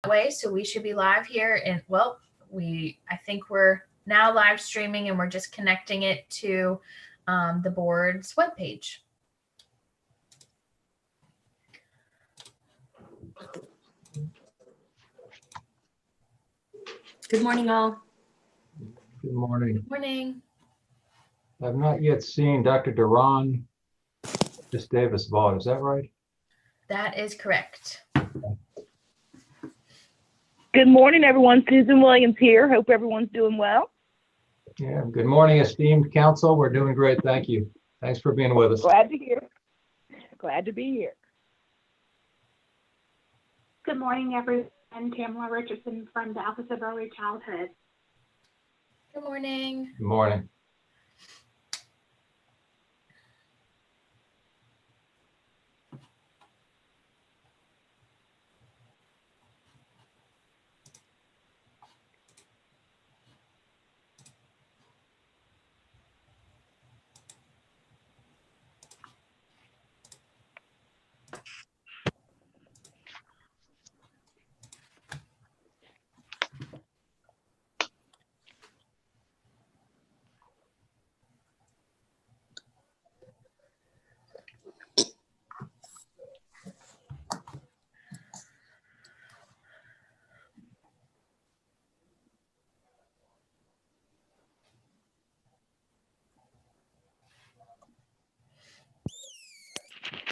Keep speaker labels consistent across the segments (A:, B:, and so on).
A: way, so we should be live here. And well, I think we're now live streaming, and we're just connecting it to the board's webpage.
B: Good morning, all.
C: Good morning.
A: Good morning.
C: I've not yet seen Dr. Duran, Miss Davis-Vaught. Is that right?
A: That is correct.
D: Good morning, everyone. Susan Williams here. Hope everyone's doing well.
C: Yeah. Good morning, esteemed council. We're doing great. Thank you. Thanks for being with us.
D: Glad to hear. Glad to be here.
E: Good morning, everyone. Tamara Richardson from the Office of Early Childhood.
A: Good morning.
C: Good morning.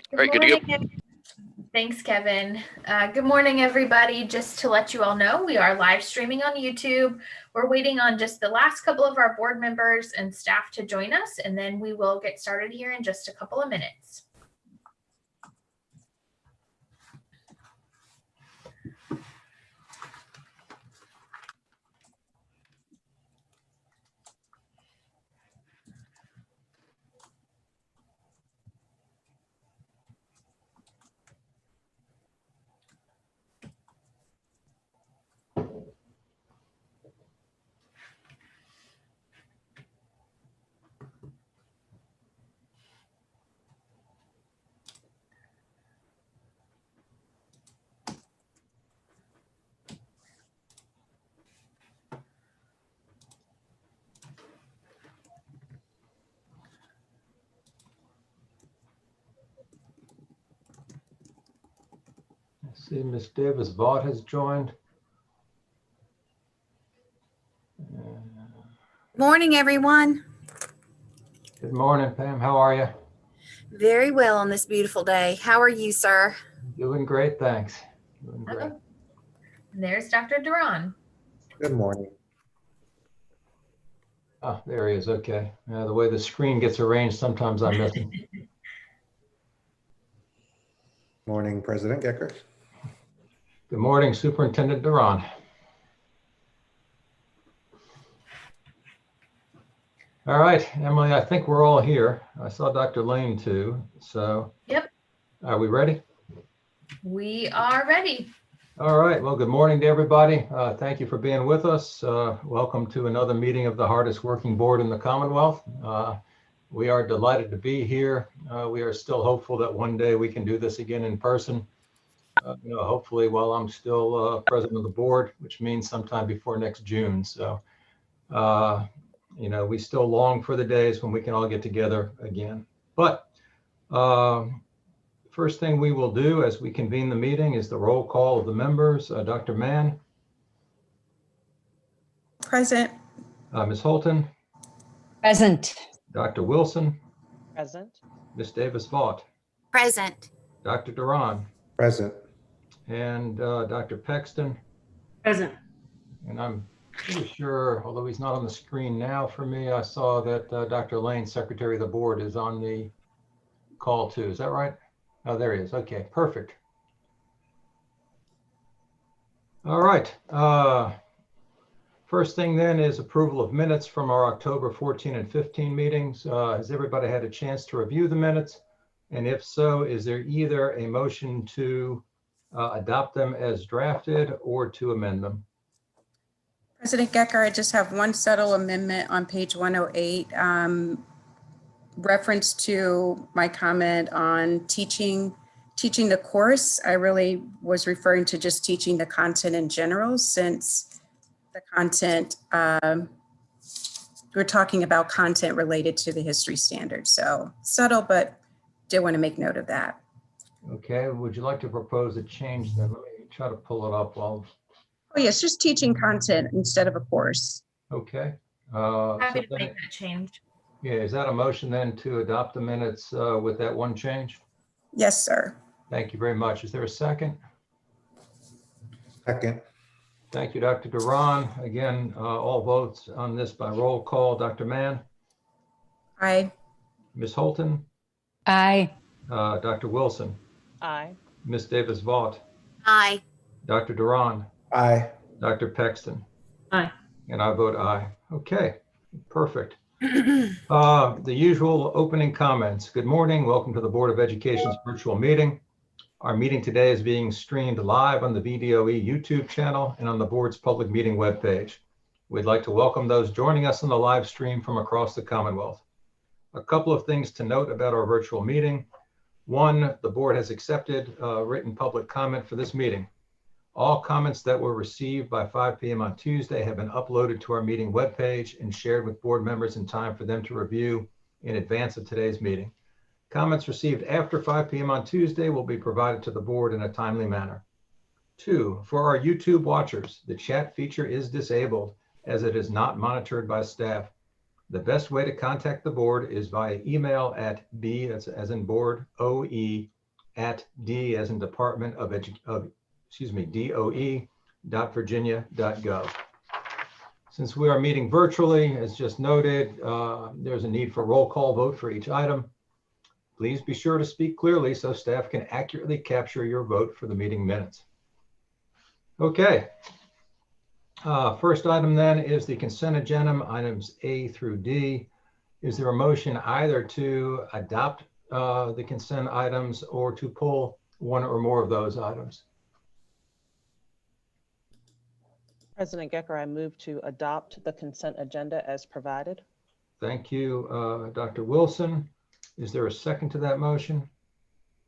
A: Good
F: All right, good to go.
A: morning. Thanks, Kevin. Good morning, everybody. Just to let you all know, we are live streaming on YouTube. We're waiting on just the last couple of our board members and staff to join us, and then we will get started here in just a couple of minutes.
C: I see Miss Davis-Vaught has joined.
B: Morning, everyone.
C: Good morning, Pam. How are you?
B: Very well on this beautiful day. How are you, sir?
C: Doing great, thanks. Doing great.
A: And there's Dr. Duran.
G: Good morning.
C: Oh, there he is. Okay. The way the screen gets arranged, sometimes I miss him.
G: Morning, President Gecker.
C: Good morning, Superintendent Duran. All right, Emily, I think we're all here. I saw Dr. Lane too. So,
A: Yep.
C: Are we ready?
A: We are ready.
C: All right. Well, good morning to everybody. Thank you for being with us. Welcome to another meeting of the hardest working board in the Commonwealth. We are delighted to be here. We are still hopeful that one day we can do this again in person. Hopefully while I'm still president of the board, which means sometime before next June. So, we still long for the days when we can all get together again. But first thing we will do as we convene the meeting is the roll call of the members. Dr. Mann.
H: Present.
C: Ms. Holton.
I: Present.
C: Dr. Wilson.
J: Present.
C: Ms. Davis-Vaught.
B: Present.
C: Dr. Duran.
G: Present.
C: And Dr. Pexton.
I: Present.
C: And I'm pretty sure, although he's not on the screen now for me, I saw that Dr. Lane, Secretary of the Board, is on the call too. Is that right? Oh, there he is. Okay, perfect. All right. First thing then is approval of minutes from our October 14 and 15 meetings. Has everybody had a chance to review the minutes? And if so, is there either a motion to adopt them as drafted or to amend them?
H: President Gecker, I just have one subtle amendment on page 108. Reference to my comment on teaching teaching the course, I really was referring to just teaching the content in general, since the content, we're talking about content related to the history standard. So subtle, but did want to make note of that.
C: Okay, would you like to propose a change then? Let me try to pull it up while,
H: Oh yes, just teaching content instead of a course.
C: okay.
A: Happy
C: So
A: to make that change.
C: yeah, is that a motion then to adopt the minutes with that one change?
H: Yes, sir.
C: Thank you very much. Is there a second?
G: Second.
C: Thank you, Dr. Duran. Again, all votes on this by roll call. Dr. Mann,
H: Aye.
C: Ms. Holton,
I: Aye.
C: Dr. Wilson,
F: Aye.
C: Ms. Davis-Vaught,
B: Aye.
C: Dr. Duran,
G: Aye.
C: Dr. Pexton.
I: Aye.
C: And I vote aye. Okay, perfect. The usual opening comments. Good morning. Welcome to the Board of Education's virtual meeting. Our meeting today is being streamed live on the VDOE YouTube channel and on the board's public meeting webpage. We'd like to welcome those joining us on the live stream from across the Commonwealth. A couple of things to note about our virtual meeting. One, the board has accepted written public comment for this meeting. All comments that were received by 5 p.m. on Tuesday have been uploaded to our meeting webpage and shared with board members in time for them to review in advance of today's meeting. Comments received after 5 p.m. on Tuesday will be provided to the board in a timely manner. 2, for our YouTube watchers, the chat feature is disabled as it is not monitored by staff. The best way to contact the board is via email at b as in board oe at d as in department of doe.virginia.gov. Since we are meeting virtually, as just noted, there's a need for roll call vote for each item. Please be sure to speak clearly so staff can accurately capture your vote for the meeting minutes. Okay. First item then is the consent agenda, items A through D. Is there a motion either to adopt the consent items or to pull one or more of those items?
F: President Gecker, I move to adopt the consent agenda as provided.
C: Thank you, Dr. Wilson. Is there a second to that motion?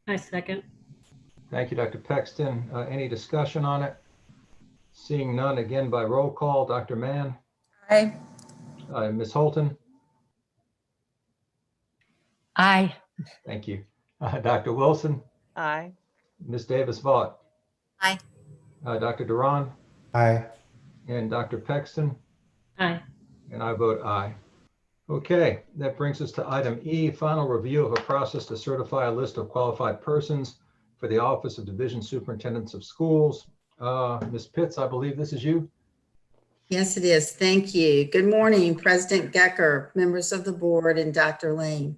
I: I second.
C: Thank you, Dr. Pexton. Any discussion on it? Seeing none, again by roll call. Dr. Mann,
H: Aye.
C: Ms. Holton,
I: Aye.
C: thank you. Dr. Wilson,
F: Aye.
C: Ms. Davis-Vaught.
B: Aye.
C: Dr. Duran
G: Aye.
C: and Dr. Pexton,
I: Aye.
C: and I vote aye. Okay, that brings us to item E, final review of a process to certify a list of qualified persons for the Office of Division Superintendents of Schools. Ms. Pitts, I believe this is you.
J: Yes, it is. Thank you. Good morning, President Gecker, members of the board, and Dr. Lane.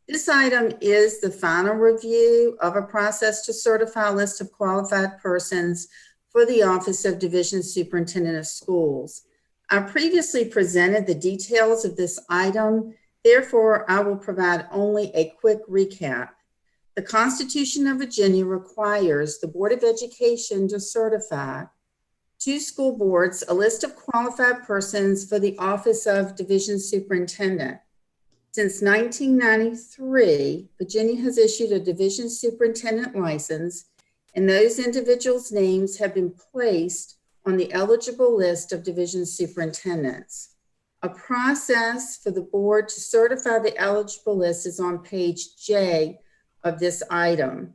J: This item is the final review of a process to certify a list of qualified persons for the Office of Division Superintendent of Schools. I previously presented the details of this item. Therefore, I will provide only a quick recap. The Constitution of Virginia requires the Board of Education to certify to school boards a list of qualified persons for the Office of Division Superintendent. Since 1993, Virginia has issued a division superintendent license, and those individuals' names have been placed on the eligible list of division superintendents. A process for the board to certify the eligible list is on page J of this item.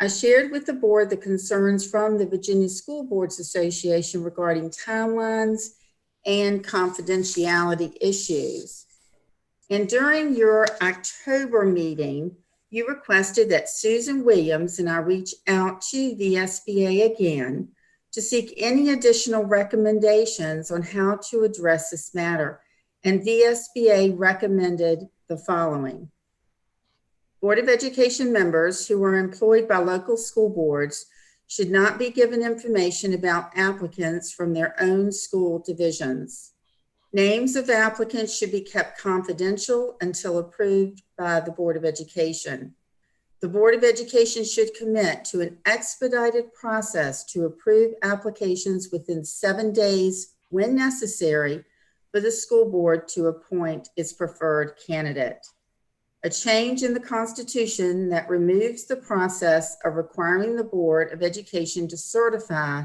J: I shared with the board the concerns from the Virginia School Boards Association regarding timelines and confidentiality issues. And during your October meeting, you requested that Susan Williams and I reach out to the SBA again to seek any additional recommendations on how to address this matter. And VSBA recommended the following. Board of Education members who are employed by local school boards should not be given information about applicants from their own school divisions. Names of applicants should be kept confidential until approved by the Board of Education. The Board of Education should commit to an expedited process to approve applications within 7 days when necessary for the school board to appoint its preferred candidate. a change in the Constitution that removes the process of requiring the Board of Education to certify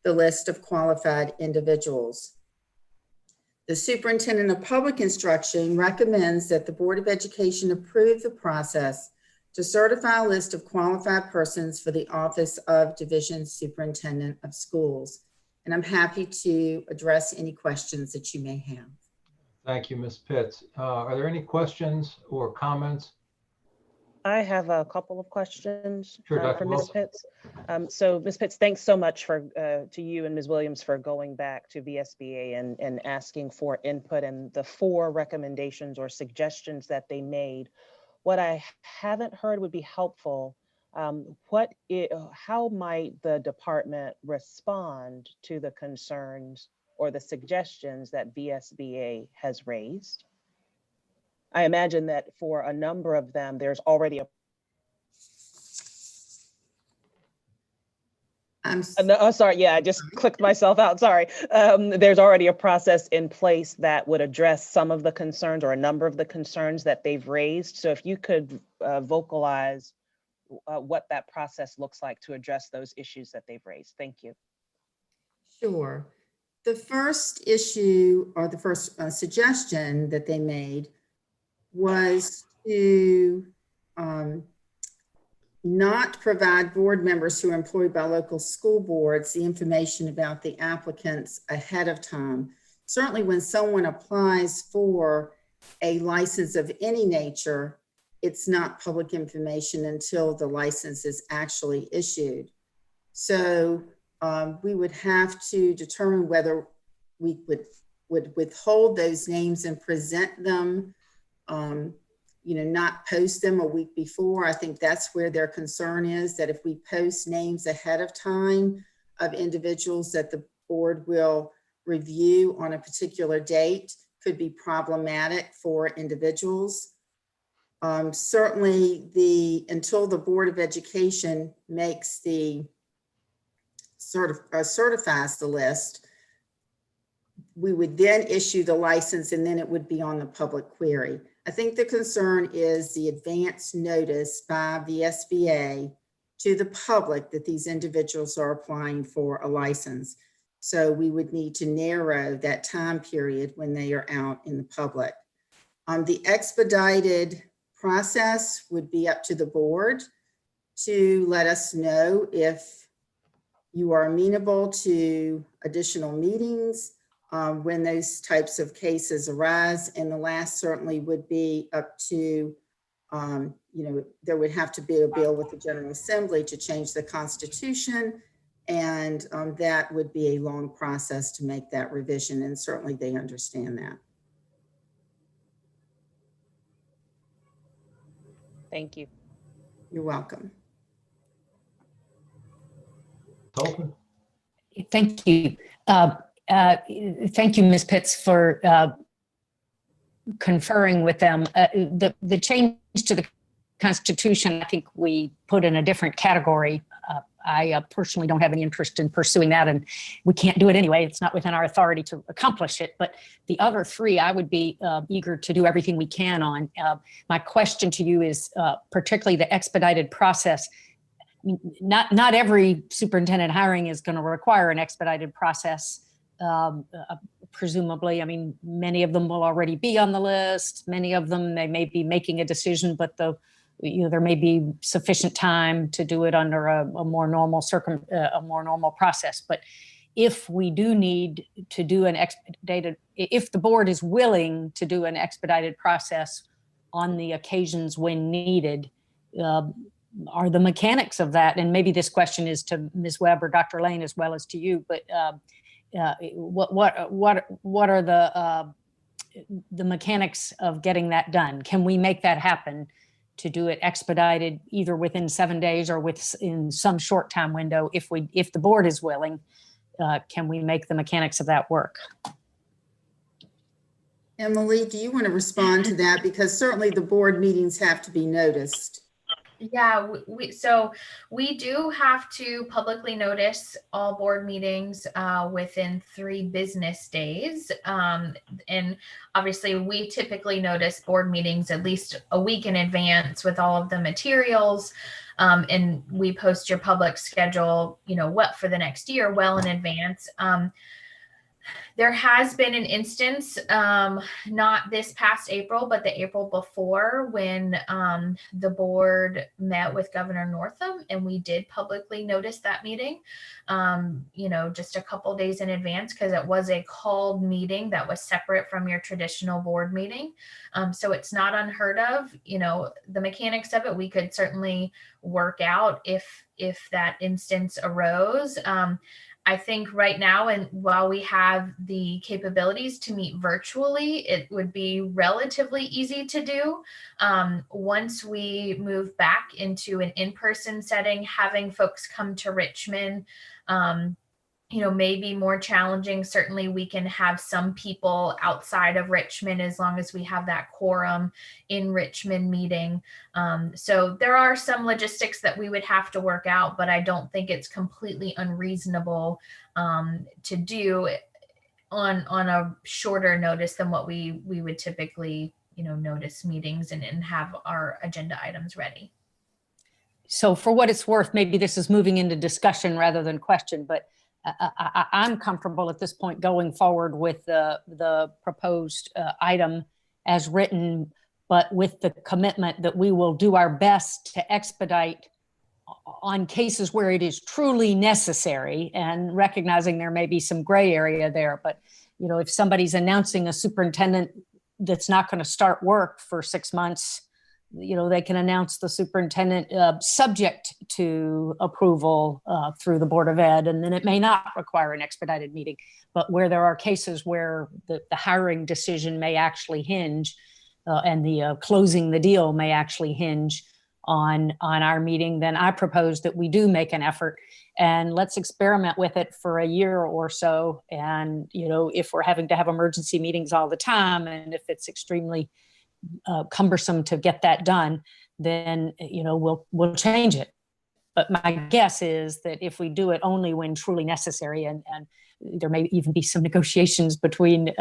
J: the list of qualified individuals. The Superintendent of Public Instruction recommends that the Board of Education approve the process to certify a list of qualified persons for the Office of Division Superintendent of Schools. And I'm happy to address any questions that you may have.
C: Thank you, Ms. Pitts. Are there any questions or comments?
F: I have a couple of questions
C: Sure, Dr.
F: for Ms.
C: Wilson.
F: Pitts. So Ms. Pitts, thanks so much to you and Ms. Williams for going back to VSBA and asking for input and the 4 recommendations or suggestions that they made. What I haven't heard would be helpful. How might the department respond to the concerns or the suggestions that VSBA has raised? I imagine that for a number of them, there's already a sorry, yeah, I just clicked myself out, sorry. There's already a process in place that would address some of the concerns or a number of the concerns that they've raised. So if you could vocalize what that process looks like to address those issues that they've raised. Thank you.
J: Sure. The first issue or the first suggestion that they made was to not provide board members who are employed by local school boards the information about the applicants ahead of time. Certainly when someone applies for a license of any nature, it's not public information until the license is actually issued. So we would have to determine whether we would withhold those names and present them, not post them a week before. I think that's where their concern is, that if we post names ahead of time of individuals that the board will review on a particular date could be problematic for individuals. Certainly until the Board of Education makes the certifies the list, we would then issue the license and then it would be on the public query. I think the concern is the advance notice by the SBA to the public that these individuals are applying for a license. So we would need to narrow that time period when they are out in the public. The expedited process would be up to the board to let us know if you are amenable to additional meetings when those types of cases arise. And the last certainly would be up to, there would have to be a bill with the General Assembly to change the Constitution. And that would be a long process to make that revision. And certainly they understand that.
F: Thank you.
J: You're welcome.
C: Tolkien?
I: Thank you. Thank you, Ms. Pitts, for conferring with them. The change to the Constitution, I think we put in a different category. I personally don't have any interest in pursuing that, and we can't do it anyway. It's not within our authority to accomplish it. But the other 3, I would be eager to do everything we can on. My question to you is particularly the expedited process. Not every superintendent hiring is going to require an expedited process. Presumably, I mean, many of them will already be on the list. Many of them, they may be making a decision, but there may be sufficient time to do it under a more normal process. But if we do need to do an expedited, if the board is willing to do an expedited process on the occasions when needed, are the mechanics of that, and maybe this question is to Ms. Webb or Dr. Lane as well as to you, but what are the mechanics of getting that done? Can we make that happen to do it expedited either within 7 days or in some short time window? If the board is willing, can we make the mechanics of that work?
J: Emily, do you want to respond to that? Because certainly the board meetings have to be noticed.
A: Yeah, so we do have to publicly notice all board meetings within 3 business days. And obviously we typically notice board meetings at least a week in advance with all of the materials. And we post your public schedule, what for the next year well in advance. There has been an instance, not this past April, but the April before, when the board met with Governor Northam, and we did publicly notice that meeting, just a couple days in advance, because it was a called meeting that was separate from your traditional board meeting. So it's not unheard of. The mechanics of it, we could certainly work out if that instance arose. I think right now, and while we have the capabilities to meet virtually, it would be relatively easy to do. Once we move back into an in-person setting, having folks come to Richmond, may be more challenging. Certainly we can have some people outside of Richmond as long as we have that quorum in Richmond meeting. So there are some logistics that we would have to work out, but I don't think it's completely unreasonable to do on a shorter notice than what we would typically, notice meetings and have our agenda items ready.
I: So for what it's worth, maybe this is moving into discussion rather than question, but I'm comfortable at this point going forward with the proposed item as written, but with the commitment that we will do our best to expedite on cases where it is truly necessary, and recognizing there may be some gray area there. But, if somebody's announcing a superintendent that's not going to start work for 6 months, they can announce the superintendent subject to approval through the Board of Ed, and then it may not require an expedited meeting. But where there are cases where the hiring decision may actually hinge and the closing the deal may actually hinge on our meeting, then I propose that we do make an effort and let's experiment with it for a year or so. And, if we're having to have emergency meetings all the time, and if it's extremely cumbersome to get that done, then we'll change it. But my guess is that if we do it only when truly necessary, and there may even be some negotiations between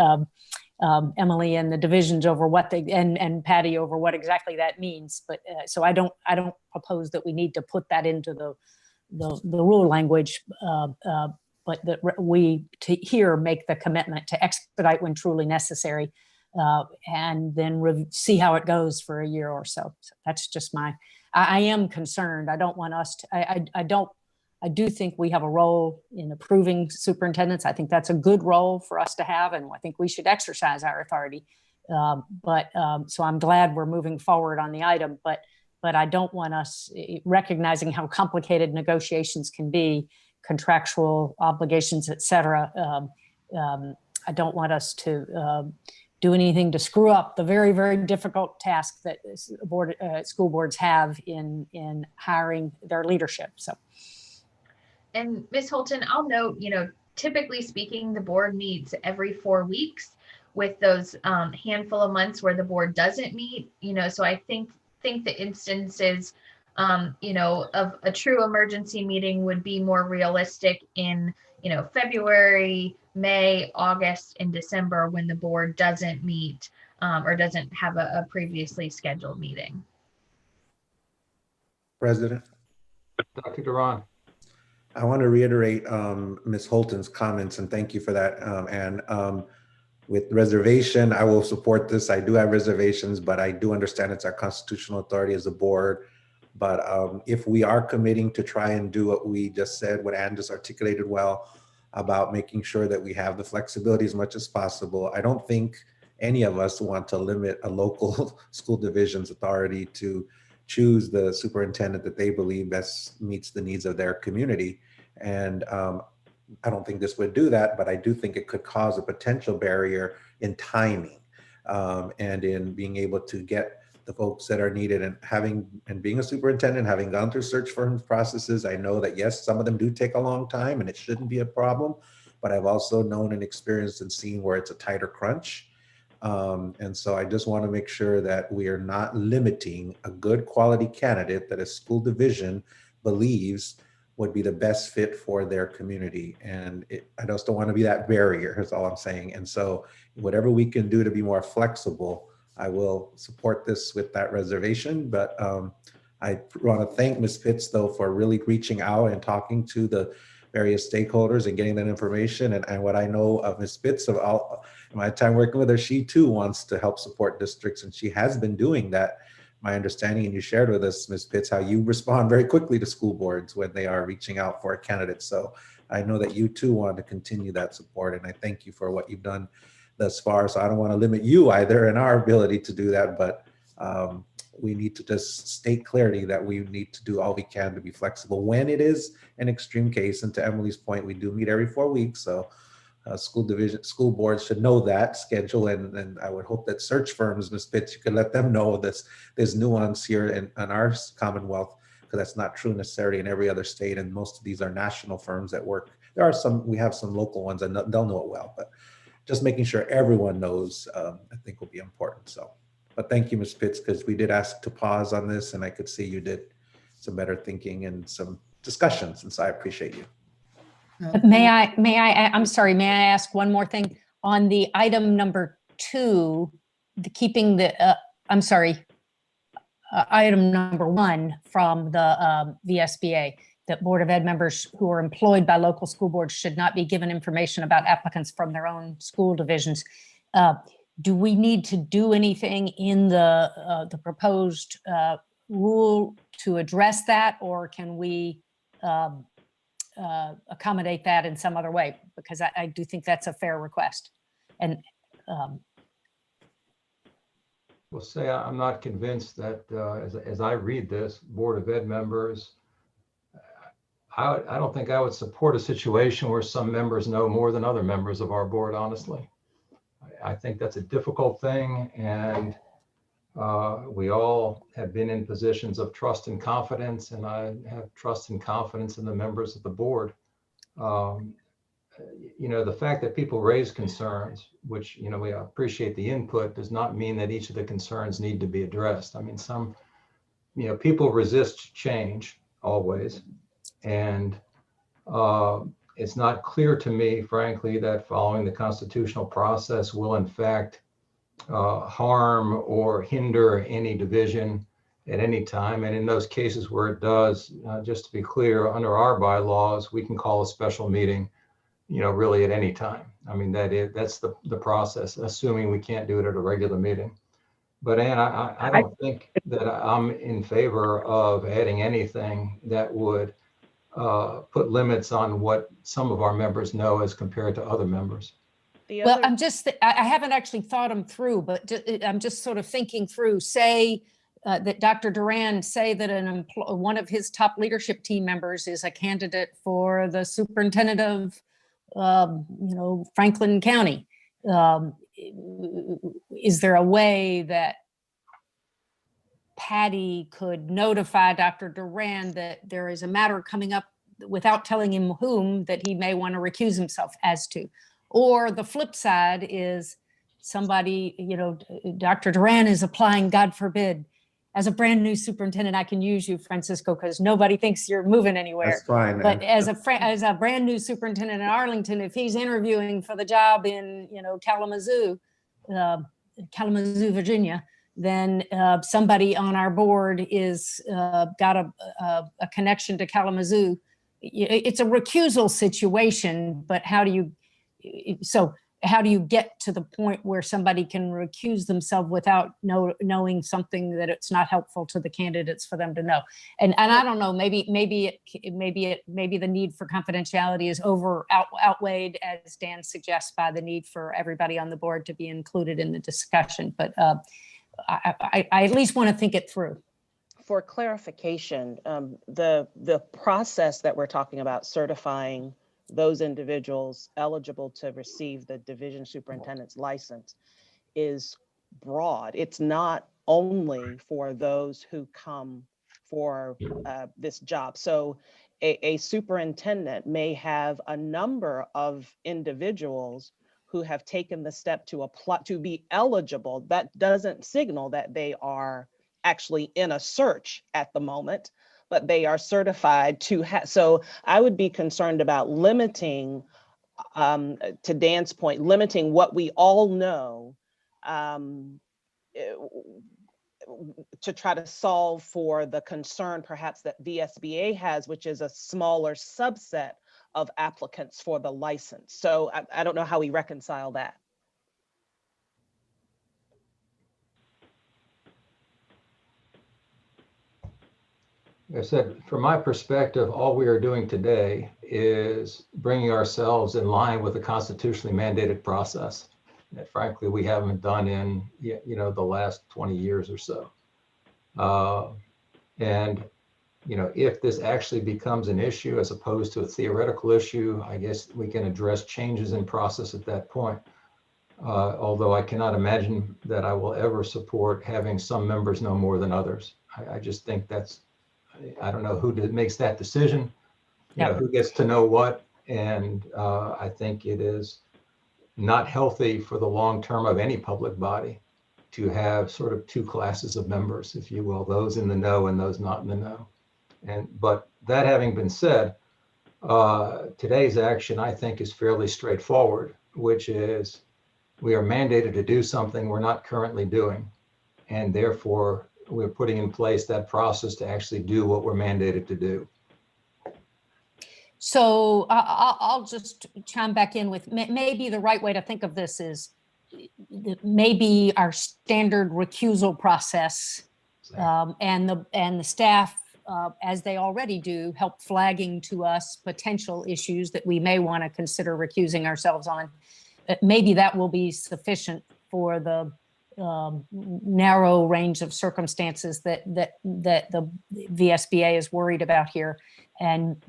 I: Emily and the divisions over what they and Patty over what exactly that means. But so I don't propose that we need to put that into the rule language, but that we here make the commitment to expedite when truly necessary. And then see how it goes for a year or so. So that's just I am concerned. I don't want us to, I do think we have a role in approving superintendents. I think that's a good role for us to have, and I think we should exercise our authority. So I'm glad we're moving forward on the item, but I don't want us, recognizing how complicated negotiations can be, contractual obligations, et cetera. I don't want us to do anything to screw up the very, very difficult task that school boards have in hiring their leadership. So,
A: and Ms. Holton, I'll note, typically speaking, the board meets every 4 weeks, with those handful of months where the board doesn't meet. So I think the instances, of a true emergency meeting would be more realistic in, February, May, August, and December, when the board doesn't meet or doesn't have a previously scheduled meeting.
G: President,
C: Dr. Duran.
G: I want to reiterate Ms. Holton's comments, and thank you for that. And with reservation, I will support this. I do have reservations, but I do understand it's our constitutional authority as a board. But if we are committing to try and do what we just said, what Ann just articulated well, about making sure that we have the flexibility as much as possible, I don't think any of us want to limit a local school division's authority to choose the superintendent that they believe best meets the needs of their community. And I don't think this would do that, but I do think it could cause a potential barrier in timing and in being able to get the folks that are needed. And being a superintendent, having gone through search firm processes, I know that yes, some of them do take a long time and it shouldn't be a problem, but I've also known and experienced and seen where it's a tighter crunch. And so I just want to make sure that we are not limiting a good quality candidate that a school division believes would be the best fit for their community. And I just don't want to be that barrier, is all I'm saying. And so whatever we can do to be more flexible, I will support this with that reservation. But I want to thank Ms. Pitts, though, for really reaching out and talking to the various stakeholders and getting that information. And what I know of Ms. Pitts, of all my time working with her, she too wants to help support districts, and she has been doing that. My understanding, and you shared with us, Ms. Pitts, how you respond very quickly to school boards when they are reaching out for a candidate. So I know that you too want to continue that support, and I thank you for what you've done thus far. So I don't want to limit you either in our ability to do that, but we need to just state clearly that we need to do all we can to be flexible when it is an extreme case. And to Emily's point, we do meet every 4 weeks. So school boards should know that schedule. And I would hope that search firms, Ms. Pitts, you could let them know there's nuance here in our Commonwealth, because that's not true necessarily in every other state. And most of these are national firms that work. There are some, we have some local ones and they'll know it well, but just making sure everyone knows, I think will be important. So, but thank you, Ms. Pitts, because we did ask to pause on this, and I could see you did some better thinking and some discussions, and so I appreciate you.
I: I'm sorry, may I ask one more thing? On the item number 2, keeping the, item number 1 from the VSBA, that Board of Ed members who are employed by local school boards should not be given information about applicants from their own school divisions. Do we need to do anything in the proposed rule to address that, or can we accommodate that in some other way? Because I do think that's a fair request. And
C: We'll say I'm not convinced that as I read this, Board of Ed members, I don't think I would support a situation where some members know more than other members of our board, honestly. I think that's a difficult thing, and we all have been in positions of trust and confidence, and I have trust and confidence in the members of the board. The fact that people raise concerns, which, we appreciate the input, does not mean that each of the concerns need to be addressed. I mean, some, people resist change always. And it's not clear to me, frankly, that following the constitutional process will in fact harm or hinder any division at any time. And in those cases where it does, just to be clear, under our bylaws, we can call a special meeting, really at any time. I mean, that's the process, assuming we can't do it at a regular meeting. But Ann, I don't think that I'm in favor of adding anything that would put limits on what some of our members know as compared to other members.
I: Well, I haven't actually thought them through, but I'm just sort of thinking through, say that Dr. Duran, say that one of his top leadership team members is a candidate for the superintendent of, Franklin County. Is there a way that Patty could notify Dr. Duran that there is a matter coming up without telling him whom that he may want to recuse himself as to? Or the flip side is somebody, Dr. Duran is applying, God forbid, as a brand new superintendent. I can use you, Francisco, because nobody thinks you're moving anywhere.
G: That's fine.
I: But as a brand new superintendent in Arlington, if he's interviewing for the job in, Kalamazoo, Virginia, then somebody on our board is got a connection to Kalamazoo. It's a recusal situation, but how do you get to the point where somebody can recuse themselves without knowing something that it's not helpful to the candidates for them to know? And I don't know, maybe the need for confidentiality is outweighed, as Dan suggests, by the need for everybody on the board to be included in the discussion. But I at least want to think it through.
F: For clarification, the process that we're talking about, certifying those individuals eligible to receive the division superintendent's license, is broad. It's not only for those who come for this job. So a superintendent may have a number of individuals who have taken the step to apply to be eligible. That doesn't signal that they are actually in a search at the moment, but they are certified to have. So I would be concerned about limiting, to Dan's point, limiting what we all know to try to solve for the concern perhaps that VSBA has, which is a smaller subset of applicants for the license. So I don't know how we reconcile that.
C: Like I said, from my perspective, all we are doing today is bringing ourselves in line with the constitutionally mandated process that frankly we haven't done in the last 20 years or so. And if this actually becomes an issue as opposed to a theoretical issue, I guess we can address changes in process at that point. Although I cannot imagine that I will ever support having some members know more than others. I just think that's, I don't know who makes that decision, who gets to know what. And I think it is not healthy for the long term of any public body to have sort of two classes of members, if you will, those in the know and those not in the know. But that having been said, today's action, I think, is fairly straightforward, which is we are mandated to do something we're not currently doing. And therefore, we're putting in place that process to actually do what we're mandated to do.
I: So I'll just chime back in with maybe the right way to think of this is maybe our standard recusal process and the staff, as they already do, help flagging to us potential issues that we may want to consider recusing ourselves on. Maybe that will be sufficient for the narrow range of circumstances that the VSBA is worried about here. And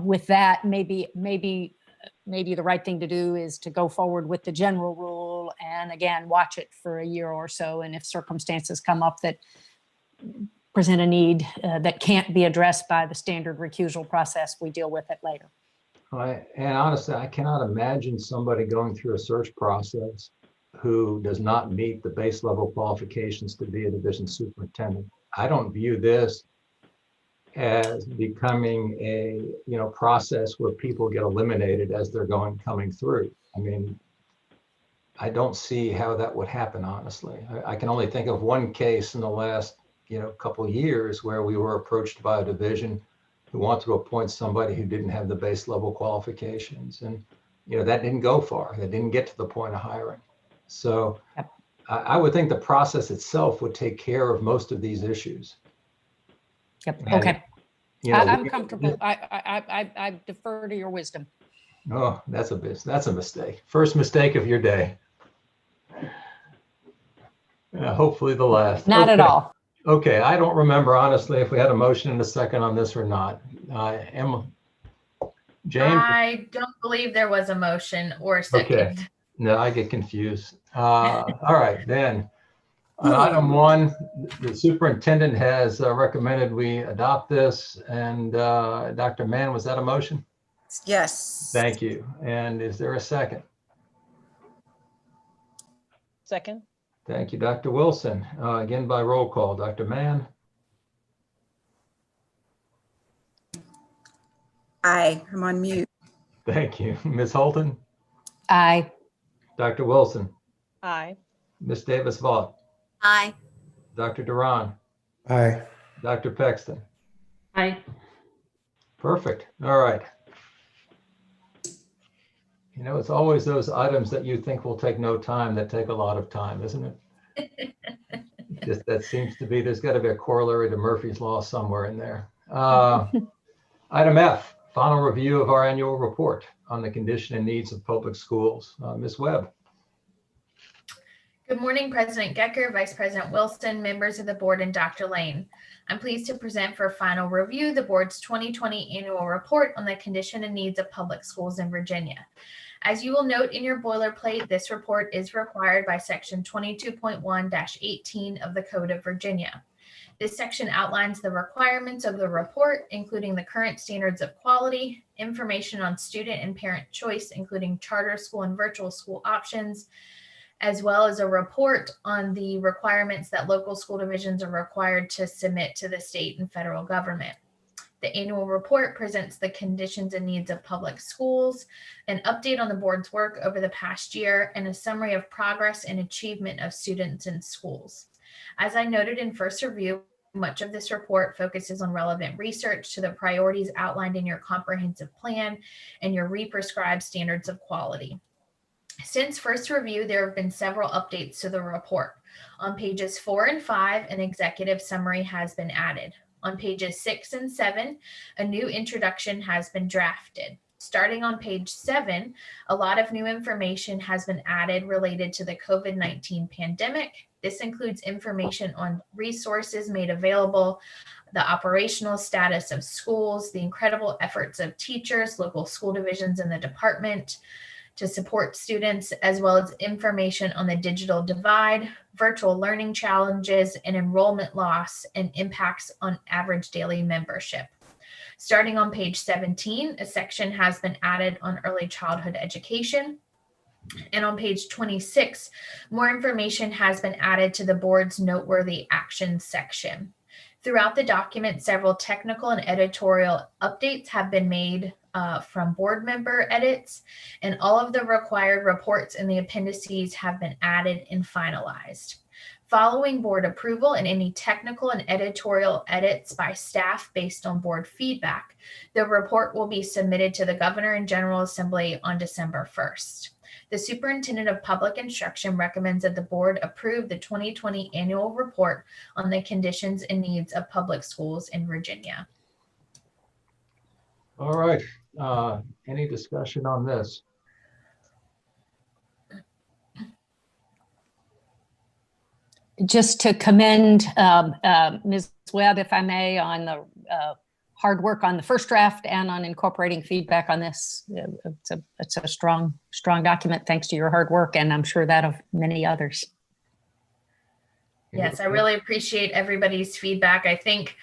I: with that, maybe the right thing to do is to go forward with the general rule and again, watch it for a year or so. And if circumstances come up that present a need that can't be addressed by the standard recusal process, we deal with it later.
C: And honestly, I cannot imagine somebody going through a search process who does not meet the base level qualifications to be a division superintendent. I don't view this as becoming a process where people get eliminated as they're coming through. I mean, I don't see how that would happen, honestly. I can only think of one case in the last couple of years where we were approached by a division who wanted to appoint somebody who didn't have the base level qualifications, and that didn't go far. That didn't get to the point of hiring. So I would think the process itself would take care of most of these issues.
I: Yep.
C: And,
I: okay. I'm comfortable. I defer to your wisdom.
C: Oh, that's a mistake. First mistake of your day. Hopefully the last.
I: Not at all.
C: Okay, I don't remember honestly if we had a motion and a second on this or not. Emma, James?
A: I don't believe there was a motion or a second.
C: Okay, no, I get confused. All right, then. On item 1, the superintendent has recommended we adopt this. And Dr. Mann, was that a motion?
H: Yes.
C: Thank you. And is there a second?
F: Second.
C: Thank you, Dr. Wilson. Again, by roll call, Dr. Mann.
H: Aye, I'm on mute.
C: Thank you. Ms. Holton?
I: Aye.
C: Dr. Wilson?
F: Aye.
C: Ms. Davis-Vaught?
B: Aye.
C: Dr. Duran?
G: Aye.
C: Dr. Pexton?
E: Aye.
C: Perfect. All right. It's always those items that you think will take no time that take a lot of time, isn't it? Just that seems to be, there's got to be a corollary to Murphy's Law somewhere in there. Item F, final review of our annual report on the condition and needs of public schools. Ms. Webb.
A: Good morning, President Gecker, Vice President Wilson, members of the board, and Dr. Lane. I'm pleased to present for final review the board's 2020 annual report on the condition and needs of public schools in Virginia. As you will note in your boilerplate, this report is required by section 22.1-18 of the Code of Virginia. This section outlines the requirements of the report, including the current standards of quality information on student and parent choice, including charter school and virtual school options, as well as a report on the requirements that local school divisions are required to submit to the state and federal government. The annual report presents the conditions and needs of public schools, an update on the board's work over the past year, and a summary of progress and achievement of students in schools. As I noted in first review, much of this report focuses on relevant research to the priorities outlined in your comprehensive plan and your re-prescribed standards of quality. Since first review, there have been several updates to the report. On pages 4 and 5, an executive summary has been added. On pages 6 and 7, a new introduction has been drafted. Starting on page 7, a lot of new information has been added related to the COVID-19 pandemic. This includes information on resources made available, the operational status of schools, the incredible efforts of teachers, local school divisions, and the department to support students, as well as information on the digital divide, virtual learning challenges, and enrollment loss and impacts on average daily membership. Starting on page 17, a section has been added on early childhood education. And on page 26, more information has been added to the board's noteworthy actions section. Throughout the document, several technical and editorial updates have been made from board member edits, and all of the required reports in the appendices have been added and finalized. Following board approval and any technical and editorial edits by staff based on board feedback, the report will be submitted to the Governor and General Assembly on December 1st. The Superintendent of Public Instruction recommends that the board approve the 2020 annual report on the conditions and needs of public schools in Virginia.
C: All right. Any discussion on this?
I: Just to commend Ms. Webb, if I may, on the hard work on the first draft and on incorporating feedback on this. It's a strong document, thanks to your hard work, and I'm sure that of many others.
A: Yes, I really appreciate everybody's feedback. I think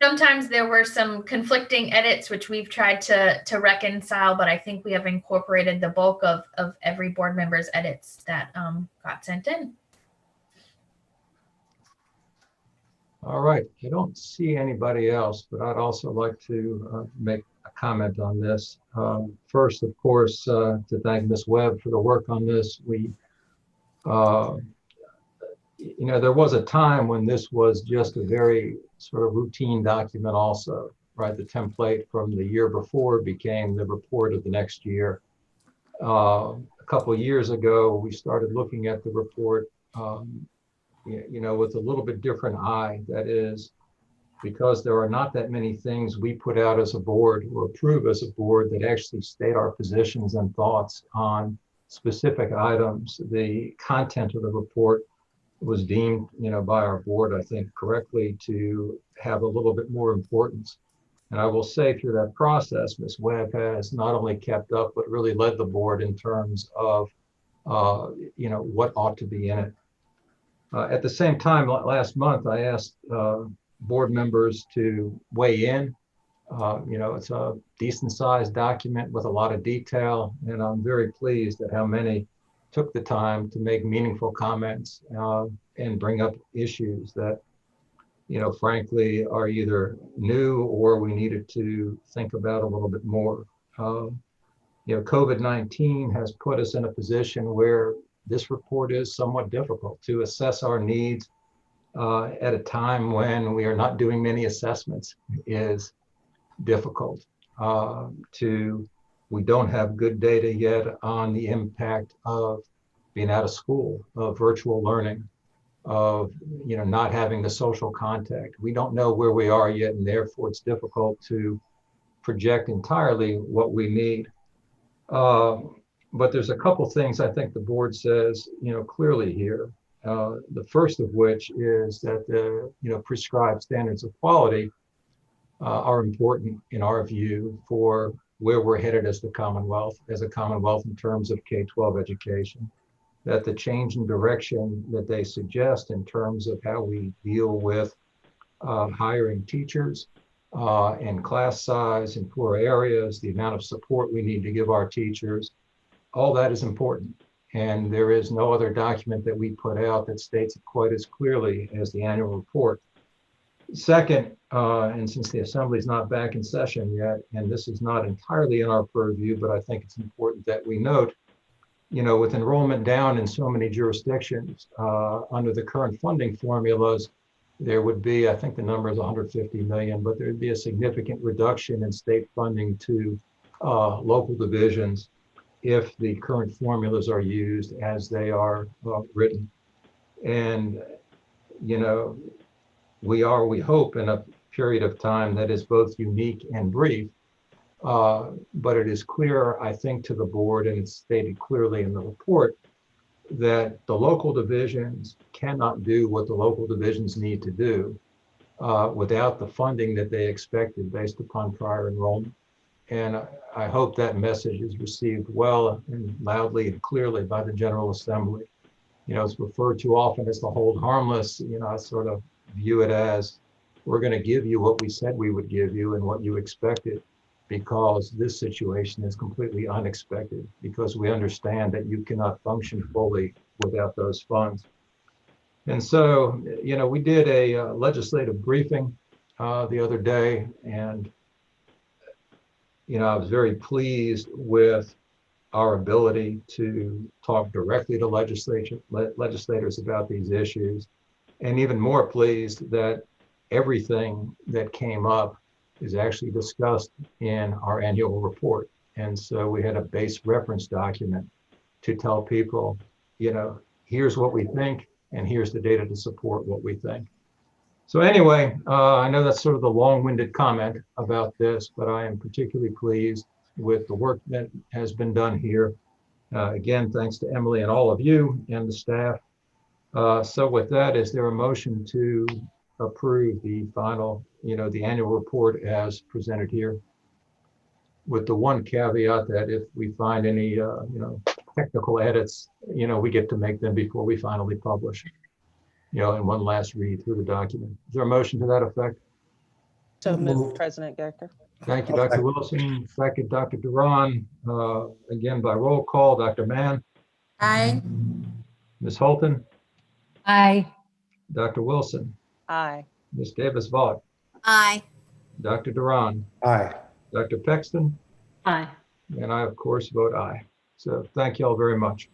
A: sometimes there were some conflicting edits, which we've tried to reconcile, but I think we have incorporated the bulk of every board member's edits that got sent in.
C: All right, I don't see anybody else, but I'd also like to make a comment on this. First, of course, to thank Ms. Webb for the work on this. We, you know, there was a time when this was just a very sort of routine document also, right? The template from the year before became the report of the next year. A couple of years ago, we started looking at the report you know, with a little bit different eye. That is, because there are not that many things we put out as a board or approve as a board that actually state our positions and thoughts on specific items. The content of the report was deemed, you know, by our board, I think correctly, to have a little bit more importance. And I will say through that process, Ms. Webb has not only kept up, but really led the board in terms of, you know, what ought to be in it. At the same time, last month, I asked board members to weigh in. You know, it's a decent sized document with a lot of detail, and I'm very pleased at how many took the time to make meaningful comments and bring up issues that, you know, frankly, are either new or we needed to think about a little bit more. You know, COVID-19 has put us in a position where this report is somewhat difficult to assess our needs at a time when we are not doing many assessments is difficult. We don't have good data yet on the impact of being out of school, of virtual learning, of, you know, not having the social contact. We don't know where we are yet, and therefore it's difficult to project entirely what we need. But there's a couple things I think the board says, you know, clearly here. The first of which is that the, you know, prescribed standards of quality are important in our view for where we're headed as a Commonwealth in terms of K-12 education. That the change in direction that they suggest in terms of how we deal with hiring teachers, in class size, in poor areas, the amount of support we need to give our teachers, all that is important. And there is no other document that we put out that states it quite as clearly as the annual report. Second, and since the assembly is not back in session yet, and this is not entirely in our purview, but I think it's important that we note, with enrollment down in so many jurisdictions, under the current funding formulas, there would be, I think the number is 150 million, but there'd be a significant reduction in state funding to local divisions if the current formulas are used as they are written. And, we hope, in a period of time that is both unique and brief, but it is clear, I think, to the board, and it's stated clearly in the report, that the local divisions cannot do what the local divisions need to do without the funding that they expected based upon prior enrollment. And I hope that message is received well and loudly and clearly by the General Assembly. It's referred to often as the hold harmless. I sort of view it as, we're going to give you what we said we would give you and what you expected, because this situation is completely unexpected, because we understand that you cannot function fully without those funds. And so, we did a legislative briefing the other day, and, I was very pleased with our ability to talk directly to legislators about these issues, and even more pleased that everything that came up is actually discussed in our annual report. And so we had a base reference document to tell people, here's what we think, and here's the data to support what we think. So anyway, I know that's sort of the long-winded comment about this, but I am particularly pleased with the work that has been done here. Again, thanks to Emily and all of you and the staff. So with that, is there a motion to approve the final, the annual report as presented here, with the one caveat that if we find any, technical edits, we get to make them before we finally publish, and one last read through the document. Is there a motion to that effect?
F: So moved, President Gecker.
C: Thank you, Dr. Wilson. Second, Dr. Duran. Again, by roll call, Dr. Mann.
H: Aye.
C: Ms. Holton.
I: Aye.
C: Dr. Wilson.
F: Aye.
C: Ms. Davis-Vaught.
B: Aye.
C: Dr. Duran.
G: Aye.
C: Dr. Pexton.
I: Aye.
C: And I, of course, vote aye. So thank you all very much.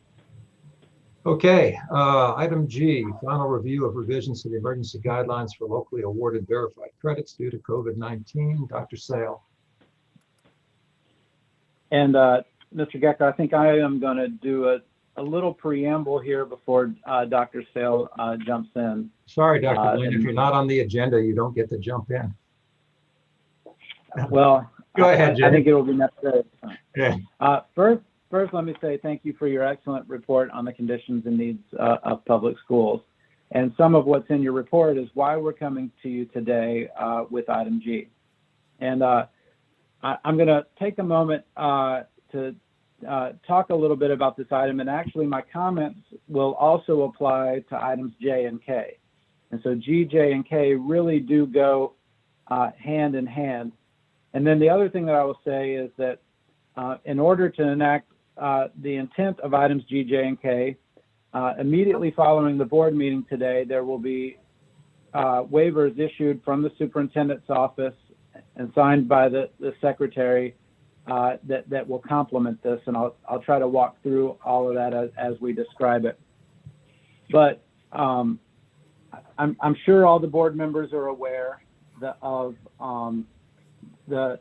C: Okay, item G, final review of revisions to the emergency guidelines for locally awarded verified credits due to COVID-19. Dr. Sale.
K: And Mr. Gecker, I think I am going to do a little preamble here before Dr. Sale jumps in.
C: Sorry, Dr. Blaine, if you're not on the agenda, you don't get to jump in.
K: Well,
C: go ahead, Jim.
K: I think it will be necessary.
C: Yeah.
K: First, let me say thank you for your excellent report on the conditions and needs of public schools. And some of what's in your report is why we're coming to you today with item G. And I'm going to take a moment to talk a little bit about this item. And actually, my comments will also apply to items J and K. And so G, J, and K really do go hand in hand. And then the other thing that I will say is that in order to enact the intent of items G, J, and K, immediately following the board meeting today, there will be waivers issued from the superintendent's office and signed by the secretary that will complement this. And I'll try to walk through all of that as we describe it. But I'm sure all the board members are aware of the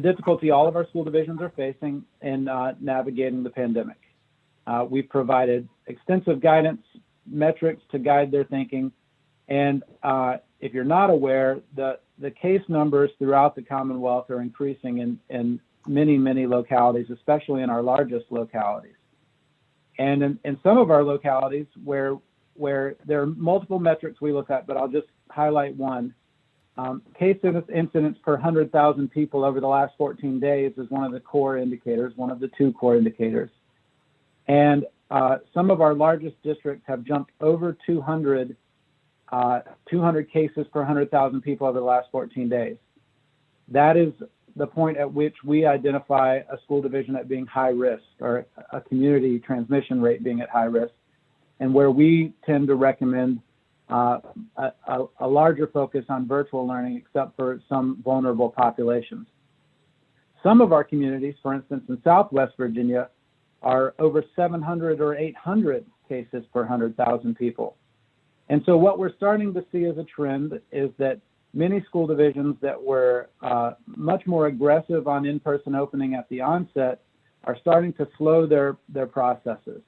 K: difficulty all of our school divisions are facing in navigating the pandemic. We've provided extensive guidance metrics to guide their thinking. And if you're not aware, the case numbers throughout the Commonwealth are increasing in many, many localities, especially in our largest localities. And in some of our localities where there are multiple metrics we look at, but I'll just highlight one. Case incidents per 100,000 people over the last 14 days is one of the core indicators, one of the two core indicators. And some of our largest districts have jumped over 200 cases per 100,000 people over the last 14 days. that is the point at which we identify a school division at being high risk, or a community transmission rate being at high risk, and where we tend to recommend a larger focus on virtual learning, except for some vulnerable populations. Some of our communities, for instance, in Southwest Virginia, are over 700 or 800 cases per 100,000 people. And so what we're starting to see as a trend is that many school divisions that were much more aggressive on in-person opening at the onset are starting to slow their processes.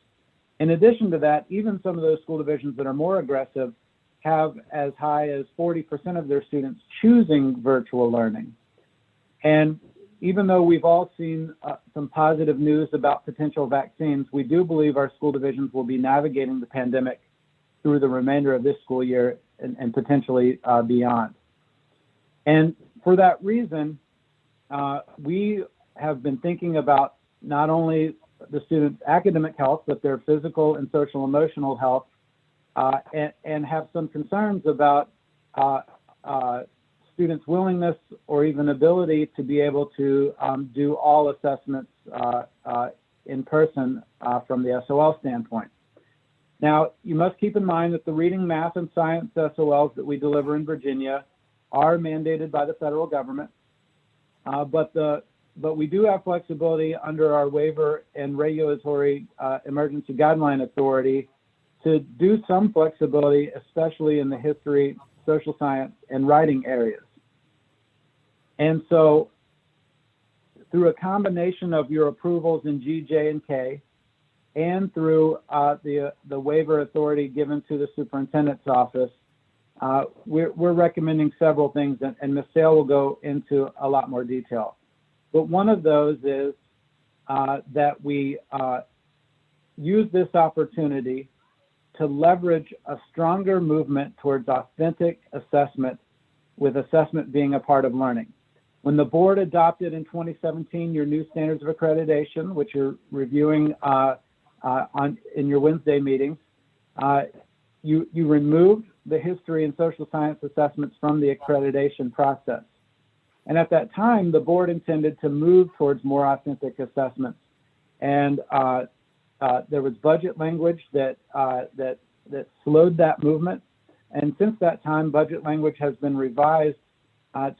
K: In addition to that, even some of those school divisions that are more aggressive have as high as 40% of their students choosing virtual learning. And even though we've all seen some positive news about potential vaccines, we do believe our school divisions will be navigating the pandemic through the remainder of this school year and potentially beyond. And for that reason, we have been thinking about not only the students' academic health, but their physical and social emotional health, and have some concerns about students' willingness or even ability to be able to do all assessments in person from the SOL standpoint. Now, you must keep in mind that the reading, math, and science SOLs that we deliver in Virginia are mandated by the federal government, but we do have flexibility under our waiver and regulatory emergency guideline authority to do some flexibility, especially in the history, social science, and writing areas. And so through a combination of your approvals in G, J, and K, and through the waiver authority given to the superintendent's office, we're recommending several things, and Ms. Sale will go into a lot more detail. But one of those is that we use this opportunity to leverage a stronger movement towards authentic assessment, with assessment being a part of learning. When the board adopted in 2017 your new standards of accreditation, which you're reviewing in your Wednesday meetings, you removed the history and social science assessments from the accreditation process. And at that time, the board intended to move towards more authentic assessments. And there was budget language that slowed that movement. And since that time, budget language has been revised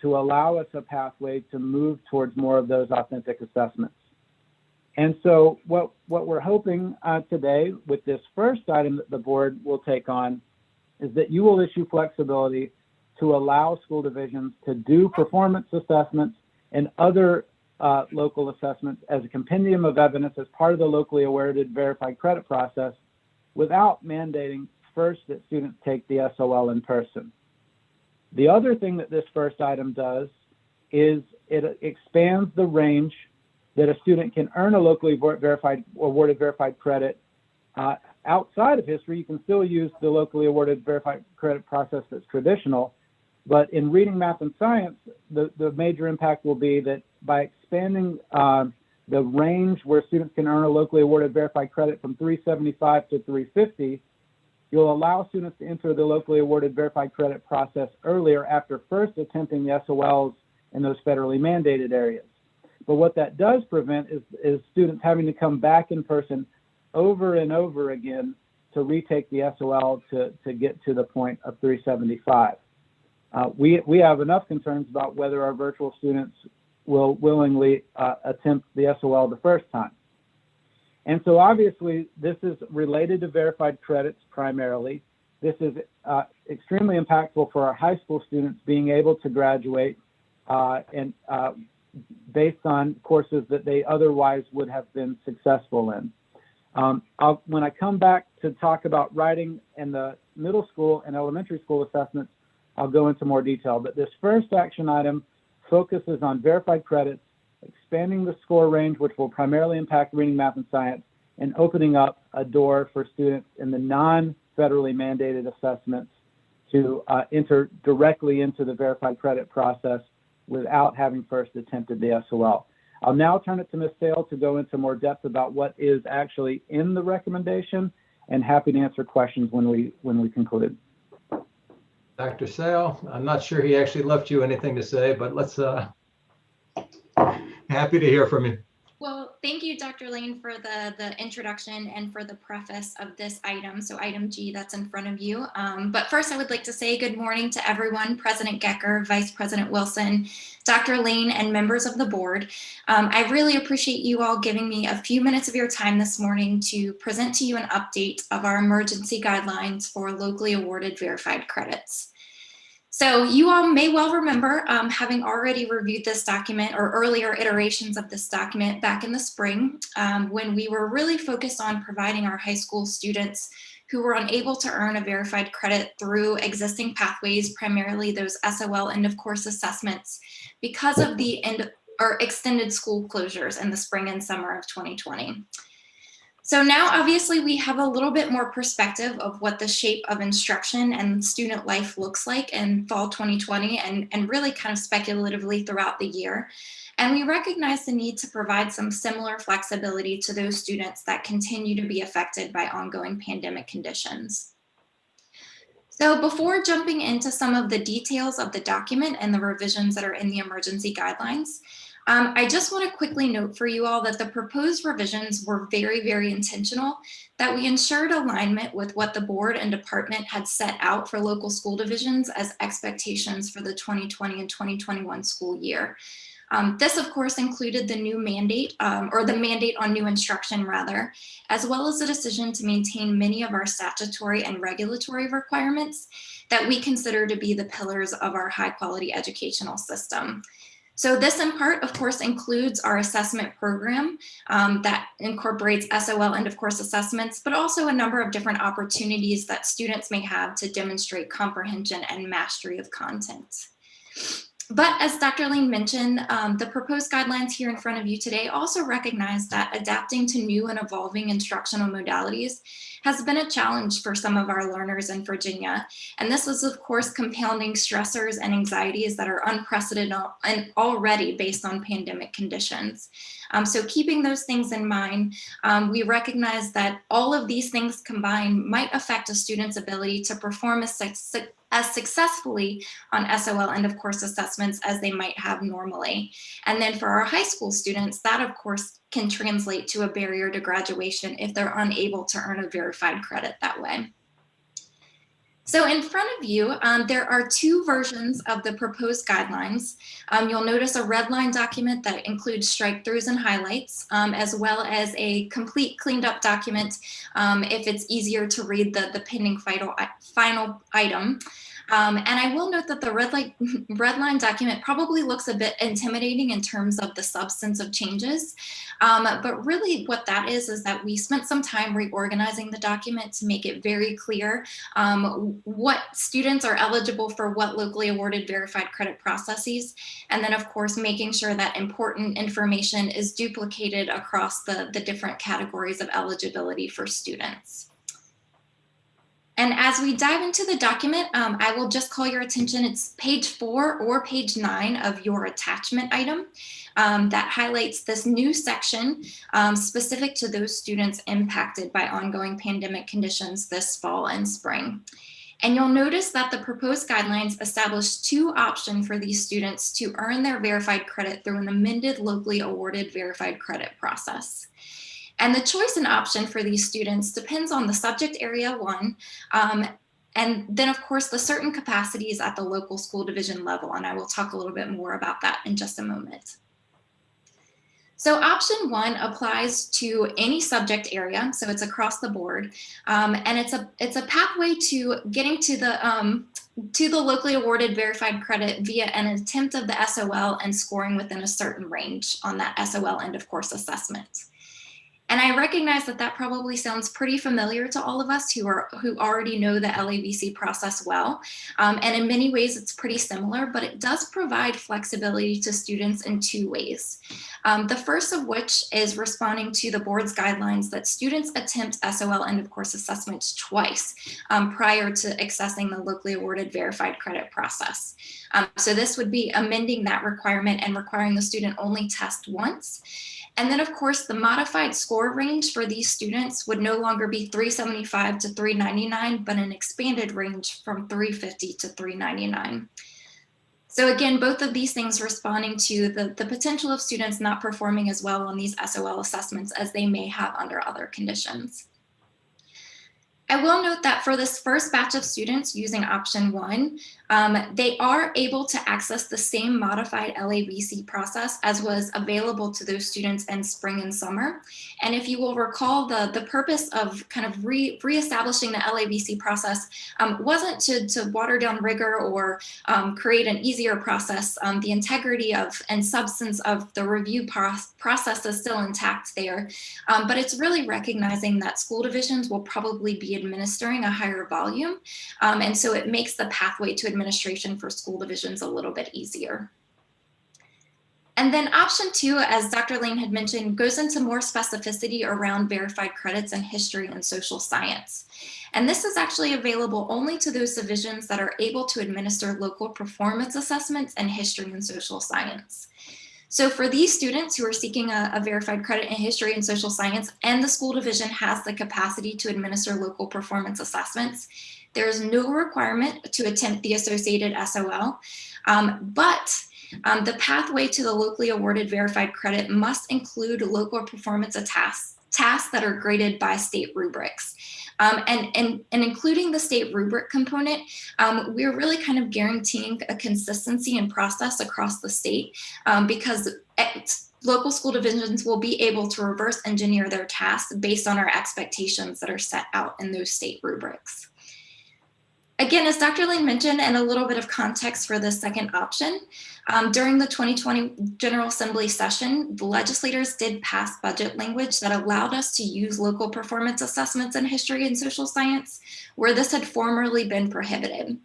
K: to allow us a pathway to move towards more of those authentic assessments. And so what we're hoping today with this first item that the board will take on is that you will issue flexibility to allow school divisions to do performance assessments and other local assessments as a compendium of evidence as part of the locally awarded verified credit process, without mandating first that students take the SOL in person. The other thing that this first item does is it expands the range that a student can earn a locally awarded verified credit. Outside of history, you can still use the locally awarded verified credit process that's traditional, but in reading, math, and science, the major impact will be that by expanding the range where students can earn a locally awarded verified credit from 375 to 350, you'll allow students to enter the locally awarded verified credit process earlier after first attempting the SOLs in those federally mandated areas. But what that does prevent is students having to come back in person over and over again to retake the SOL to get to the point of 375. We have enough concerns about whether our virtual students will willingly attempt the SOL the first time. And so obviously this is related to verified credits primarily. This is extremely impactful for our high school students being able to graduate and based on courses that they otherwise would have been successful in. When I come back to talk about writing and the middle school and elementary school assessments, I'll go into more detail. But this first action item focuses on verified credits, expanding the score range, which will primarily impact reading, math, and science, and opening up a door for students in the non-federally mandated assessments to enter directly into the verified credit process without having first attempted the SOL. I'll now turn it to Ms. Sale to go into more depth about what is actually in the recommendation, and happy to answer questions when we conclude.
C: Dr. Sale, I'm not sure he actually left you anything to say, but let's Happy to hear from you.
L: Well, thank you, Dr. Lane, for the introduction and for the preface of this item. So item G that's in front of you. But first, I would like to say good morning to everyone, President Gecker, Vice President Wilson, Dr. Lane, and members of the board. I really appreciate you all giving me a few minutes of your time this morning to present to you an update of our emergency guidelines for locally awarded verified credits. So you all may well remember having already reviewed this document or earlier iterations of this document back in the spring when we were really focused on providing our high school students who were unable to earn a verified credit through existing pathways, primarily those SOL end of course assessments, because of the extended school closures in the spring and summer of 2020. So now obviously we have a little bit more perspective of what the shape of instruction and student life looks like in fall 2020 and really kind of speculatively throughout the year. And we recognize the need to provide some similar flexibility to those students that continue to be affected by ongoing pandemic conditions. So before jumping into some of the details of the document and the revisions that are in the emergency guidelines, I just want to quickly note for you all that the proposed revisions were very, very intentional, that we ensured alignment with what the board and department had set out for local school divisions as expectations for the 2020 and 2021 school year. This, of course, included the new mandate, or the mandate on new instruction, rather, as well as the decision to maintain many of our statutory and regulatory requirements that we consider to be the pillars of our high-quality educational system. So this in part, of course, includes our assessment program that incorporates SOL end of course assessments, but also a number of different opportunities that students may have to demonstrate comprehension and mastery of content. But as Dr. Lane mentioned, the proposed guidelines here in front of you today also recognize that adapting to new and evolving instructional modalities has been a challenge for some of our learners in Virginia. And this is, of course, compounding stressors and anxieties that are unprecedented and already based on pandemic conditions. So keeping those things in mind, we recognize that all of these things combined might affect a student's ability to perform as successfully on SOL end of course assessments as they might have normally. And then for our high school students, that of course can translate to a barrier to graduation if they're unable to earn a verified credit that way. So in front of you, there are two versions of the proposed guidelines. You'll notice a red line document that includes strike-throughs and highlights, as well as a complete cleaned up document if it's easier to read the pending final item. And I will note that the red line document probably looks a bit intimidating in terms of the substance of changes. But really what that is that we spent some time reorganizing the document to make it very clear what students are eligible for what locally awarded verified credit processes. And then of course, making sure that important information is duplicated across the different categories of eligibility for students. And as we dive into the document, I will just call your attention, it's page 4 or page 9 of your attachment item that highlights this new section specific to those students impacted by ongoing pandemic conditions this fall and spring. And you'll notice that the proposed guidelines establish two options for these students to earn their verified credit through an amended locally awarded verified credit process. And the choice and option for these students depends on the subject area one, and then of course the certain capacities at the local school division level. And I will talk a little bit more about that in just a moment. So option 1 applies to any subject area, so it's across the board, and it's a pathway to getting to the locally awarded verified credit via an attempt of the SOL and scoring within a certain range on that SOL end of course assessment. And I recognize that that probably sounds pretty familiar to all of us who already know the LAVC process well. And in many ways, it's pretty similar, but it does provide flexibility to students in two ways. The first of which is responding to the board's guidelines that students attempt SOL end of course assessments twice prior to accessing the locally awarded verified credit process. So this would be amending that requirement and requiring the student only test once. And then, of course, the modified score range for these students would no longer be 375 to 399, but an expanded range from 350 to 399. So again, both of these things responding to the potential of students not performing as well on these SOL assessments as they may have under other conditions. I will note that for this first batch of students using option 1, they are able to access the same modified LABC process as was available to those students in spring and summer. And if you will recall, the purpose of kind of reestablishing the LABC process wasn't to water down rigor or create an easier process. The integrity of and substance of the review process is still intact there, but it's really recognizing that school divisions will probably be administering a higher volume. And so it makes the pathway to administration for school divisions a little bit easier. And then option 2, as Dr. Lane had mentioned, goes into more specificity around verified credits in history and social science. And this is actually available only to those divisions that are able to administer local performance assessments in history and social science. So for these students who are seeking a verified credit in history and social science, and the school division has the capacity to administer local performance assessments, there is no requirement to attempt the associated SOL, but the pathway to the locally awarded verified credit must include local performance tasks that are graded by state rubrics. And including the state rubric component, we're really kind of guaranteeing a consistency in process across the state because local school divisions will be able to reverse engineer their tasks based on our expectations that are set out in those state rubrics. Again, as Dr. Lane mentioned, and a little bit of context for the second option, during the 2020 General Assembly session, the legislators did pass budget language that allowed us to use local performance assessments in history and social science, where this had formerly been prohibited.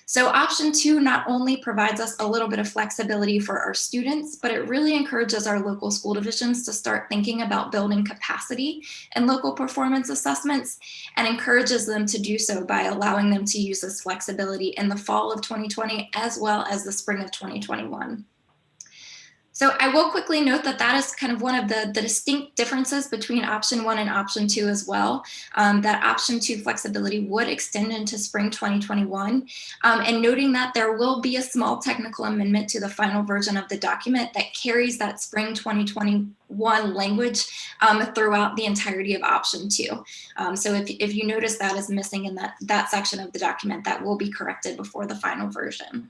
L: So option 2 not only provides us a little bit of flexibility for our students, but it really encourages our local school divisions to start thinking about building capacity in local performance assessments and encourages them to do so by allowing them to use this flexibility in the fall of 2020 as well as the spring of 2021. So I will quickly note that that is kind of one of the distinct differences between option 1 and option 2 as well, that option 2 flexibility would extend into spring 2021, and noting that there will be a small technical amendment to the final version of the document that carries that spring 2021 language throughout the entirety of option 2. So if you notice that is missing in that section of the document, that will be corrected before the final version.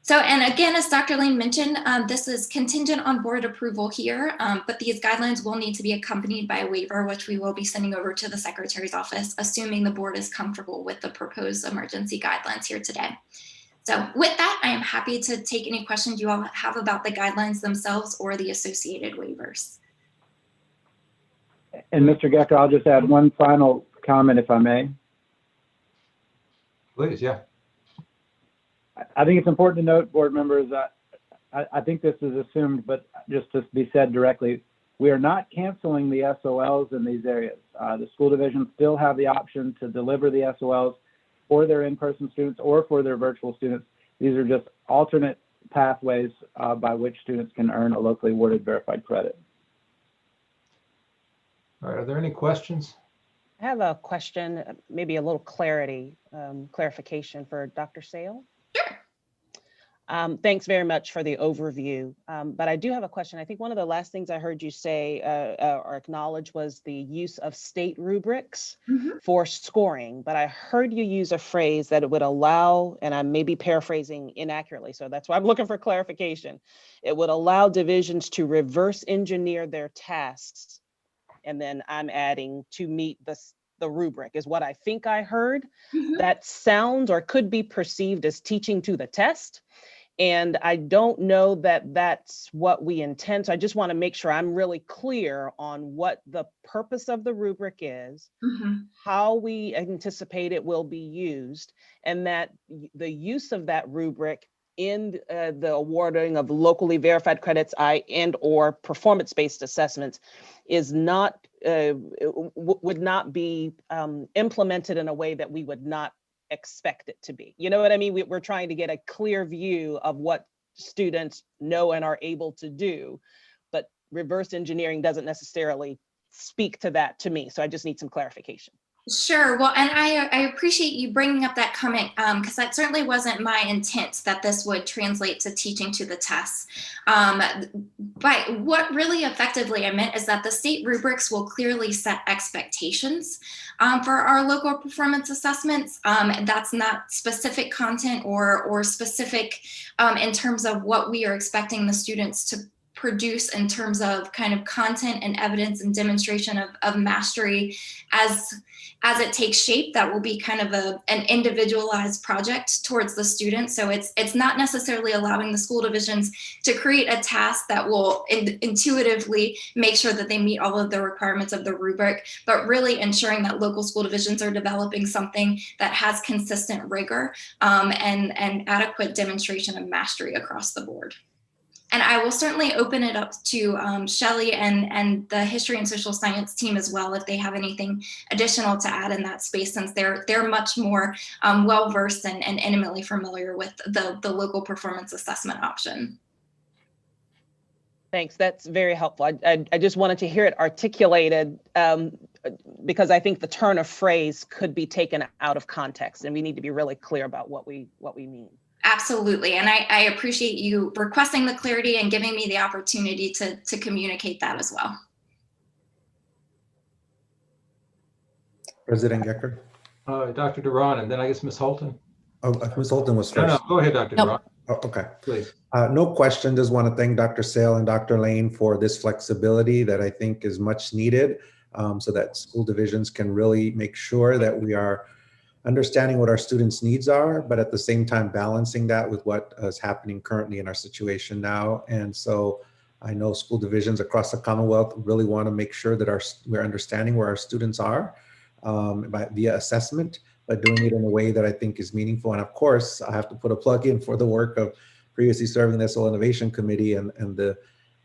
L: So, and again, as Dr. Lane mentioned, this is contingent on board approval here, but these guidelines will need to be accompanied by a waiver, which we will be sending over to the Secretary's office, assuming the board is comfortable with the proposed emergency guidelines here today. So with that, I am happy to take any questions you all have about the guidelines themselves or the associated waivers.
K: And Mr. Gecker, I'll just add one final comment, if I may.
C: Please, yeah.
K: I think it's important to note, board members, I think this is assumed, but just to be said directly, we are not canceling the SOLs in these areas. The school divisions still have the option to deliver the SOLs for their in-person students or for their virtual students. These are just alternate pathways by which students can earn a locally awarded verified credit.
C: All right, are there any questions?
F: I have a question, maybe a little clarification for Dr. Sale. Thanks very much for the overview, but I do have a question. I think one of the last things I heard you say or acknowledge was the use of state rubrics for scoring, but I heard you use a phrase that it would allow, and I may be paraphrasing inaccurately, so that's why I'm looking for clarification. It would allow divisions to reverse engineer their tasks, and then I'm adding to meet the rubric is what I think I heard. That sounds or could be perceived as teaching to the test. And I don't know that that's what we intend. So I just want to make sure I'm really clear on what the purpose of the rubric is, how we anticipate it will be used, and that the use of that rubric in the awarding of locally verified credits and or performance-based assessments is not, would not be implemented in a way that we would not expect it to be. You know what I mean? We're trying to get a clear view of what students know and are able to do, but reverse engineering doesn't necessarily speak to that to me. So I just need some clarification.
L: Sure. Well, and I appreciate you bringing up that comment because that certainly wasn't my intent that this would translate to teaching to the tests. But what really effectively I meant is that the state rubrics will clearly set expectations for our local performance assessments. That's not specific content or specific in terms of what we are expecting the students to produce in terms of kind of content and evidence and demonstration of mastery as it takes shape. That will be kind of an individualized project towards the student. So it's not necessarily allowing the school divisions to create a task that will intuitively make sure that they meet all of the requirements of the rubric, but really ensuring that local school divisions are developing something that has consistent rigor and adequate demonstration of mastery across the board. And I will certainly open it up to Shelley and the history and social science team as well, if they have anything additional to add in that space, since they're much more well-versed and intimately familiar with the local performance assessment option.
F: Thanks, that's very helpful. I just wanted to hear it articulated because I think the turn of phrase could be taken out of context, and we need to be really clear about what we mean.
L: Absolutely. And I appreciate you requesting the clarity and giving me the opportunity to communicate that as well.
G: President Gecker?
C: Dr. Duran, and then I guess Ms. Holton.
G: Oh, Ms. Holton was first.
C: No, go ahead, Dr. Duran.
G: Oh, okay.
C: Please.
G: No question. Just want to thank Dr. Sale and Dr. Lane for this flexibility that I think is much needed so that school divisions can really make sure that we are understanding what our students' needs are, but at the same time balancing that with what is happening currently in our situation now. And so I know school divisions across the Commonwealth really want to make sure that we're understanding where our students are via assessment, but doing it in a way that I think is meaningful. And of course, I have to put a plug in for the work of previously serving the SOL Innovation Committee and the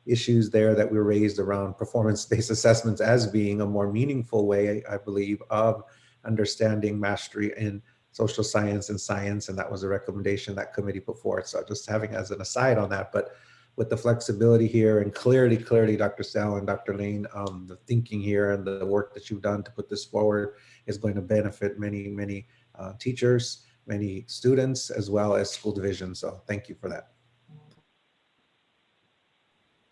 G: issues there that were raised around performance-based assessments as being a more meaningful way, I believe, of understanding mastery in social science and science. And that was a recommendation that committee put forth. So just having as an aside on that, but with the flexibility here and clearly, Dr. Sal and Dr. Lane, the thinking here and the work that you've done to put this forward is going to benefit many teachers, many students, as well as school divisions. So thank you for that.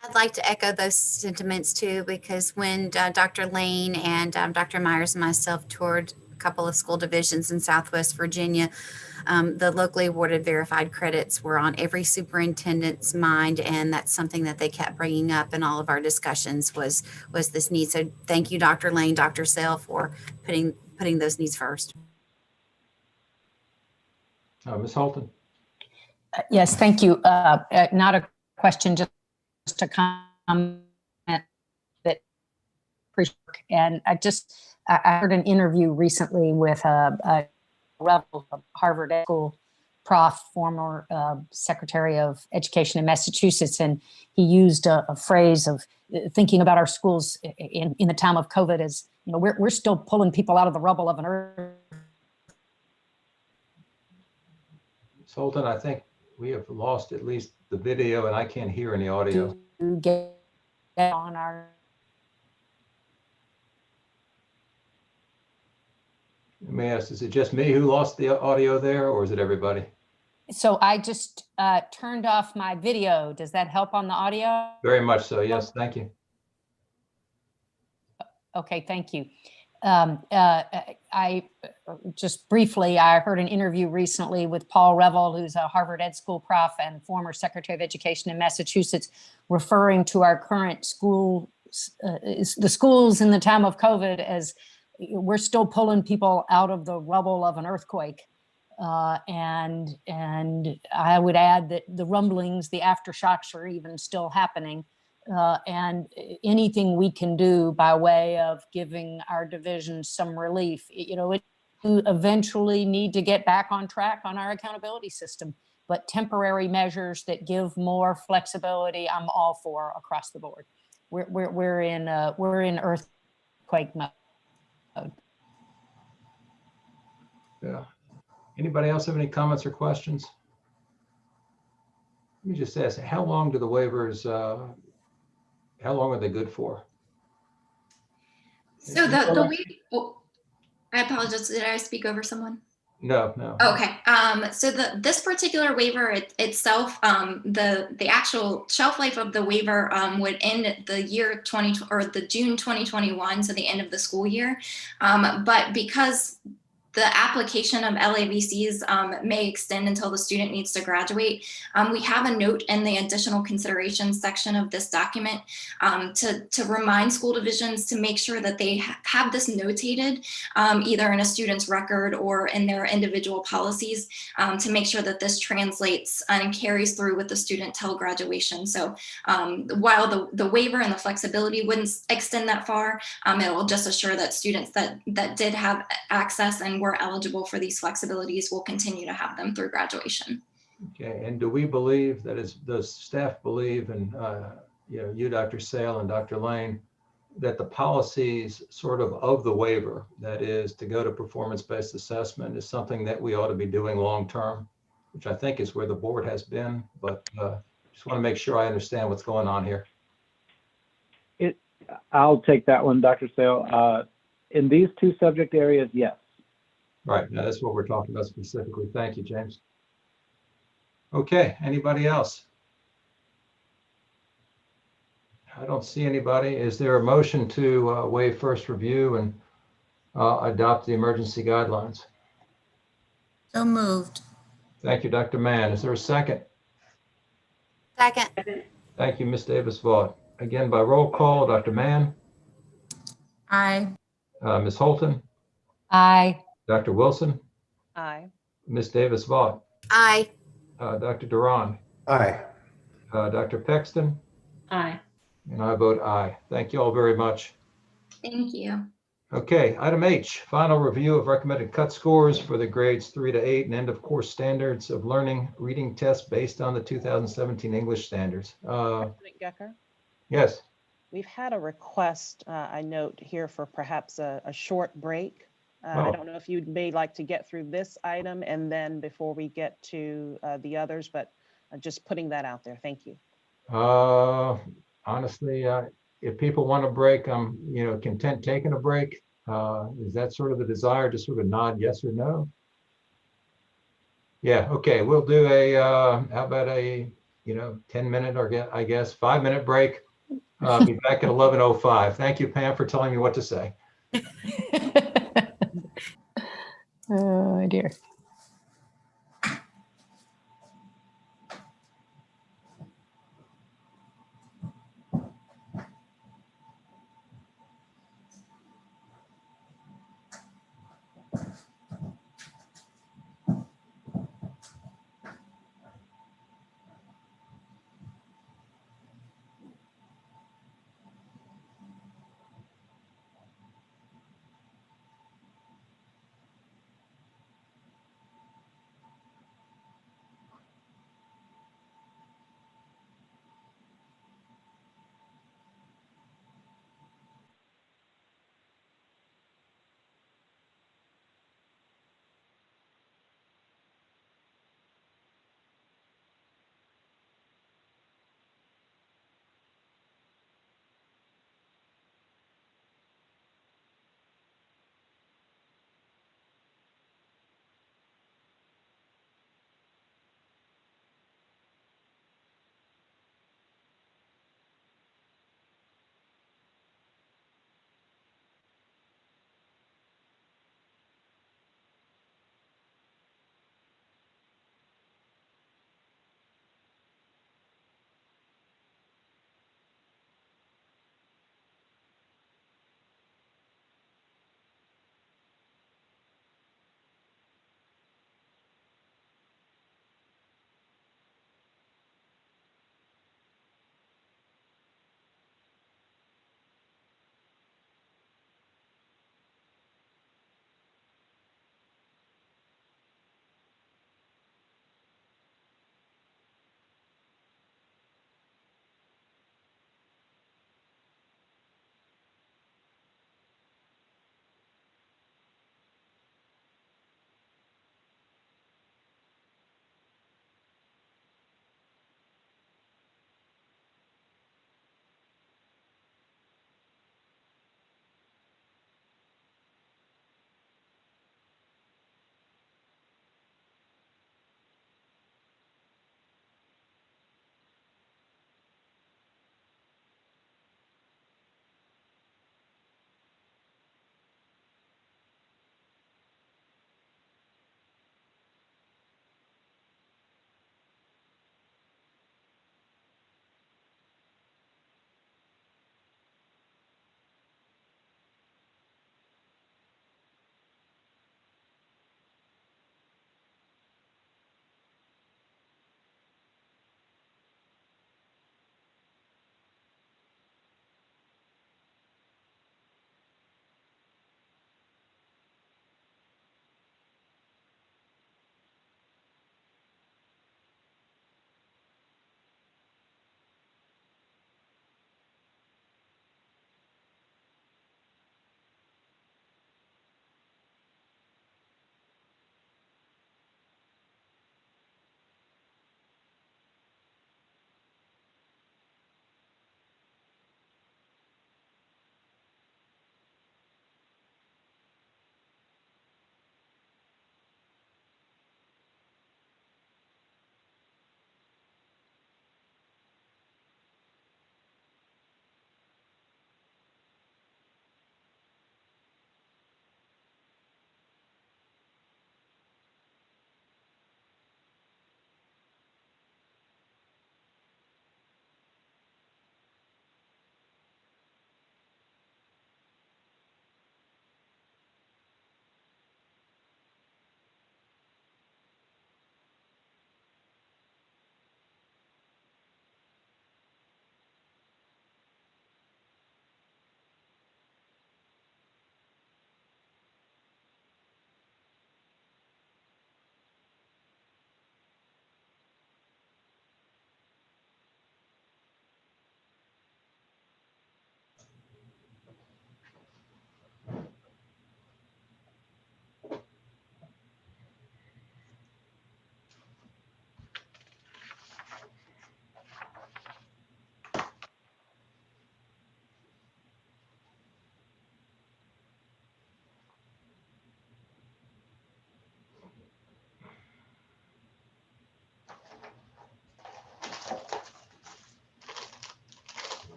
B: I'd like to echo those sentiments too, because when Dr. Lane and Dr. Myers and myself toured a couple of school divisions in Southwest Virginia, the locally awarded verified credits were on every superintendent's mind, and that's something that they kept bringing up in all of our discussions was this need. So thank you, Dr. Lane, Dr. Sale, for putting those needs first.
C: Ms. Holton.
I: Yes, thank you. Not a question, just a comment that and I heard an interview recently with a Revel, a Harvard School prof, former Secretary of Education in Massachusetts, and he used a phrase of thinking about our schools in the time of COVID as, you know, we're still pulling people out of the rubble of an earth.
C: Ms. Holton, I think we have lost at least the video, and I can't hear any audio.
I: To get on our.
C: Let me ask, is it just me who lost the audio there, or is it everybody?
I: So I just turned off my video. Does that help on the audio?
C: Very much so, yes, thank you.
I: Okay, thank you. I just briefly, I heard an interview recently with Paul Revel, who's a Harvard Ed School prof and former Secretary of Education in Massachusetts, referring to our current school, the schools in the time of COVID as we're still pulling people out of the rubble of an earthquake. And I would add that the rumblings, the aftershocks are even still happening. And anything we can do by way of giving our division some relief, you know, it eventually need to get back on track on our accountability system, but temporary measures that give more flexibility, I'm all for across the board. We're in earthquake mode.
C: Yeah. Anybody else have any comments or questions? Let me just ask, how long do the waivers, how long are they good for?
L: So the way, I apologize. Did I speak over someone?
C: No, no.
L: Okay. So this particular waiver itself, the actual shelf life of the waiver would end at the year 20 or the June 2021, so the end of the school year. But because the application of LAVCs may extend until the student needs to graduate, we have a note in the additional considerations section of this document to remind school divisions to make sure that they have this notated either in a student's record or in their individual policies to make sure that this translates and carries through with the student till graduation. So while the waiver and the flexibility wouldn't extend that far, it will just assure that students that did have access and were eligible for these flexibilities will continue to have them through graduation.
C: Okay, and do we believe that does staff believe, and you, Dr. Sale and Dr. Lane, that the policies sort of the waiver, that is to go to performance-based assessment, is something that we ought to be doing long-term, which I think is where the board has been, but just want to make sure I understand what's going on here.
K: I'll take that one, Dr. Sale. In these two subject areas, yes.
C: Right, now that's what we're talking about specifically. Thank you, James. Okay, anybody else? I don't see anybody. Is there a motion to waive first review and adopt the emergency guidelines?
B: So moved.
C: Thank you, Dr. Mann. Is there a second?
B: Second.
C: Thank you, Ms. Davis-Vaught. Again, by roll call, Dr. Mann,
B: Aye.
C: Ms. Holton,
I: Aye.
C: Dr. Wilson,
F: Aye.
C: Ms. Davis-Vaught,
B: Aye.
C: Dr. Durand,
G: Aye.
C: Dr. Pexton,
I: Aye.
C: and I vote aye. Thank you all very much.
L: Thank you.
C: Okay, item H, final review of recommended cut scores for the grades 3 to 8 and end of course standards of learning reading tests based on the 2017 English standards.
F: President Gecker,
C: Yes,
F: we've had a request, I note here, for perhaps a short break. I
C: Oh.
F: don't know if you may like to get through this item and then before we get to the others, but just putting that out there. Thank you.
C: honestly, if people want a break, I'm content taking a break. Is that sort of the desire to sort of nod yes or no? Yeah, okay, we'll do how about a 10-minute or I guess 5-minute break. Be back at 11:05. Thank you, Pam, for telling me what to say.
I: Oh dear.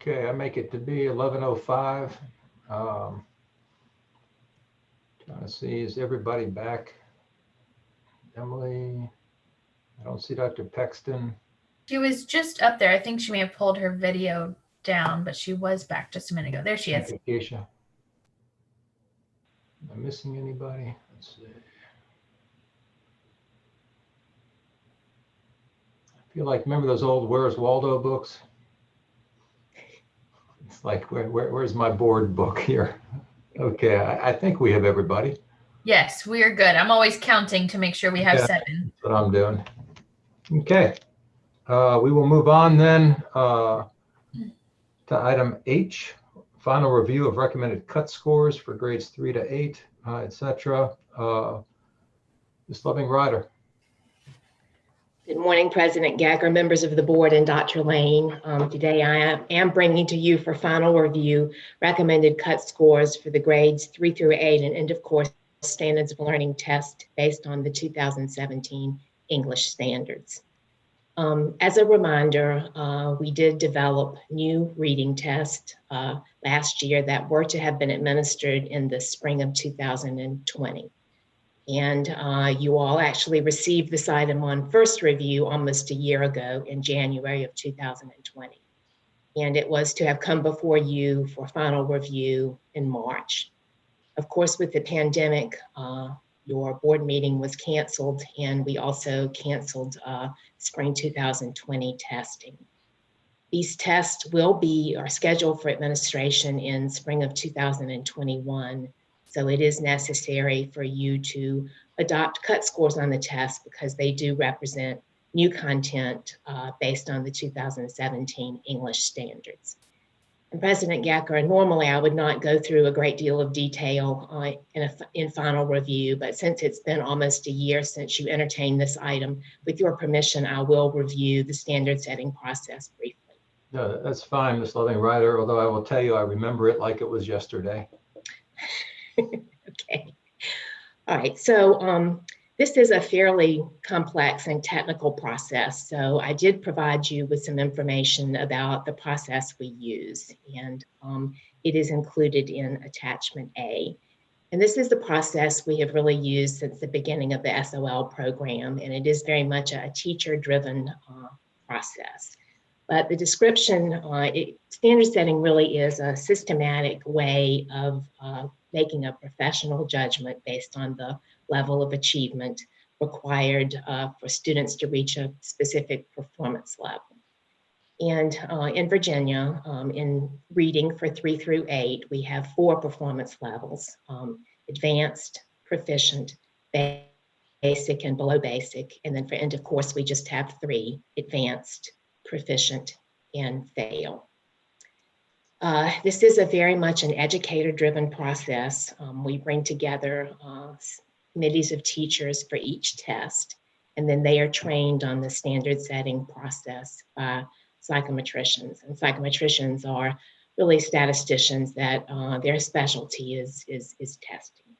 C: Okay, I make it to be 11:05. Trying to see, is everybody back? Emily, I don't see Dr. Pexton.
A: She was just up there. I think she may have pulled her video down, but she was back just a minute ago. There she is.
C: Thank you, Keisha. Am I missing anybody? Let's see. I feel like, remember those old Where's Waldo books? It's like, where's my board book here? Okay, I think we have everybody.
A: Yes, we are good. I'm always counting to make sure we have
C: Yeah.
A: 7.
C: That's what I'm doing. Okay. We will move on then to item H, final review of recommended cut scores for grades 3 to 8, etc. Ms. Loving Ryder.
M: Good morning, President Gacker, members of the board, and Dr. Lane. Today I am bringing to you for final review recommended cut scores for the grades 3 through 8 and end of course standards of learning test based on the 2017 English standards. As a reminder, we did develop new reading tests last year that were to have been administered in the spring of 2020. And you all actually received this item on first review almost a year ago in January of 2020. And it was to have come before you for final review in March. Of course, with the pandemic, your board meeting was canceled, and we also canceled spring 2020 testing. These tests are scheduled for administration in spring of 2021. So it is necessary for you to adopt cut scores on the test because they do represent new content based on the 2017 English standards. And President Gacker, normally I would not go through a great deal of detail in final review, but since it's been almost a year since you entertained this item, with your permission, I will review the standard setting process briefly.
C: No, that's fine, Ms. Loving Ryder, although I will tell you, I remember it like it was yesterday.
M: Okay. All right. So this is a fairly complex and technical process. So I did provide you with some information about the process we use, and it is included in attachment A. And this is the process we have really used since the beginning of the SOL program, and it is very much a teacher-driven process. But the description, standard setting really is a systematic way of making a professional judgment based on the level of achievement required for students to reach a specific performance level. And in Virginia, in reading for 3 through 8, we have 4 performance levels: advanced, proficient, basic, and below basic. And then for end of course, we just have 3: advanced, proficient, and fail. This is a very much an educator-driven process. We bring together committees of teachers for each test, and then they are trained on the standard setting process by psychometricians. And psychometricians are really statisticians that their specialty is testing.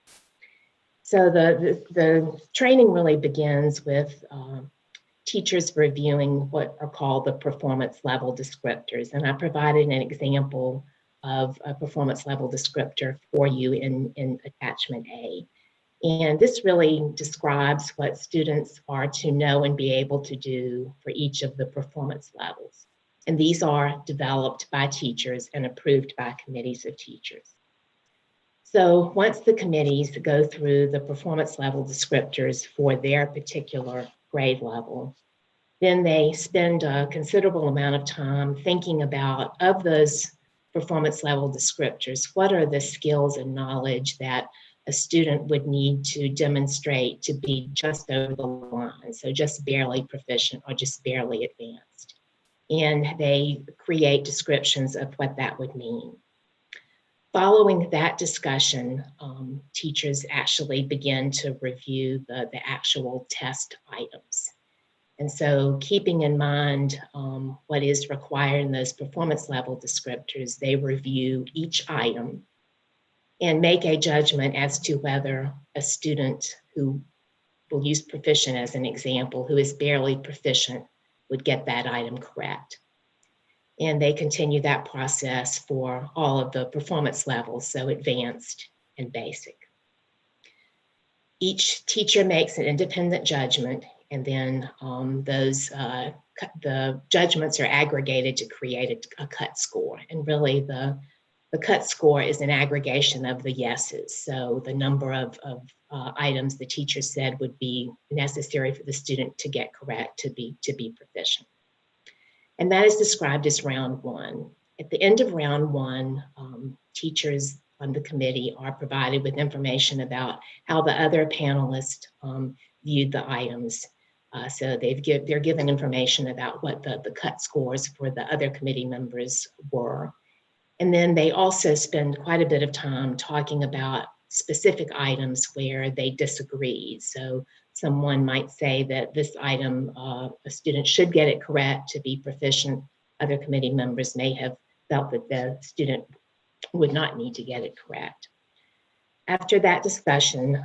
M: So the training really begins with teachers reviewing what are called the performance level descriptors. And I provided an example of a performance level descriptor for you in attachment A. And this really describes what students are to know and be able to do for each of the performance levels. And these are developed by teachers and approved by committees of teachers. So once the committees go through the performance level descriptors for their particular grade level, then they spend a considerable amount of time thinking about, of those performance level descriptors, what are the skills and knowledge that a student would need to demonstrate to be just over the line, so just barely proficient or just barely advanced. And they create descriptions of what that would mean. Following that discussion, teachers actually begin to review the actual test items. And so keeping in mind what is required in those performance level descriptors, they review each item and make a judgment as to whether a student who, will use proficient as an example, who is barely proficient would get that item correct. And they continue that process for all of the performance levels, so advanced and basic. Each teacher makes an independent judgment, and then the judgments are aggregated to create a cut score. And really the cut score is an aggregation of the yeses. So the number of items the teacher said would be necessary for the student to get correct to be proficient. And that is described as round one. At the end of round one, teachers on the committee are provided with information about how the other panelists viewed the items. So they're given information about what the cut scores for the other committee members were. And then they also spend quite a bit of time talking about specific items where they disagreed. So someone might say that this item, a student should get it correct to be proficient. Other committee members may have felt that the student would not need to get it correct. After that discussion,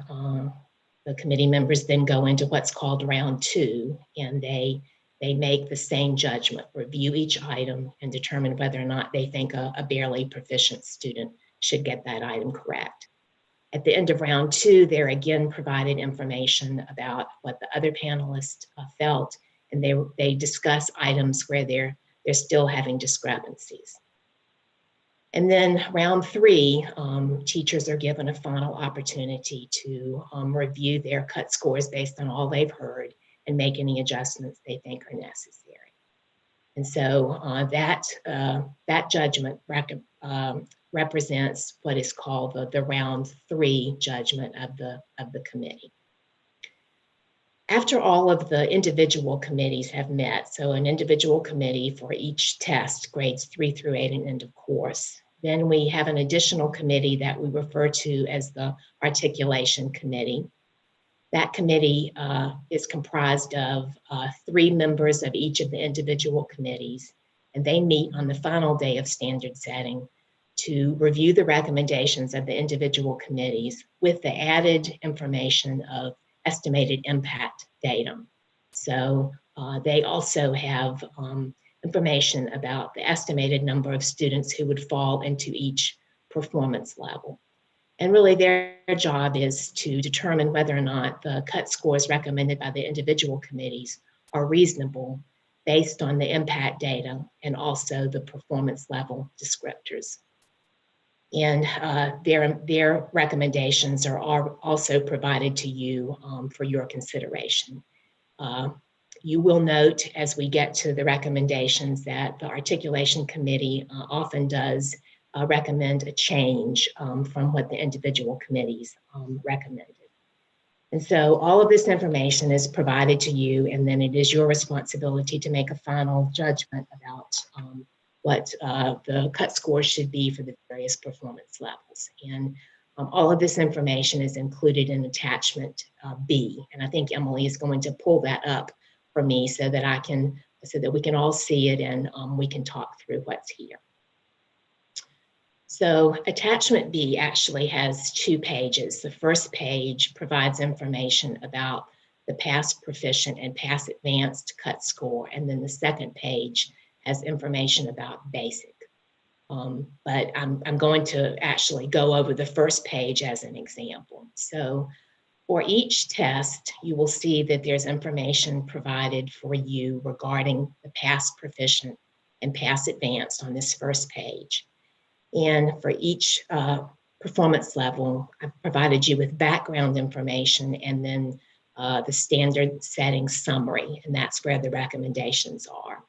M: the committee members then go into what's called round two, and they make the same judgment, review each item, and determine whether or not they think a barely proficient student should get that item correct. At the end of round two, they're again provided information about what the other panelists felt, and they discuss items where they're still having discrepancies. And then round three, teachers are given a final opportunity to review their cut scores based on all they've heard and make any adjustments they think are necessary. And so that judgment represents what is called the round three judgment of the committee. After all of the individual committees have met, so an individual committee for each test, grades 3 through 8 and end of course, then we have an additional committee that we refer to as the articulation committee. That committee is comprised of 3 members of each of the individual committees, and they meet on the final day of standard setting to review the recommendations of the individual committees with the added information of estimated impact data. So they also have information about the estimated number of students who would fall into each performance level. And really their job is to determine whether or not the cut scores recommended by the individual committees are reasonable based on the impact data and also the performance level descriptors. And their recommendations are also provided to you for your consideration. You will note as we get to the recommendations that the articulation committee often does recommend a change from what the individual committees recommended. And so all of this information is provided to you, and then it is your responsibility to make a final judgment about what the cut scores should be for the various performance levels. And all of this information is included in attachment B. And I think Emily is going to pull that up for me so that we can all see it and we can talk through what's here. So attachment B actually has 2 pages. The first page provides information about the pass proficient and pass advanced cut score. And then the second page has information about basic. But I'm going to actually go over the first page as an example. So for each test, you will see that there's information provided for you regarding the pass proficient and pass advanced on this first page. And for each performance level, I've provided you with background information and then the standard setting summary, and that's where the recommendations are.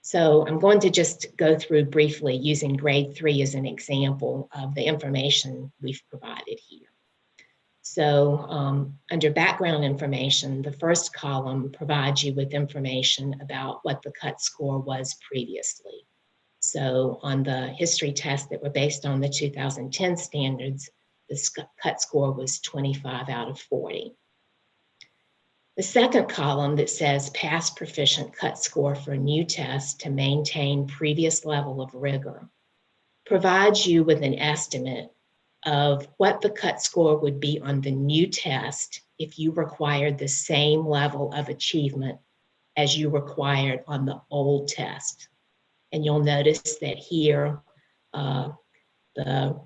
M: So I'm going to just go through briefly using grade 3 as an example of the information we've provided here. So under background information, the first column provides you with information about what the cut score was previously. So on the history tests that were based on the 2010 standards, the cut score was 25 out of 40. The second column that says pass proficient cut score for new tests to maintain previous level of rigor provides you with an estimate of what the cut score would be on the new test if you required the same level of achievement as you required on the old test. And you'll notice that here, the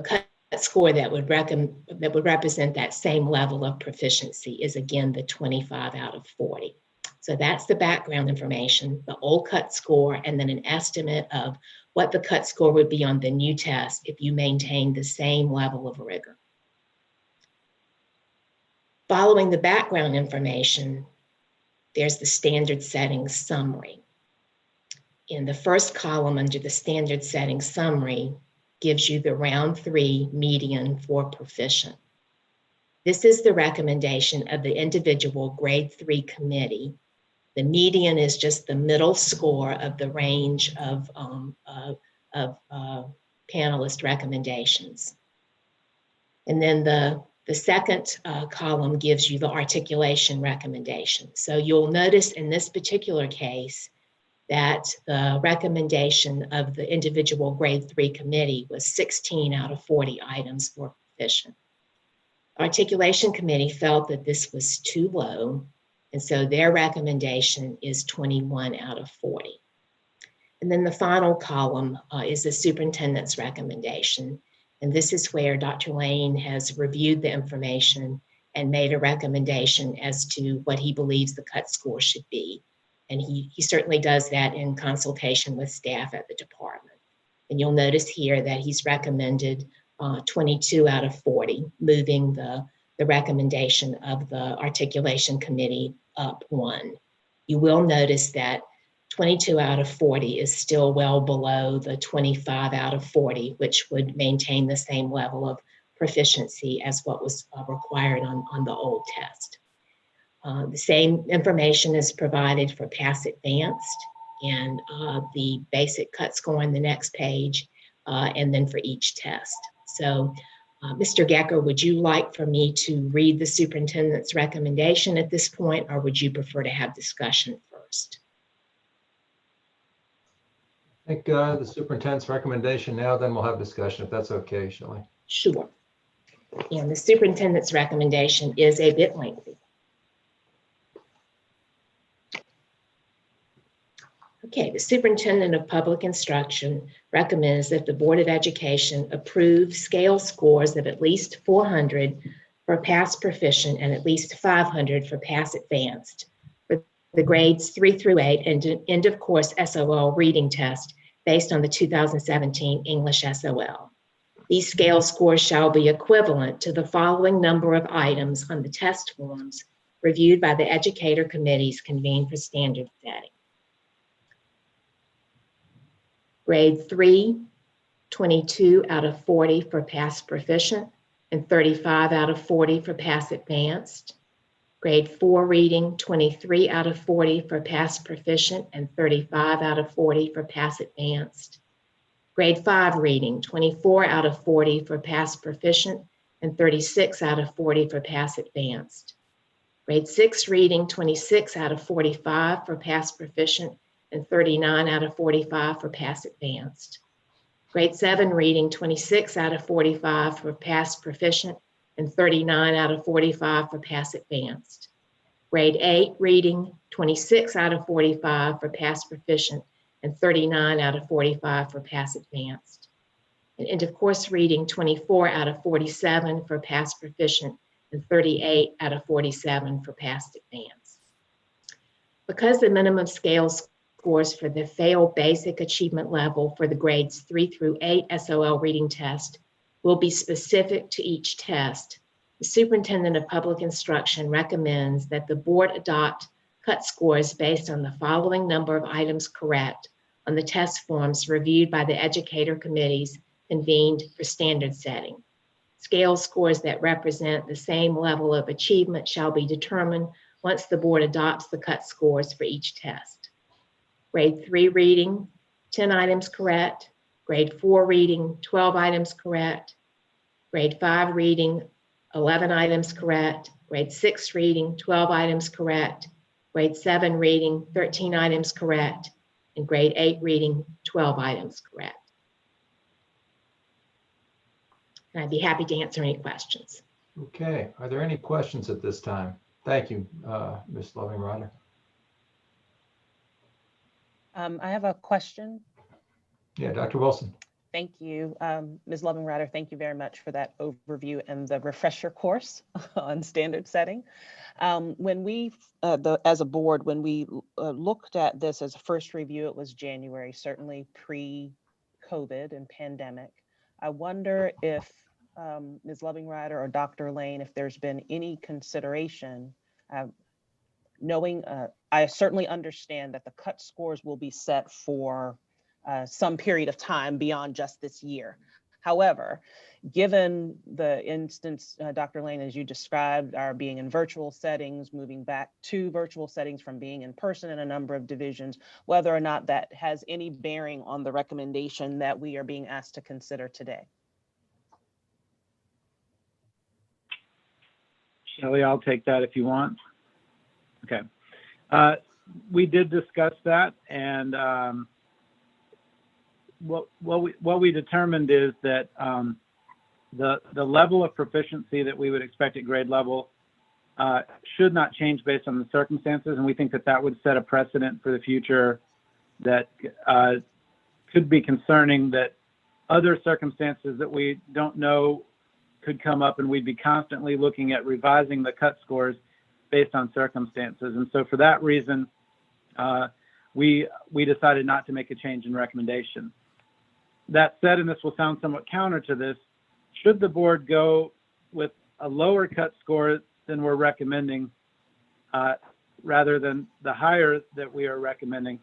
M: cut score that would represent that same level of proficiency is again the 25 out of 40. So that's the background information, the old cut score, and then an estimate of what the cut score would be on the new test if you maintain the same level of rigor. Following the background information, there's the standard settings summary. In the first column under the standard settings summary gives you the round 3 median for proficient. This is the recommendation of the individual grade 3 committee. The median is just the middle score of the range of panelist recommendations. And then the second column gives you the articulation recommendation. So you'll notice in this particular case that the recommendation of the individual grade 3 committee was 16 out of 40 items for proficient. Articulation committee felt that this was too low, and so their recommendation is 21 out of 40. And then the final column is the superintendent's recommendation. And this is where Dr. Lane has reviewed the information and made a recommendation as to what he believes the cut score should be. And he certainly does that in consultation with staff at the department. And you'll notice here that he's recommended 22 out of 40, moving the recommendation of the articulation committee up 1. You will notice that 22 out of 40 is still well below the 25 out of 40, which would maintain the same level of proficiency as what was required on the old test. The same information is provided for Pass Advanced and the basic cut score on the next page, and then for each test. So, Mr. Gecker, would you like for me to read the superintendent's recommendation at this point, or would you prefer to have discussion first?
C: I think the superintendent's recommendation now, then we'll have discussion if that's okay, Shelley.
M: Sure. And the superintendent's recommendation is a bit lengthy. Okay, the superintendent of public instruction recommends that the Board of Education approve scale scores of at least 400 for Pass Proficient and at least 500 for Pass Advanced for the grades 3 through 8 and end of course SOL reading test based on the 2017 English SOL. These scale scores shall be equivalent to the following number of items on the test forms reviewed by the educator committees convened for standard setting. Grade 3, 22 out of 40 for Pass Proficient and 35 out of 40 for Pass Advanced. Grade 4 reading, 23 out of 40 for Pass Proficient and 35 out of 40 for Pass Advanced. Grade 5 reading, 24 out of 40 for Pass Proficient and 36 out of 40 for Pass Advanced. Grade 6 reading, 26 out of 45 for Pass Proficient and 39 out of 45 for Pass Advanced. Grade 7 reading, 26 out of 45 for Pass Proficient and 39 out of 45 for Pass Advanced. Grade 8 reading, 26 out of 45 for Pass Proficient and 39 out of 45 for Pass Advanced. And end of course reading, 24 out of 47 for Pass Proficient and 38 out of 47 for Pass Advanced. Because the minimum scale scores for the FAIL basic achievement level for the grades 3 through 8 SOL reading test will be specific to each test, the superintendent of public instruction recommends that the board adopt cut scores based on the following number of items correct on the test forms reviewed by the educator committees convened for standard setting. Scale scores that represent the same level of achievement shall be determined once the board adopts the cut scores for each test. Grade 3 reading, 10 items correct. Grade 4 reading, 12 items correct. Grade 5 reading, 11 items correct. Grade 6 reading, 12 items correct. Grade 7 reading, 13 items correct. And grade 8 reading, 12 items correct. And I'd be happy to answer any questions.
C: Okay, are there any questions at this time? Thank you, Ms. Loving-Ryder.
F: I have a question.
C: Yeah, Dr. Wilson.
F: Thank you. Ms. Loving-Rider, thank you very much for that overview and the refresher course on standard setting. When we, as a board, when we looked at this as a first review, it was January, certainly pre-COVID and pandemic. I wonder if Ms. Loving-Rider or Dr. Lane, if there's been any consideration, knowing, I certainly understand that the cut scores will be set for some period of time beyond just this year. However, given the instance, Dr. Lane, as you described, are being in virtual settings, moving back to virtual settings from being in person in a number of divisions, whether or not that has any bearing on the recommendation that we are being asked to consider today.
K: Shelley, I'll take that if you want. Okay. We did discuss that, and what we determined is that the level of proficiency that we would expect at grade level should not change based on the circumstances, and we think that that would set a precedent for the future that could be concerning, that other circumstances that we don't know could come up, and we'd be constantly looking at revising the cut scores based on circumstances. And so for that reason, we decided not to make a change in recommendation. That said, and this will sound somewhat counter to this, should the board go with a lower cut score than we're recommending, rather than the higher that we are recommending,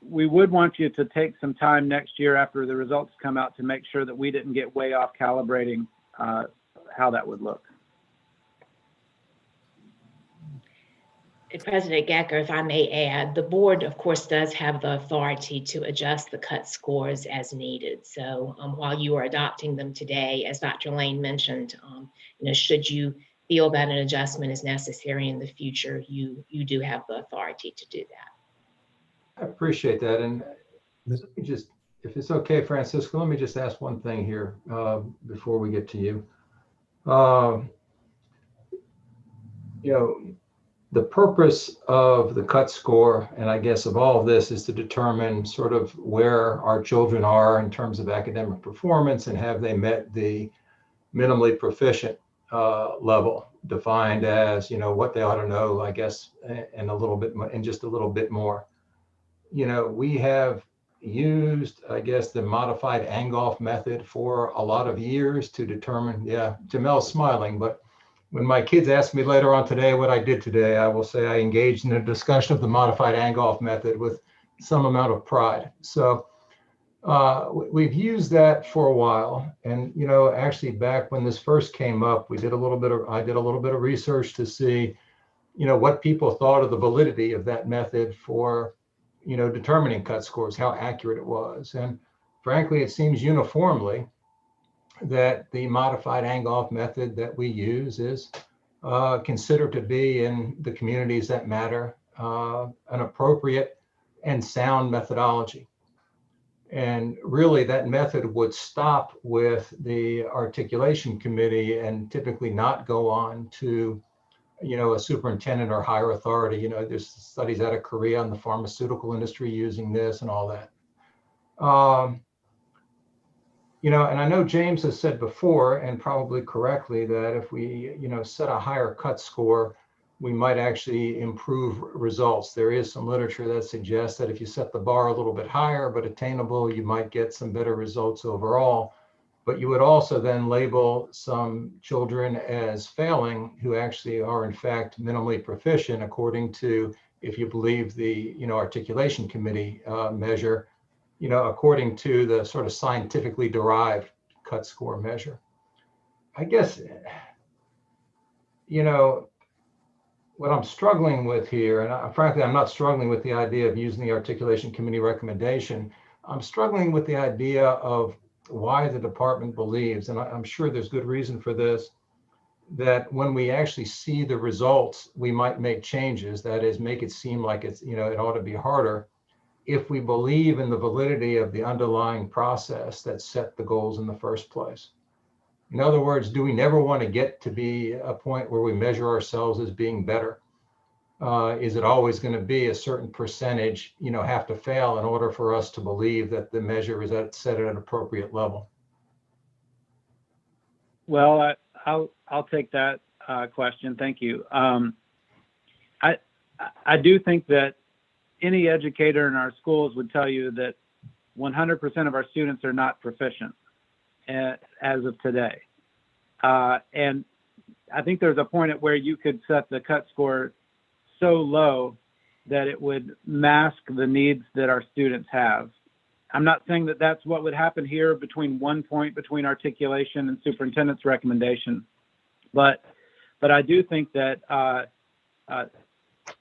K: we would want you to take some time next year after the results come out to make sure that we didn't get way off calibrating how that would look.
M: President Gecker, if I may add, the board, of course, does have the authority to adjust the cut scores as needed. So while you are adopting them today, as Dr. Lane mentioned, should you feel that an adjustment is necessary in the future, you do have the authority to do that.
C: I appreciate that. And let me just, if it's okay, Francisco, let me just ask one thing here before we get to you. The purpose of the cut score, and I guess of all of this, is to determine sort of where our children are in terms of academic performance and have they met the minimally proficient level, defined as, what they ought to know, I guess, and a little bit more, and just a little bit more. We have used, I guess, the modified Angoff method for a lot of years to determine, yeah, Jamel's smiling, but when my kids ask me later on today what I did today, I will say I engaged in a discussion of the modified Angoff method with some amount of pride. So we've used that for a while. And, actually back when this first came up, I did a little bit of research to see, what people thought of the validity of that method for, determining cut scores, how accurate it was. And frankly, it seems uniformly that the modified Angoff method that we use is considered to be, in the communities that matter, an appropriate and sound methodology. And really that method would stop with the articulation committee and typically not go on to, a superintendent or higher authority. There's studies out of Korea on the pharmaceutical industry using this and all that. And I know James has said before, and probably correctly, that if we, set a higher cut score, we might actually improve results. There is some literature that suggests that if you set the bar a little bit higher but attainable, you might get some better results overall. But you would also then label some children as failing who actually are in fact minimally proficient, according to, if you believe the, articulation committee measure, according to the sort of scientifically derived cut score measure. I guess, what I'm struggling with here, and frankly, I'm not struggling with the idea of using the articulation committee recommendation. I'm struggling with the idea of why the department believes, and I'm sure there's good reason for this, that when we actually see the results, we might make changes, that is, make it seem like it's, it ought to be harder, if we believe in the validity of the underlying process that set the goals in the first place. In other words, do we never want to get to be a point where we measure ourselves as being better? Is it always going to be a certain percentage, have to fail in order for us to believe that the measure is set at an appropriate level?
K: Well, I'll take that question. Thank you. I do think that any educator in our schools would tell you that 100% of our students are not proficient as of today. And I think there's a point at where you could set the cut score so low that it would mask the needs that our students have. I'm not saying that that's what would happen here between 1 point between articulation and superintendent's recommendation, but I do think that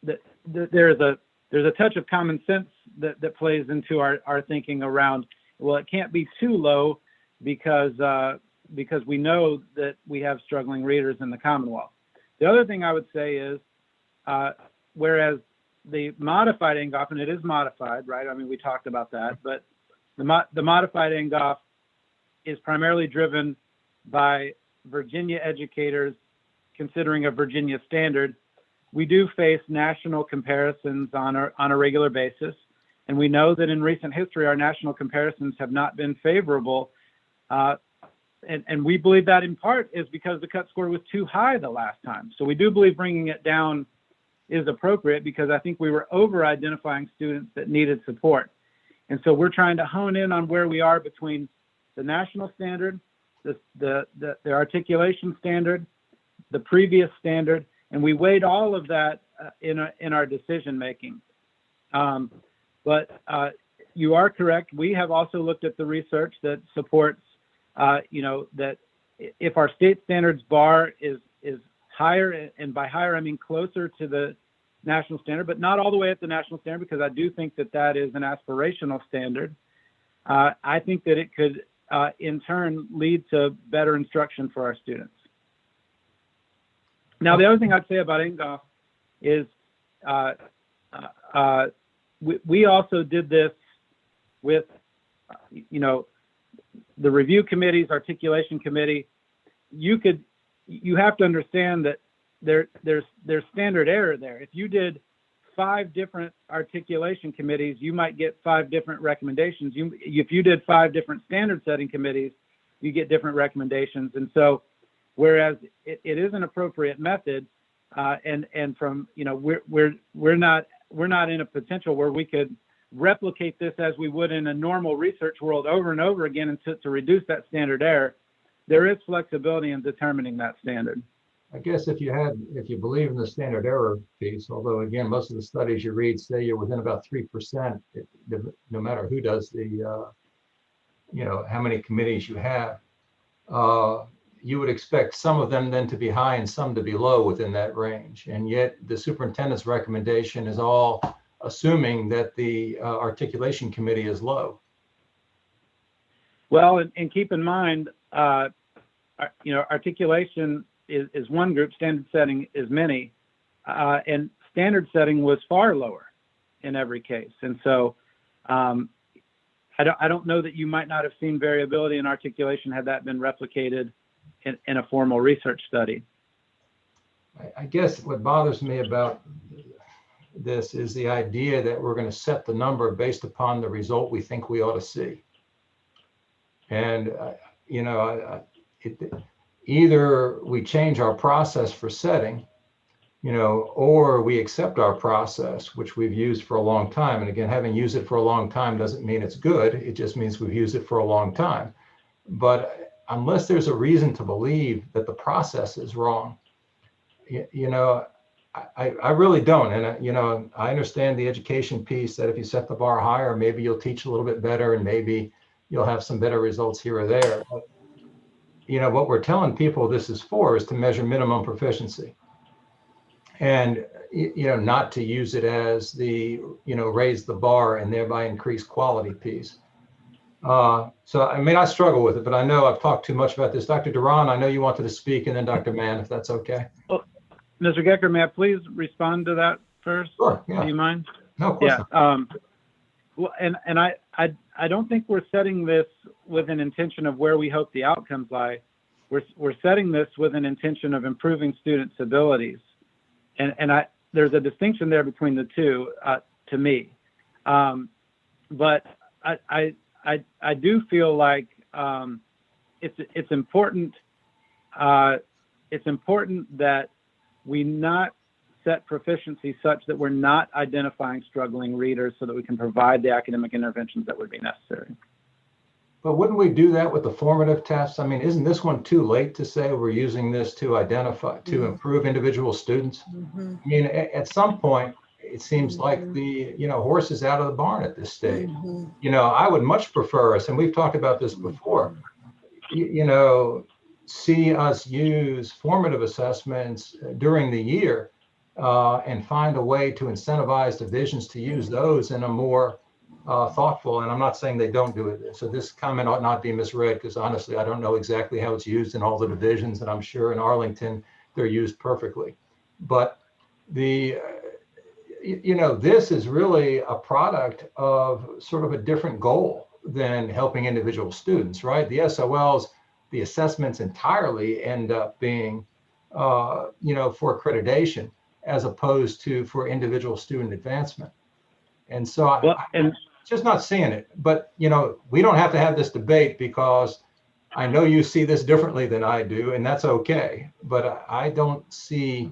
K: there's a touch of common sense that plays into our thinking around, well, it can't be too low because we know that we have struggling readers in the Commonwealth. The other thing I would say is, whereas the modified NGOF, and it is modified, right? I mean, we talked about that, but the modified NGOF is primarily driven by Virginia educators considering a Virginia standard. We do face national comparisons on a regular basis, and we know that in recent history, our national comparisons have not been favorable. And we believe that in part is because the cut score was too high the last time. So we do believe bringing it down is appropriate because I think we were over-identifying students that needed support. And so we're trying to hone in on where we are between the national standard, the articulation standard, the previous standard, and we weighed all of that in our decision making. But you are correct. We have also looked at the research that supports, that if our state standards bar is higher, and by higher I mean closer to the national standard, but not all the way at the national standard, because I do think that is an aspirational standard. I think that it could, in turn, lead to better instruction for our students. Now, the other thing I'd say about NGOF is we also did this with, the review committees, articulation committee. You have to understand that there's standard error there. If you did 5 different articulation committees, you might get 5 different recommendations. If you did 5 different standard setting committees, you get different recommendations. And so, whereas it is an appropriate method, and from we're not in a potential where we could replicate this as we would in a normal research world over and over again, and to reduce that standard error, there is flexibility in determining that standard.
C: I guess if you believe in the standard error piece, although again, most of the studies you read say you're within about 3%, no matter who does the, how many committees you have, you would expect some of them then to be high and some to be low within that range. And yet the superintendent's recommendation is all assuming that the articulation committee is low.
K: Well, and keep in mind, articulation is one group, standard setting is many, and standard setting was far lower in every case. And so I don't know that you might not have seen variability in articulation had that been replicated in a formal research study.
C: I guess what bothers me about this is the idea that we're going to set the number based upon the result we think we ought to see. And, either we change our process for setting, or we accept our process, which we've used for a long time. And again, having used it for a long time doesn't mean it's good. It just means we've used it for a long time. But unless there's a reason to believe that the process is wrong, I really don't. And, I understand the education piece that if you set the bar higher, maybe you'll teach a little bit better and maybe you'll have some better results here or there. But, what we're telling people this is for is to measure minimum proficiency and, not to use it as the, raise the bar and thereby increase quality piece. So I mean, I struggle with it, but I know I've talked too much about this. Dr. Duran, I know you wanted to speak, and then Dr. Mann, if that's okay.
K: Well, Mr. Gecker, may I please respond to that first?
C: Sure, yeah.
K: Do you mind?
C: No, of course
K: yeah.
C: not.
K: Well, and I don't think we're setting this with an intention of where we hope the outcomes lie. We're setting this with an intention of improving students' abilities. And there's a distinction there between the two to me. But I do feel like it's important. It's important that we not set proficiency such that we're not identifying struggling readers so that we can provide the academic interventions that would be necessary.
C: But wouldn't we do that with the formative tests? I mean, isn't this one too late to say we're using this to identify, to improve individual students?
H: Mm-hmm.
C: I mean, at some point, it seems like the, horse is out of the barn at this stage.
H: Mm-hmm.
C: I would much prefer us, and we've talked about this before, see us use formative assessments during the year and find a way to incentivize divisions to use those in a more thoughtful, and I'm not saying they don't do it. So this comment ought not be misread, because honestly, I don't know exactly how it's used in all the divisions, and I'm sure in Arlington, they're used perfectly. But this is really a product of sort of a different goal than helping individual students, right? The SOLs, the assessments entirely end up being, for accreditation as opposed to for individual student advancement. And so I'm just not seeing it. But, we don't have to have this debate because I know you see this differently than I do, and that's okay. But I don't see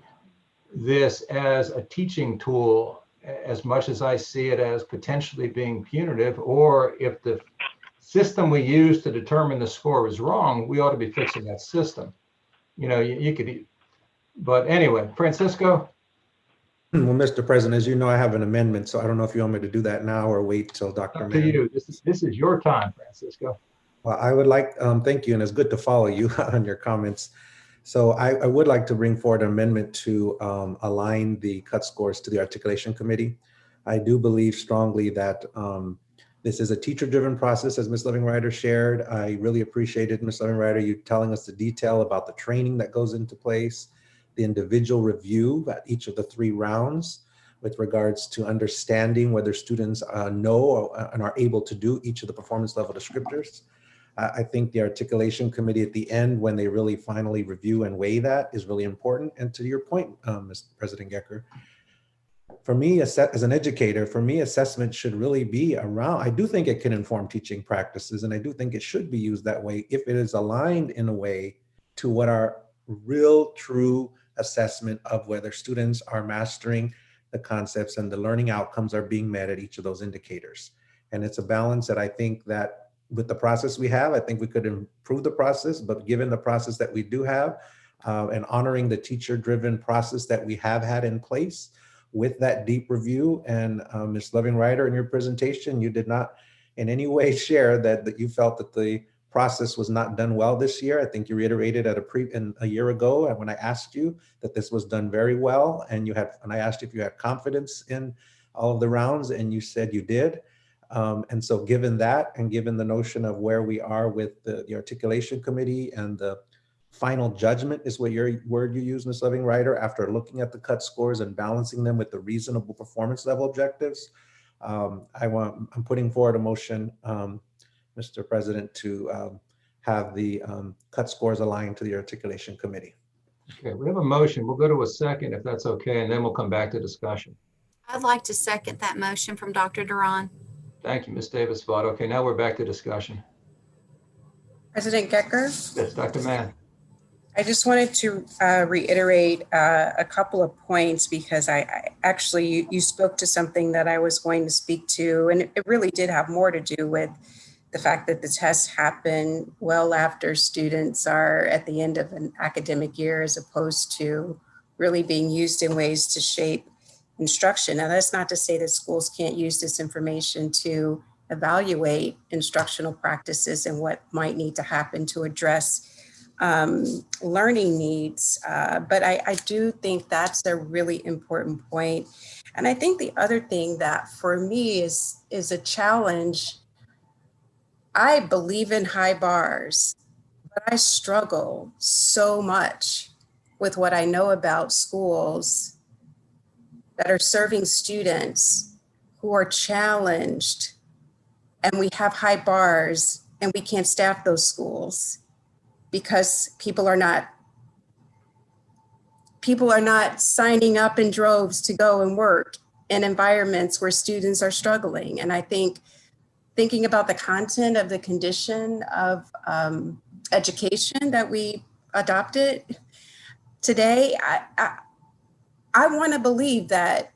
C: this as a teaching tool as much as I see it as potentially being punitive, or if the system we use to determine the score is wrong, we ought to be fixing that system. You could, but anyway, Francisco?
G: Well, Mr. President, as you know, I have an amendment, so I don't know if you want me to do that now or wait till Dr.
C: Up to
G: Mann.
C: you. This is your time, Francisco.
G: Well, I would like, thank you, and it's good to follow you on your comments. So I would like to bring forward an amendment to align the cut scores to the articulation committee. I do believe strongly that this is a teacher-driven process, as Ms. Living-Ryder shared. I really appreciated, Ms. Living-Ryder, you telling us the detail about the training that goes into place, the individual review at each of the 3 rounds with regards to understanding whether students know and are able to do each of the performance level descriptors. I think the articulation committee at the end, when they really finally review and weigh that, is really important. And to your point, Mr. President Gecker, for me, as an educator, for me, assessment should really be around, I do think it can inform teaching practices, and I do think it should be used that way if it is aligned in a way to what our real, true assessment of whether students are mastering the concepts and the learning outcomes are being met at each of those indicators. And it's a balance that I think that with the process we have, I think we could improve the process, but given the process that we do have and honoring the teacher-driven process that we have had in place with that deep review, and Ms. Living-Ryder, in your presentation, you did not in any way share that you felt that the process was not done well this year. I think you reiterated at a year ago when I asked you that this was done very well, and I asked you if you had confidence in all of the rounds, and you said you did. And so given that, and given the notion of where we are with the articulation committee, and the final judgment is what your word you use, Ms. Living-Ryder, after looking at the cut scores and balancing them with the reasonable performance level objectives, I'm putting forward a motion, Mr. President, to have the cut scores aligned to the articulation committee.
C: Okay, we have a motion. We'll go to a second if that's okay, and then we'll come back to discussion.
B: I'd like to second that motion from Dr. Duran.
C: Thank you, Ms. Davis-Vaught. Okay, now we're back to discussion.
H: President Gecker?
C: Yes, Dr. Mann.
H: I just wanted to reiterate a couple of points, because I actually, you spoke to something that I was going to speak to, and it really did have more to do with the fact that the tests happen well after students are at the end of an academic year, as opposed to really being used in ways to shape instruction. Now, that's not to say that schools can't use this information to evaluate instructional practices and what might need to happen to address learning needs. But I do think that's a really important point. And I think the other thing that for me is a challenge, I believe in high bars, but I struggle so much with what I know about schools that are serving students who are challenged, and we have high bars and we can't staff those schools because people are not people are not signing up in droves to go and work in environments where students are struggling. And I think thinking about the content of the condition of education that we adopted today, I want to believe that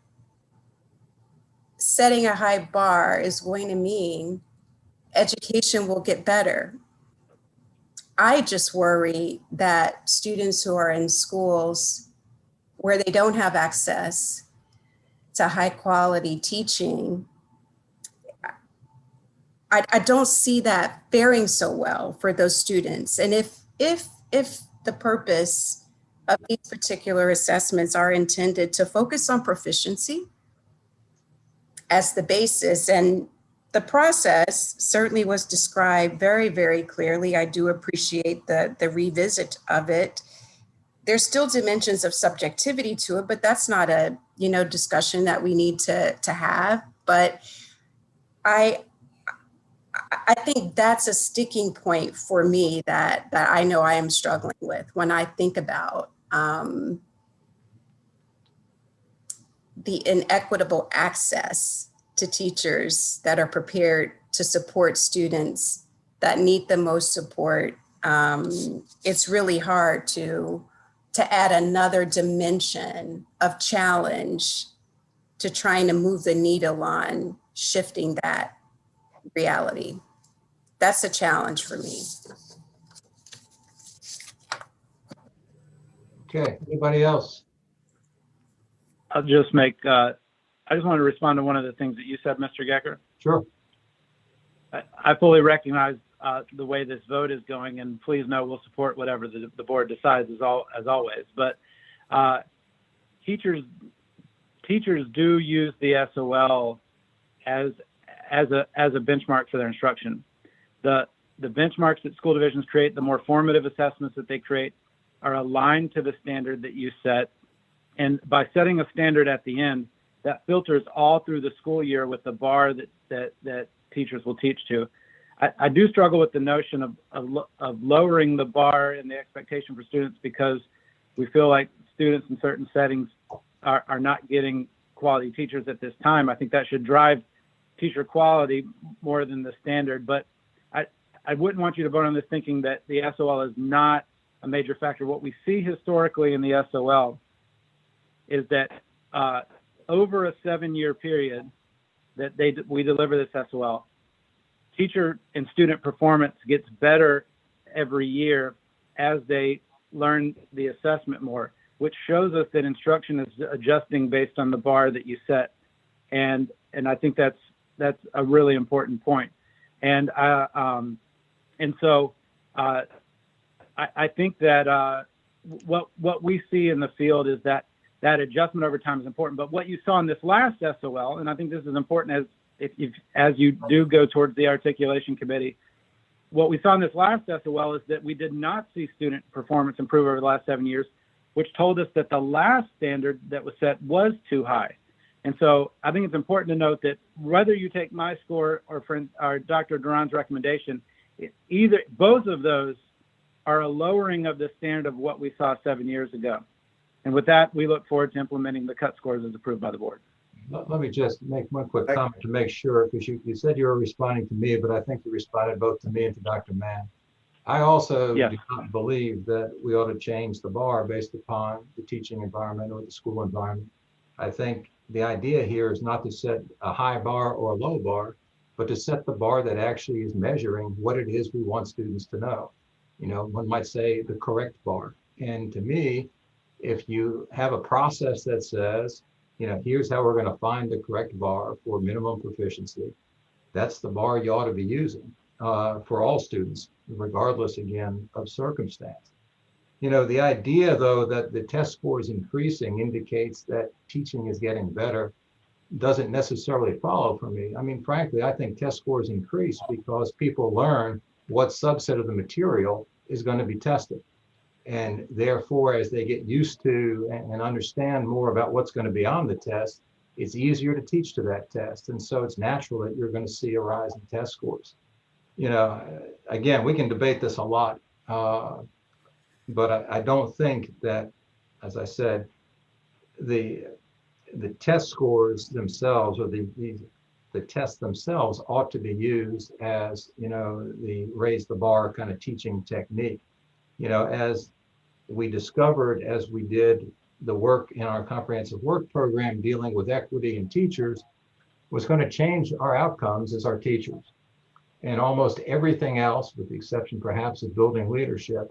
H: setting a high bar is going to mean education will get better. I just worry that students who are in schools where they don't have access to high quality teaching, I don't see that faring so well for those students. And if the purpose of these particular assessments are intended to focus on proficiency as the basis, and the process certainly was described very, very clearly. I do appreciate the revisit of it. There's still dimensions of subjectivity to it, but that's not a discussion that we need to have. But I think that's a sticking point for me that I know I am struggling with when I think about the inequitable access to teachers that are prepared to support students that need the most support. It's really hard to add another dimension of challenge to trying to move the needle on shifting that reality. That's a challenge for me.
C: Okay, anybody else?
K: I'll just make, I just want to respond to one of the things that you said, Mr. Gecker.
C: Sure.
K: I fully recognize the way this vote is going, and please know we'll support whatever the board decides as always. But teachers do use the SOL as a benchmark for their instruction. The benchmarks that school divisions create, the more formative assessments that they create, are aligned to the standard that you set. And by setting a standard at the end, that filters all through the school year with the bar that teachers will teach to. I do struggle with the notion of lowering the bar and the expectation for students because we feel like students in certain settings are not getting quality teachers at this time. I think that should drive teacher quality more than the standard, but I wouldn't want you to vote on this thinking that the SOL is not a major factor. What we see historically in the SOL is that over a 7-year period that we deliver this SOL, teacher and student performance gets better every year as they learn the assessment more, which shows us that instruction is adjusting based on the bar that you set. And I think that's a really important point. And so I think that what we see in the field is that adjustment over time is important. But what you saw in this last SOL, and I think this is important as you do go towards the articulation committee, what we saw in this last SOL is that we did not see student performance improve over the last 7 years, which told us that the last standard that was set was too high. And so I think it's important to note that whether you take my score or Dr. Duran's recommendation, both of those are a lowering of the standard of what we saw 7 years ago. And with that, we look forward to implementing the cut scores as approved by the board.
C: Let me just make one quick comment to make sure, because you said you were responding to me, but I think you responded both to me and to Dr. Mann. I also do not believe that we ought to change the bar based upon the teaching environment or the school environment. I think the idea here is not to set a high bar or a low bar, but to set the bar that actually is measuring what it is we want students to know. One might say the correct bar. And to me, if you have a process that says, here's how we're going to find the correct bar for minimum proficiency, that's the bar you ought to be using for all students, regardless, again, of circumstance. The idea, though, that the test score is increasing indicates that teaching is getting better doesn't necessarily follow for me. I mean, frankly, I think test scores increase because people learn what subset of the material is going to be tested. And therefore, as they get used to and understand more about what's going to be on the test, it's easier to teach to that test. And so it's natural that you're going to see a rise in test scores. Again, we can debate this a lot, but I don't think that as I said, the test scores themselves, or the tests themselves, ought to be used as, the raise the bar kind of teaching technique. As we discovered, as we did the work in our comprehensive work program dealing with equity in teachers, was going to change our outcomes as our teachers. And almost everything else, with the exception perhaps of building leadership,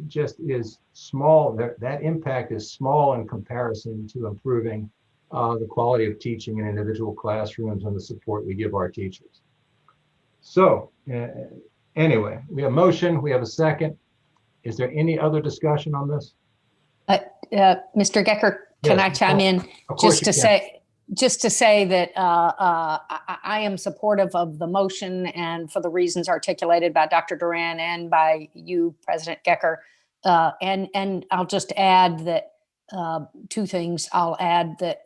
C: just is small. That impact is small in comparison to improving the quality of teaching in individual classrooms and the support we give our teachers. So anyway, we have a motion, we have a second. Is there any other discussion on this?
I: Mr. Gecker, can
C: Yes,
I: I chime in
C: of course
I: just to say that I am supportive of the motion, and for the reasons articulated by Dr. Duran and by you, President Gecker. And I'll just add that two things. I'll add that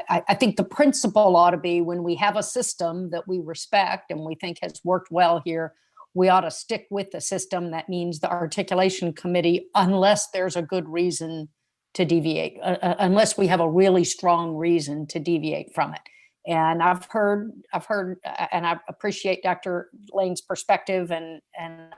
I: I think the principle ought to be, when we have a system that we respect and we think has worked well here, we ought to stick with the system. That means the articulation committee, unless there's a good reason to deviate, unless we have a really strong reason to deviate from it. And I've heard, and I appreciate Dr. Lane's perspective and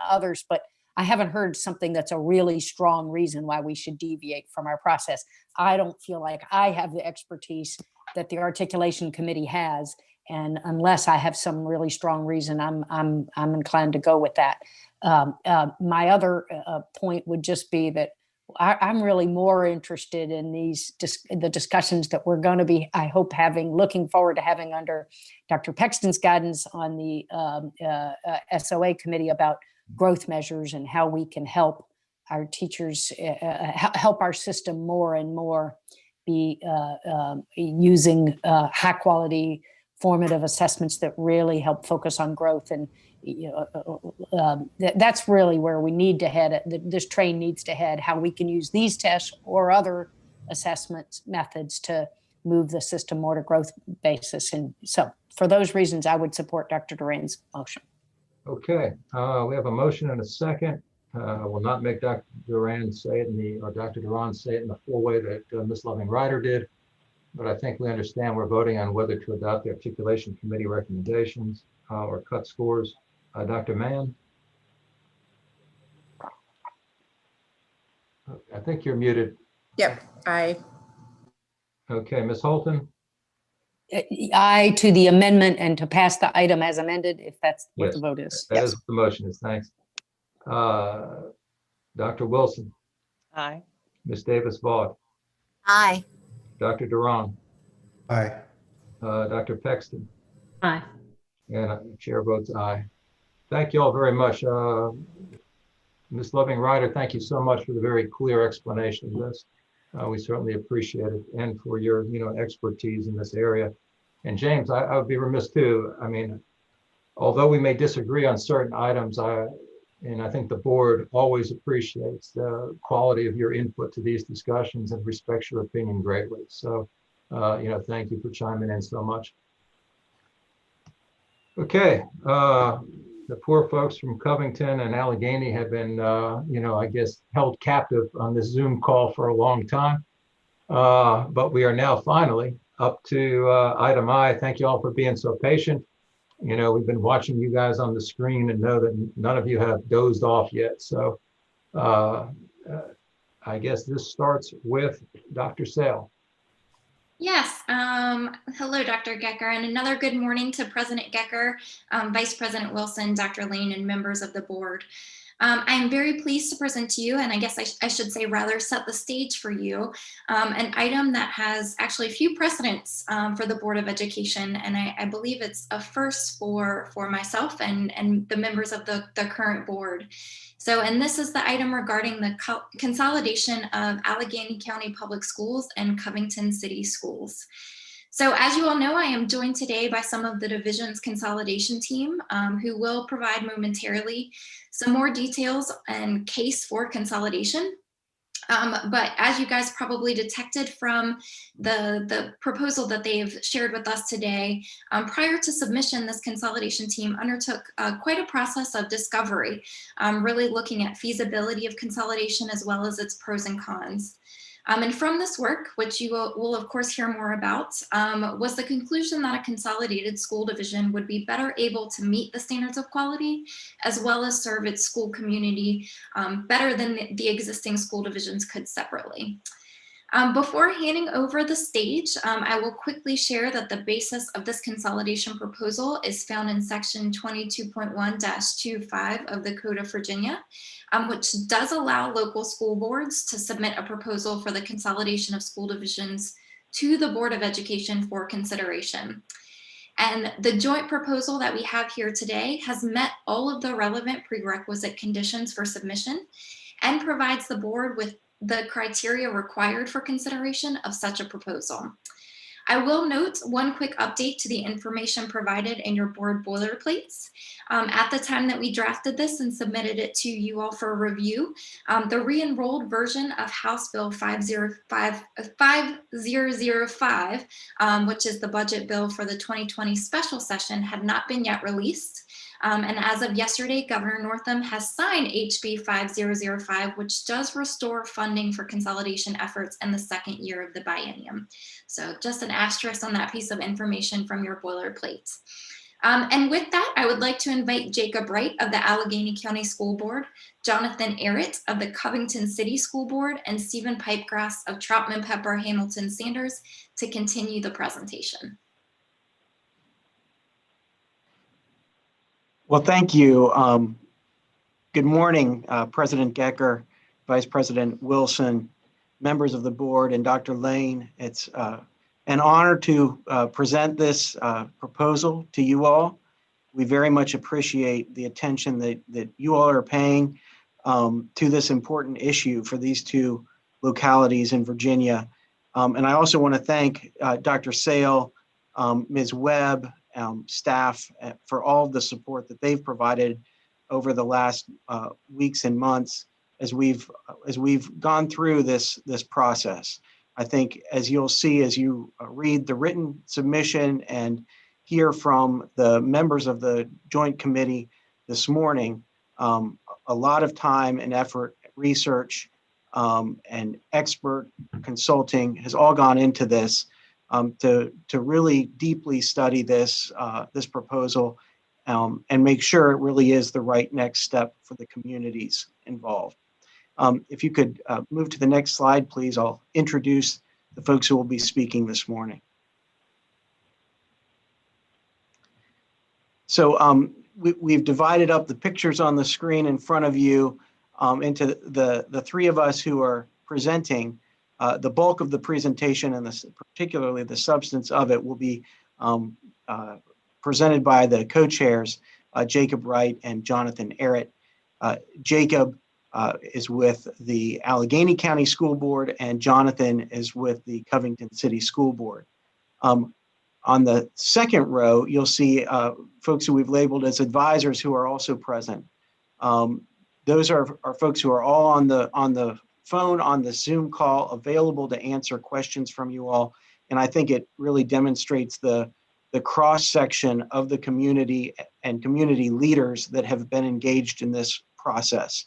I: others, but I haven't heard something that's a really strong reason why we should deviate from our process. I don't feel like I have the expertise that the articulation committee has, and unless I have some really strong reason, I'm inclined to go with that. My other point would just be that I'm really more interested in the discussions that we're going to be, I hope, looking forward to having under Dr. Pexton's guidance on the SOA committee about growth measures and how we can help our teachers, help our system more and more be using high quality formative assessments that really help focus on growth. And that's really where we need to head. This train needs to head, how we can use these tests or other assessment methods to move the system more to growth basis. And so for those reasons, I would support Dr. Duran's motion.
C: Okay, we have a motion and a second. I will not make Dr. Duran say it or Dr. Duran say it in the full way that Ms. Loving-Ryder did, but I think we understand we're voting on whether to adopt the articulation committee recommendations or cut scores. Dr. Mann? I think you're muted.
H: Yep, aye.
C: Okay, Ms. Holton?
I: Aye to the amendment and to pass the item as amended, if that's what
C: Yes,
I: the vote is.
C: That is what the motion is. Thanks. Dr. Wilson?
F: Aye.
C: Ms. Davis-Vaught?
B: Aye.
C: Dr. Duran?
G: Aye.
C: Dr. Pexton?
I: Aye.
C: And chair votes aye. Thank you all very much. Ms. Loving-Ryder, thank you so much for the very clear explanation of this. We certainly appreciate it, and for your expertise in this area. And James, I would be remiss too. I mean, although we may disagree on certain items, I think the board always appreciates the quality of your input to these discussions and respects your opinion greatly. So, thank you for chiming in so much. Okay, the poor folks from Covington and Allegheny have been, I guess, held captive on this Zoom call for a long time. But we are now finally up to item I. Thank you all for being so patient. We've been watching you guys on the screen and know that none of you have dozed off yet. So I guess this starts with Dr. Sale.
L: Yes. Hello, Dr. Gecker, and another good morning to President Gecker, Vice President Wilson, Dr. Lane, and members of the board. I am very pleased to present to you, and I guess I should say rather set the stage for you, an item that has actually a few precedents for the Board of Education, and I believe it's a first for myself and the members of the current board. So, and this is the item regarding the consolidation of Allegheny County Public Schools and Covington City Schools. So as you all know, I am joined today by some of the division's consolidation team who will provide momentarily some more details and case for consolidation. But as you guys probably detected from the proposal that they've shared with us today, prior to submission, this consolidation team undertook quite a process of discovery, really looking at feasibility of consolidation as well as its pros and cons. And from this work, which you will of course hear more about, was the conclusion that a consolidated school division would be better able to meet the standards of quality, as well as serve its school community better than the existing school divisions could separately. Before handing over the stage, I will quickly share that the basis of this consolidation proposal is found in section 22.1-25 of the Code of Virginia, which does allow local school boards to submit a proposal for the consolidation of school divisions to the Board of Education for consideration. And the joint proposal that we have here today has met all of the relevant prerequisite conditions for submission and provides the board with the criteria required for consideration of such a proposal. I will note one quick update to the information provided in your board boilerplates. At the time that we drafted this and submitted it to you all for review, the re-enrolled version of House Bill 5005, which is the budget bill for the 2020 special session, had not been yet released. And as of yesterday, Governor Northam has signed HB 5005, which does restore funding for consolidation efforts in the second year of the biennium. So just an asterisk on that piece of information from your boilerplates. And with that, I would like to invite Jacob Wright of the Allegheny County School Board, Jonathan Arrett of the Covington City School Board, and Stephen Pipegrass of Troutman Pepper Hamilton Sanders to continue the presentation.
N: Well, thank you. Good morning, President Gecker, Vice President Wilson, members of the board, and Dr. Lane. It's an honor to present this proposal to you all. We very much appreciate the attention that you all are paying to this important issue for these two localities in Virginia. And I also want to thank Dr. Sale, Ms. Webb, staff for all of the support that they've provided over the last weeks and months as we've gone through this process. I think as you'll see as you read the written submission and hear from the members of the Joint Committee this morning, a lot of time and effort, research, and expert consulting has all gone into this. To really deeply study this proposal and make sure it really is the right next step for the communities involved. If you could move to the next slide, please, I'll introduce the folks who will be speaking this morning. So we've divided up the pictures on the screen in front of you into the three of us who are presenting. The bulk of the presentation and particularly the substance of it will be presented by the co-chairs, Jacob Wright and Jonathan Arrett. Jacob is with the Allegheny County School Board and Jonathan is with the Covington City School Board. On the second row, you'll see folks who we've labeled as advisors who are also present. Those are folks who are all on the phone on the Zoom call available to answer questions from you all. And I think it really demonstrates the cross-section of the community and community leaders that have been engaged in this process.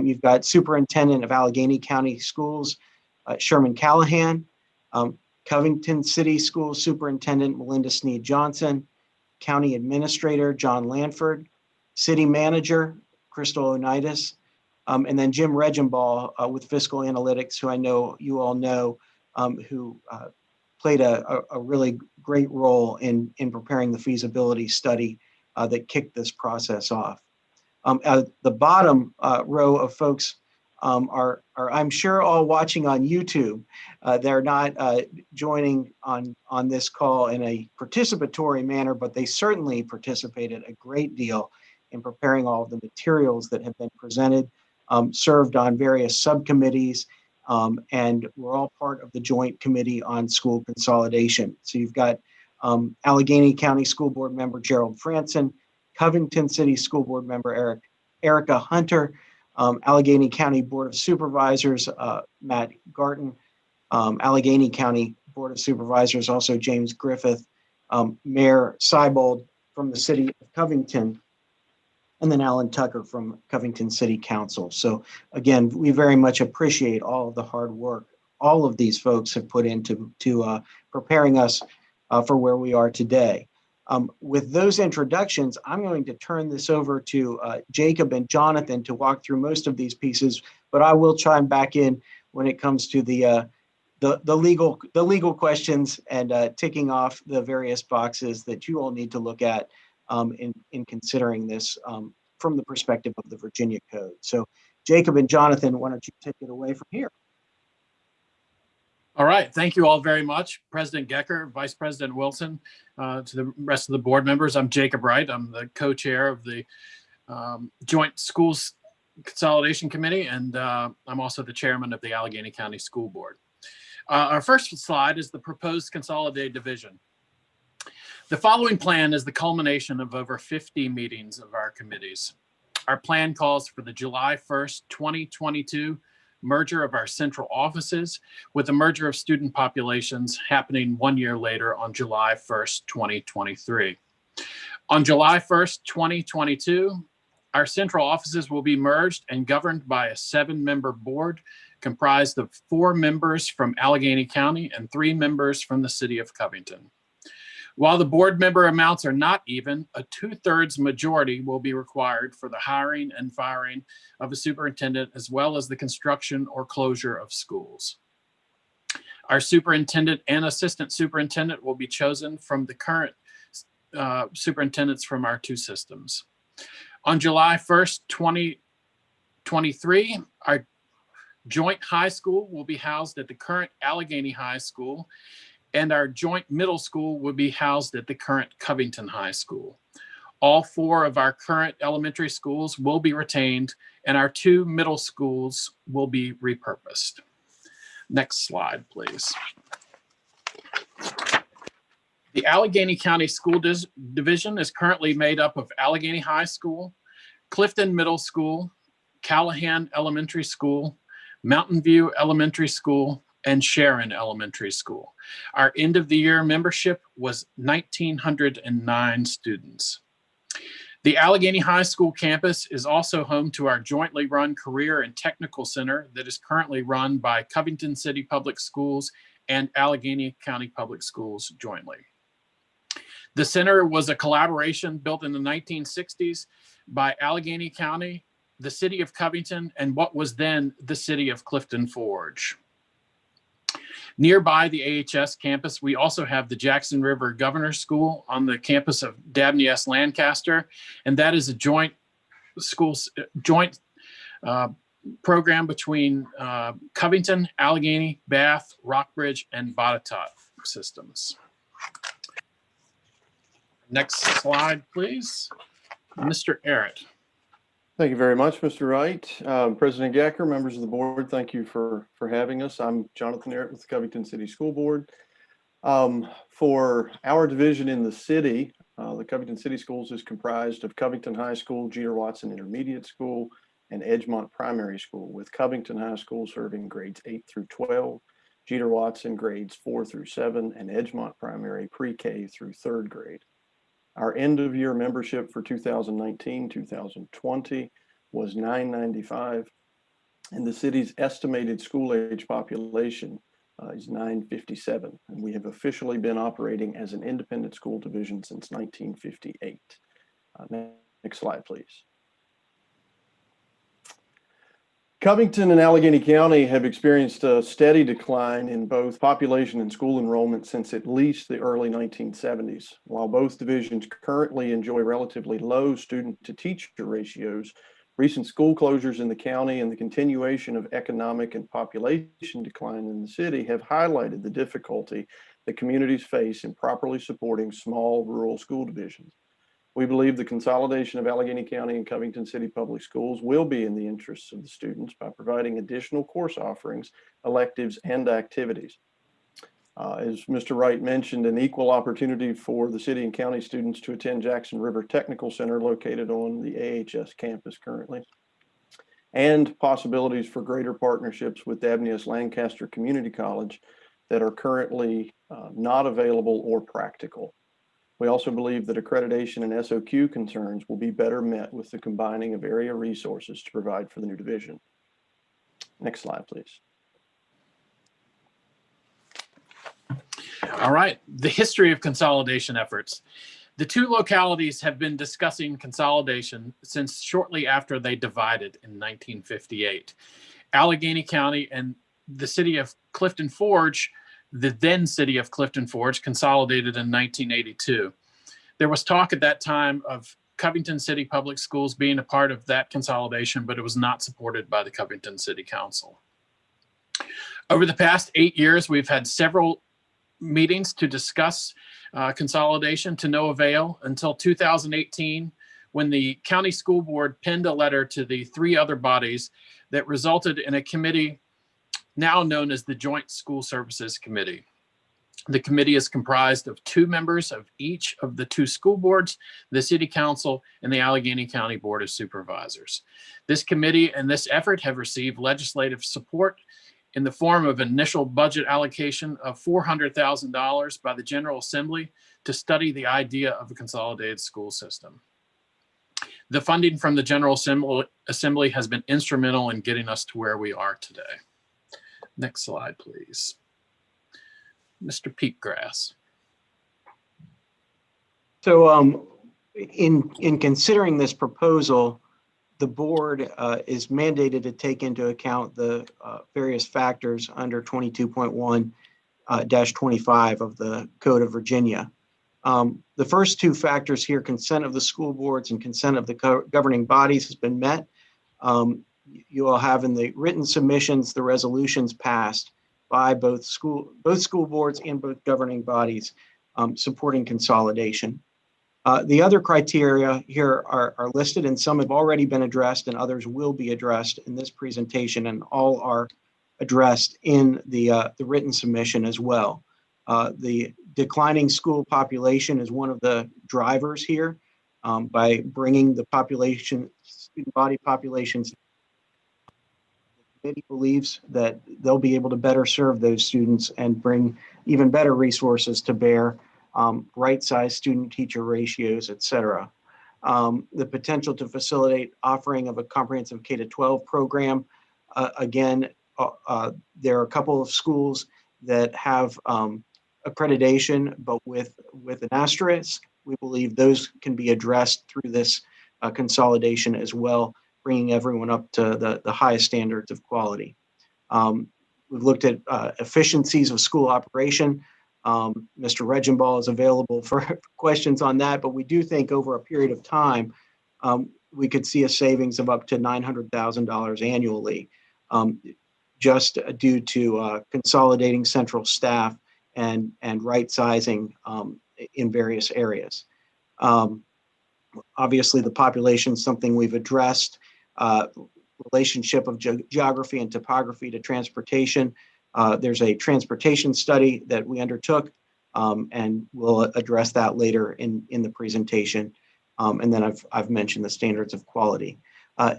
N: You've got Superintendent of Allegheny County Schools, Sherman Callahan, Covington City Schools Superintendent Melinda Sneed Johnson, County Administrator John Lanford, City Manager Crystal Onitis, and then Jim Regenbaugh with Fiscal Analytics, who I know you all know, who played a really great role in preparing the feasibility study that kicked this process off. The bottom row of folks are I'm sure all watching on YouTube. They're not joining on this call in a participatory manner, but they certainly participated a great deal in preparing all of the materials that have been presented, served on various subcommittees, and we're all part of the Joint Committee on School Consolidation. So you've got Allegheny County School Board member Gerald Franson, Covington City School Board member Erica Hunter, Allegheny County Board of Supervisors, Matt Garton, Allegheny County Board of Supervisors, also James Griffith, Mayor Seibold from the city of Covington, and then Alan Tucker from Covington City Council. So again, we very much appreciate all of the hard work all of these folks have put into preparing us for where we are today. With those introductions, I'm going to turn this over to Jacob and Jonathan to walk through most of these pieces, but I will chime back in when it comes to the legal questions and ticking off the various boxes that you all need to look at in considering this from the perspective of the Virginia Code. So Jacob and Jonathan, why don't you take it away from here?
O: All right, thank you all very much. President Gecker, Vice President Wilson, to the rest of the board members. I'm Jacob Wright. I'm the co-chair of the Joint Schools Consolidation Committee, and I'm also the chairman of the Allegheny County School Board. Our first slide is the proposed consolidated division. The following plan is the culmination of over 50 meetings of our committees. Our plan calls for the July 1st, 2022 merger of our central offices with the merger of student populations happening 1 year later on July 1st, 2023. On July 1st, 2022, our central offices will be merged and governed by a 7-member board comprised of 4 members from Allegheny County and 3 members from the city of Covington. While the board member amounts are not even, a 2/3 majority will be required for the hiring and firing of a superintendent, as well as the construction or closure of schools. Our superintendent and assistant superintendent will be chosen from the current superintendents from our 2 systems. On July 1st, 2023, our joint high school will be housed at the current Allegheny High School, and our joint middle school will be housed at the current Covington High School. All 4 of our current elementary schools will be retained, and our 2 middle schools will be repurposed. Next slide, please. The Allegheny County School Division is currently made up of Allegheny High School, Clifton Middle School, Callahan Elementary School, Mountain View Elementary School, and Sharon Elementary School. Our end of the year membership was 1,909 students. The Allegheny High School campus is also home to our jointly run Career and Technical Center that is currently run by Covington City Public Schools and Allegheny County Public Schools jointly. The center was a collaboration built in the 1960s by Allegheny County, the city of Covington, and what was then the city of Clifton Forge. Nearby the AHS campus, we also have the Jackson River Governor's School on the campus of Dabney S. Lancaster, and that is a joint program between Covington, Allegheny, Bath, Rockbridge, and Botetourt systems. Next slide, please. Mr. Arrett.
P: Thank you very much, Mr. Wright. President Gecker, members of the board, thank you for having us. I'm Jonathan Arrett with the Covington City School Board. For our division in the city, the Covington City Schools is comprised of Covington High School, Jeter Watson Intermediate School, and Edgemont Primary School, with Covington High School serving grades 8 through 12, Jeter Watson grades 4 through 7, and Edgemont Primary pre-K through 3rd grade. Our end of year membership for 2019-2020 was 995, and the city's estimated school age population is 957. And we have officially been operating as an independent school division since 1958. Next slide, please. Covington and Allegheny County have experienced a steady decline in both population and school enrollment since at least the early 1970s. While both divisions currently enjoy relatively low student-to-teacher ratios, recent school closures in the county and the continuation of economic and population decline in the city have highlighted the difficulty that communities face in properly supporting small rural school divisions. We believe the consolidation of Allegheny County and Covington City Public Schools will be in the interests of the students by providing additional course offerings, electives, and activities. As Mr. Wright mentioned, an equal opportunity for the city and county students to attend Jackson River Technical Center located on the AHS campus currently. and possibilities for greater partnerships with Dabney's Lancaster Community College that are currently not available or practical. We also believe that accreditation and SOQ concerns will be better met with the combining of area resources to provide for the new division. Next slide, please.
O: All right, the history of consolidation efforts. The two localities have been discussing consolidation since shortly after they divided in 1958. Allegheny County and the city of Clifton Forge, the then city of Clifton Forge, consolidated in 1982. There was talk at that time of Covington City Public Schools being a part of that consolidation, but it was not supported by the Covington City Council. Over the past 8 years, we've had several meetings to discuss consolidation to no avail until 2018, when the county school board penned a letter to the three other bodies that resulted in a committee now known as the Joint School Services Committee. The committee is comprised of 2 members of each of the 2 school boards, the City Council, and the Allegheny County Board of Supervisors. This committee and this effort have received legislative support in the form of initial budget allocation of $400,000 by the General Assembly to study the idea of a consolidated school system. The funding from the General Assembly has been instrumental in getting us to where we are today. Next slide, please. Mr. Peatgrass.
N: So in considering this proposal, the board is mandated to take into account the various factors under 22.1-25 of the Code of Virginia. The first 2 factors here, consent of the school boards and consent of the governing bodies, has been met. You all have in the written submissions the resolutions passed by both school boards and both governing bodies supporting consolidation. The other criteria here are listed, and some have already been addressed and others will be addressed in this presentation, and all are addressed in the written submission as well. The declining school population is one of the drivers here. By bringing the student body populations, the committee believes that they'll be able to better serve those students and bring even better resources to bear, right-sized student-teacher ratios, et cetera. The potential to facilitate offering of a comprehensive K-12 program. Again, there are a couple of schools that have accreditation, but with an asterisk. We believe those can be addressed through this consolidation as well, bringing everyone up to the highest standards of quality. We've looked at efficiencies of school operation. Mr. Regenbaugh is available for questions on that, but we do think over a period of time, we could see a savings of up to $900,000 annually, just due to consolidating central staff and right sizing in various areas. Obviously, the population is something we've addressed. Relationship of geography and topography to transportation. There's a transportation study that we undertook, and we'll address that later in the presentation. And then I've mentioned the standards of quality.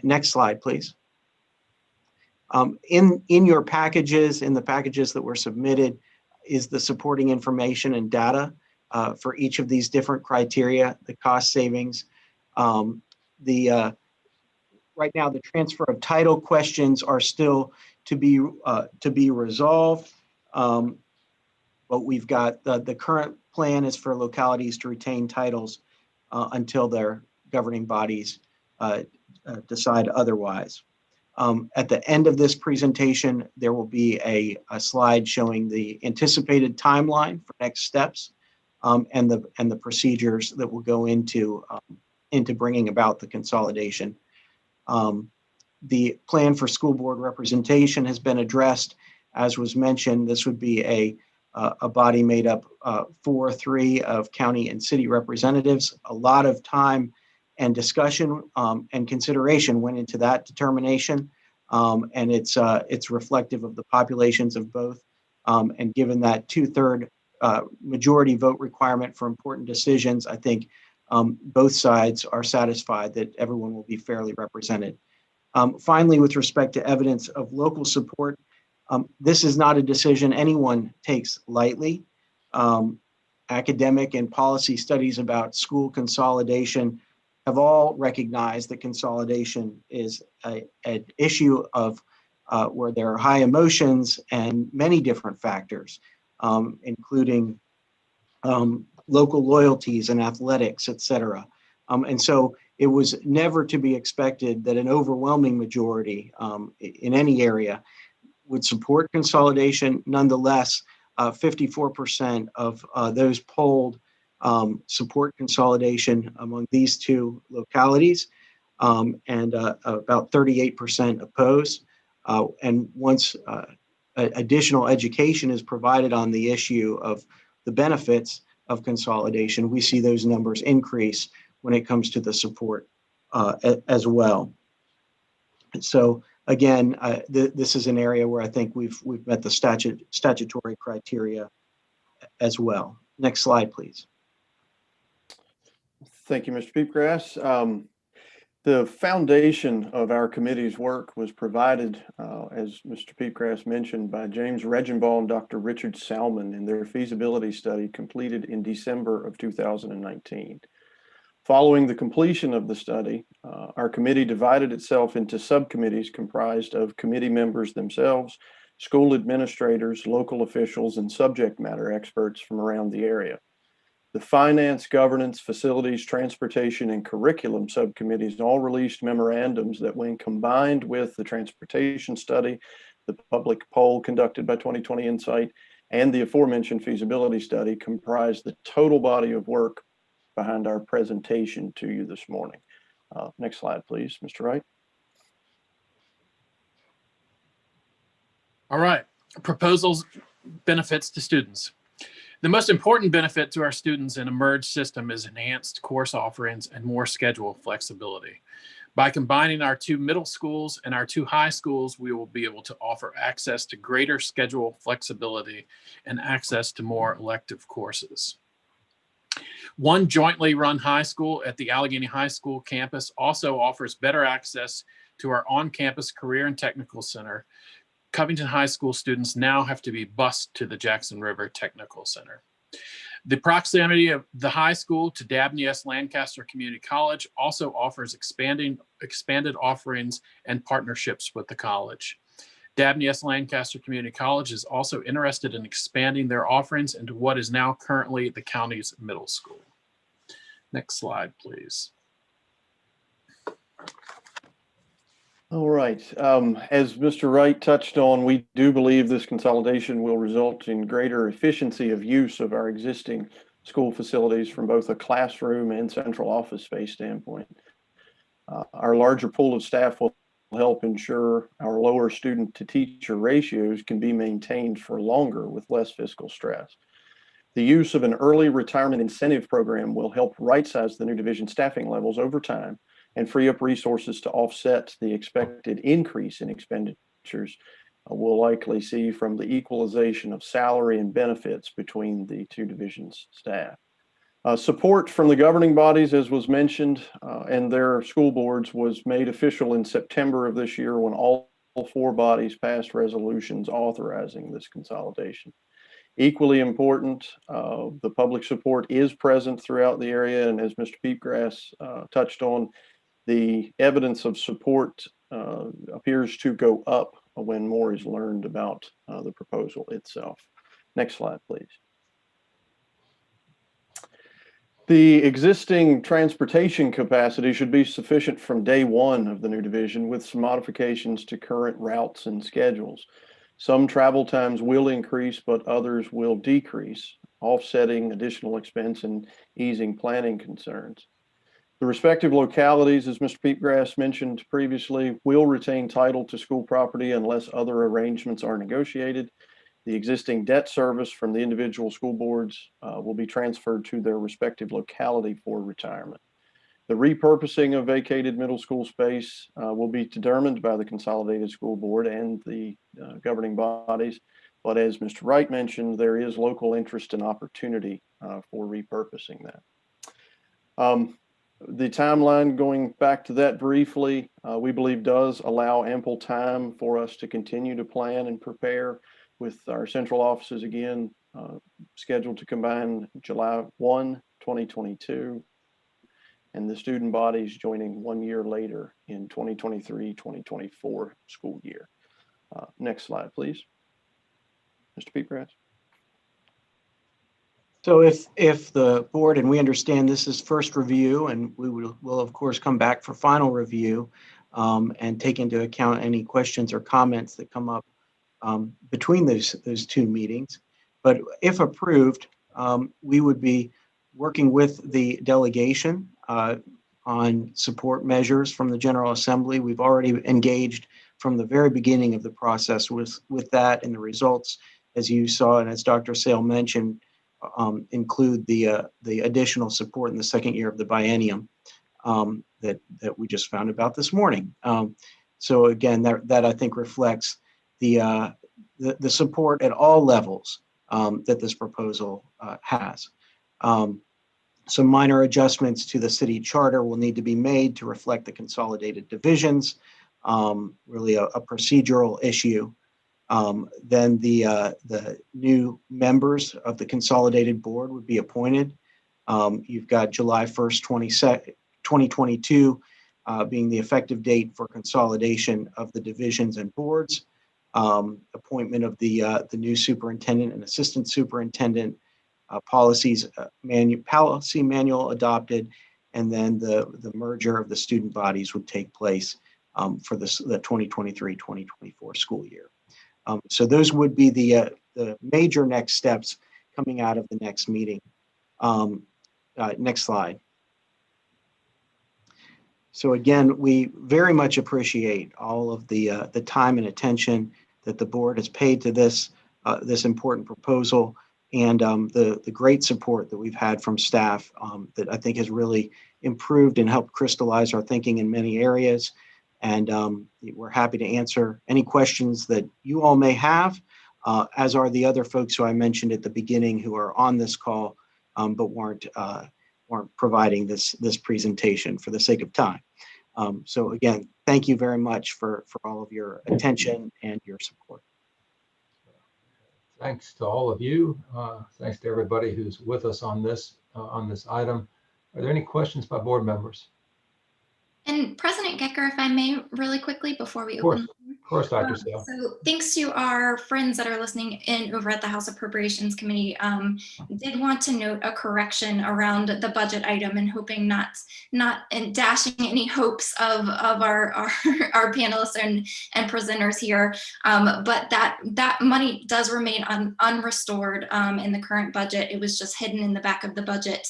N: Next slide, please. In your packages, in the packages that were submitted, is the supporting information and data for each of these different criteria, the cost savings. Right now, the transfer of title questions are still to be resolved, but we've got the current plan is for localities to retain titles until their governing bodies decide otherwise. At the end of this presentation, there will be a slide showing the anticipated timeline for next steps and the procedures that will go into bringing about the consolidation. The plan for school board representation has been addressed. As was mentioned, this would be a body made up 4-3 of county and city representatives. A lot of time and discussion and consideration went into that determination, and it's reflective of the populations of both. And given that 2/3 majority vote requirement for important decisions, I think both sides are satisfied that everyone will be fairly represented. Finally, with respect to evidence of local support, this is not a decision anyone takes lightly. Academic and policy studies about school consolidation have all recognized that consolidation is an issue of where there are high emotions and many different factors, including local loyalties and athletics, et cetera. And so it was never to be expected that an overwhelming majority in any area would support consolidation. Nonetheless, 54% of those polled support consolidation among these two localities, and about 38% oppose. And once additional education is provided on the issue of the benefits of consolidation, we see those numbers increase when it comes to the support as well. And so again, this is an area where I think we've met the statutory criteria as well. Next slide, please.
P: Thank you, Mr. Peepgrass. The foundation of our committee's work was provided, as Mr. Peepgrass mentioned, by James Regenbaugh and Dr. Richard Salmon in their feasibility study completed in December of 2019. Following the completion of the study, our committee divided itself into subcommittees comprised of committee members themselves, school administrators, local officials, and subject matter experts from around the area. The Finance, Governance, Facilities, Transportation, and Curriculum subcommittees all released memorandums that, when combined with the transportation study, the public poll conducted by 2020 Insight, and the aforementioned feasibility study, comprise the total body of work behind our presentation to you this morning. Next slide, please, Mr. Wright.
O: All right, proposals, benefits to students. The most important benefit to our students in a merged system is enhanced course offerings and more schedule flexibility. By combining our two middle schools and our two high schools, we will be able to offer access to greater schedule flexibility and access to more elective courses. One jointly run high school at the Allegheny High School campus also offers better access to our on-campus career and technical center. Covington High School students now have to be bused to the Jackson River Technical Center. The proximity of the high school to Dabney S. Lancaster Community College also offers expanded offerings and partnerships with the college. Dabney S. Lancaster Community College is also interested in expanding their offerings into what is now currently the county's middle school. Next slide, please.
P: All right. As Mr. Wright touched on, we do believe this consolidation will result in greater efficiency of use of our existing school facilities from both a classroom and central office space standpoint. Our larger pool of staff will help ensure our lower student to teacher ratios can be maintained for longer with less fiscal stress. The use of an early retirement incentive program will help right-size the new division staffing levels over time and free up resources to offset the expected increase in expenditures we'll likely see from the equalization of salary and benefits between the two divisions' staff. Support from the governing bodies, as was mentioned, and their school boards was made official in September of this year when all four bodies passed resolutions authorizing this consolidation. Equally important, the public support is present throughout the area, and as Mr. Peepgrass touched on, the evidence of support appears to go up when more is learned about the proposal itself. Next slide, please. The existing transportation capacity should be sufficient from day one of the new division with some modifications to current routes and schedules. Some travel times will increase, but others will decrease, offsetting additional expense and easing planning concerns. The respective localities, as Mr. Peepgrass mentioned previously, will retain title to school property unless other arrangements are negotiated. The existing debt service from the individual school boards will be transferred to their respective locality for retirement. The repurposing of vacated middle school space will be determined by the Consolidated School Board and the governing bodies. But as Mr. Wright mentioned, there is local interest and opportunity for repurposing that. The timeline, going back to that briefly, we believe does allow ample time for us to continue to plan and prepare with our central offices again scheduled to combine July 1, 2022, and the student bodies joining 1 year later in 2023-2024 school year. Next slide, please. Mr. Peatgrass.
N: So if the board, and we understand this is first review, and we will of course come back for final review and take into account any questions or comments that come up between those two meetings. But if approved, we would be working with the delegation on support measures from the General Assembly. We've already engaged from the very beginning of the process with that, and the results, as you saw and as Dr. Sale mentioned, include the additional support in the second year of the biennium that we just found about this morning. So again, that I think reflects the support at all levels that this proposal has. Some minor adjustments to the city charter will need to be made to reflect the consolidated divisions, really a procedural issue. Then the new members of the consolidated board would be appointed. You've got July 1st, 2022 being the effective date for consolidation of the divisions and boards, appointment of the new superintendent and assistant superintendent, policy manual adopted, and then the merger of the student bodies would take place for the 2023-2024 school year. So those would be the major next steps coming out of the next meeting. Next slide. So again, we very much appreciate all of the time and attention that the board has paid to this important proposal, and the great support that we've had from staff that I think has really improved and helped crystallize our thinking in many areas. And we're happy to answer any questions that you all may have, as are the other folks who I mentioned at the beginning who are on this call, but weren't providing this presentation for the sake of time. So again, thank you very much for all of your attention and your support.
C: Thanks to all of you. Thanks to everybody who's with us on this item. Are there any questions by board members?
L: And President Gecker, if I may, really quickly before we open.
C: Of course, Dr. Sale.
L: So thanks to our friends that are listening in over at the House Appropriations Committee, did want to note a correction around the budget item, and hoping not dashing any hopes of our panelists and presenters here, but that money does remain unrestored in the current budget. It was just hidden in the back of the budget.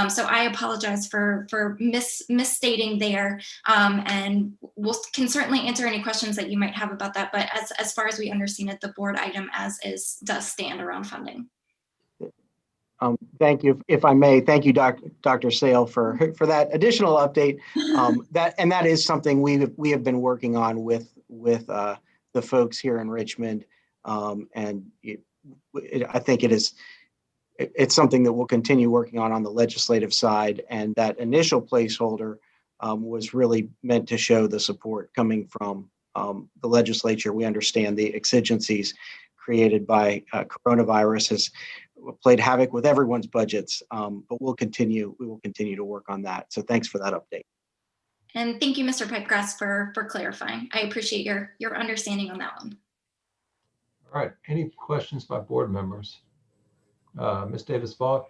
L: So I apologize for misstating there, and can certainly answer any questions that you might have about that. But as far as we understand it, the board item as is does stand around funding.
N: Thank you. If I may, thank you, Dr. Sale, for that additional update. That is something we have been working on with the folks here in Richmond, and I think it's something that we'll continue working on the legislative side. And that initial placeholder was really meant to show the support coming from the legislature. We understand the exigencies created by coronavirus has played havoc with everyone's budgets, but we will continue to work on that. So thanks for that update.
L: And thank you, Mr. Pipegrass, for clarifying. I appreciate your understanding on that one.
C: All right. Any questions by board members? Ms. Davis-Vaught.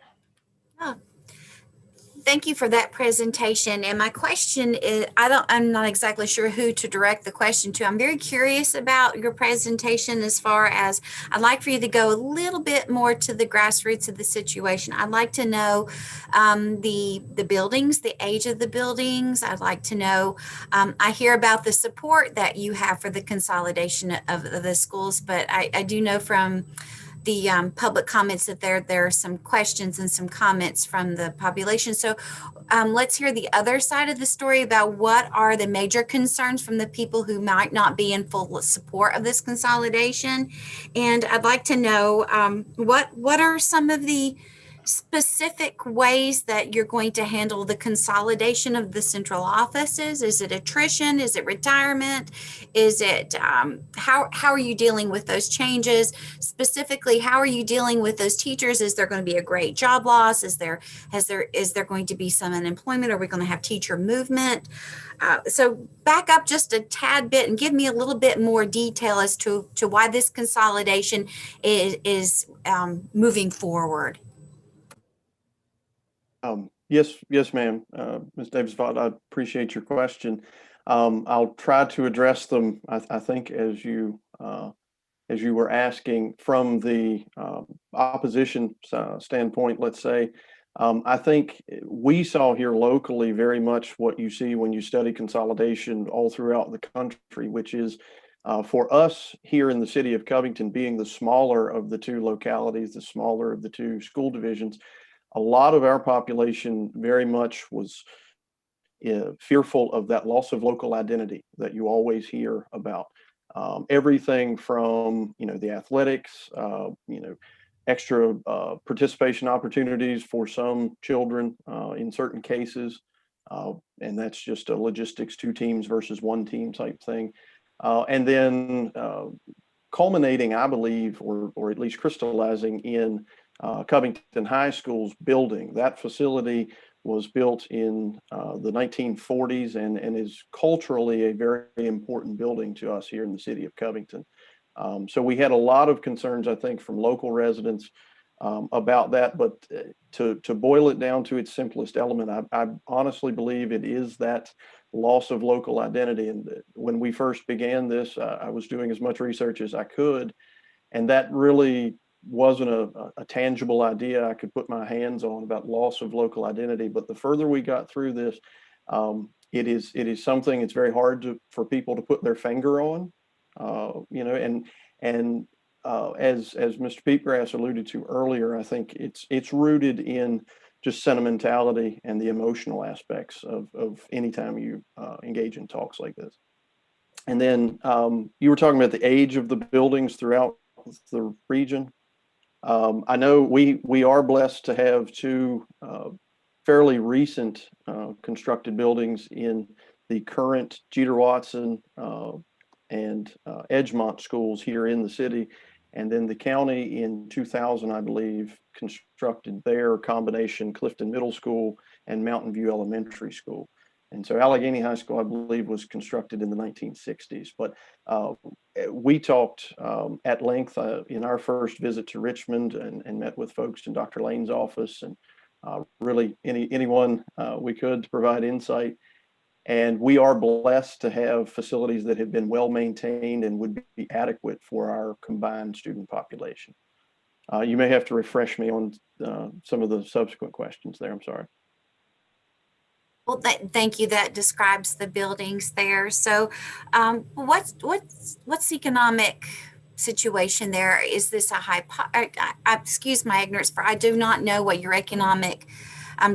B: Thank you for that presentation. And my question is, I'm not exactly sure who to direct the question to. I'm very curious about your presentation, as far as I'd like for you to go a little bit more to the grassroots of the situation. I'd like to know the buildings, the age of the buildings. I'd like to know, I hear about the support that you have for the consolidation of the schools, but I do know from the public comments that there are some questions and some comments from the population. So let's hear the other side of the story about what are the major concerns from the people who might not be in full support of this consolidation. And I'd like to know what are some of the specific ways that you're going to handle the consolidation of the central offices? Is it attrition? Is it retirement? Is it how are you dealing with those changes? Specifically, how are you dealing with those teachers? Is there going to be a great job loss? Is there going to be some unemployment? Are we going to have teacher movement? So back up just a tad bit and give me a little bit more detail as to why this consolidation is moving forward.
P: Yes, ma'am. Ms. Davis-Vaught, I appreciate your question. I'll try to address them, I think, as you were asking from the opposition standpoint, let's say. I think we saw here locally very much what you see when you study consolidation all throughout the country, which is for us here in the city of Covington, being the smaller of the two localities, the smaller of the two school divisions, a lot of our population very much was fearful of that loss of local identity that you always hear about. Everything from, the athletics, extra participation opportunities for some children in certain cases. And that's just a logistics, 2 teams versus 1 team type thing. And then culminating, I believe, or at least crystallizing in Covington High School's building. That facility was built in the 1940s and is culturally a very important building to us here in the city of Covington. So we had a lot of concerns, I think, from local residents about that. But to boil it down to its simplest element, I honestly believe it is that loss of local identity. And when we first began this, I was doing as much research as I could, and that really wasn't a tangible idea I could put my hands on about loss of local identity. But the further we got through this, it is something it's very hard for people to put their finger on, and as Mr. Peatgrass alluded to earlier, I think it's rooted in just sentimentality and the emotional aspects of any time you engage in talks like this. And then you were talking about the age of the buildings throughout the region. I know we are blessed to have 2 fairly recent constructed buildings in the current Jeter Watson and Edgemont schools here in the city. And then the county in 2000, I believe, constructed their combination Clifton Middle School and Mountain View Elementary School. And so Allegheny High School, I believe, was constructed in the 1960s. But we talked at length in our first visit to Richmond and met with folks in Dr. Lane's office and really anyone we could to provide insight. And we are blessed to have facilities that have been well maintained and would be adequate for our combined student population. You may have to refresh me on some of the subsequent questions there. I'm sorry.
B: Well, thank you. That describes the buildings there. So what's the economic situation there? Is this a high, excuse my ignorance, for I do not know what your economic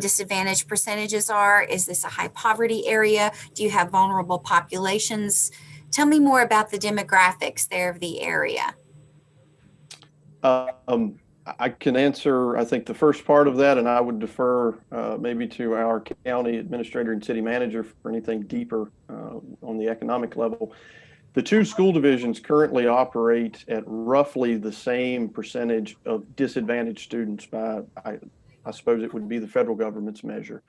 B: disadvantage percentages are. Is this a high poverty area? Do you have vulnerable populations? Tell me more about the demographics there of the area.
P: I can answer, I think, the first part of that, and I would defer maybe to our county administrator and city manager for anything deeper on the economic level. The 2 school divisions currently operate at roughly the same percentage of disadvantaged students by, I suppose it would be the federal government's measure.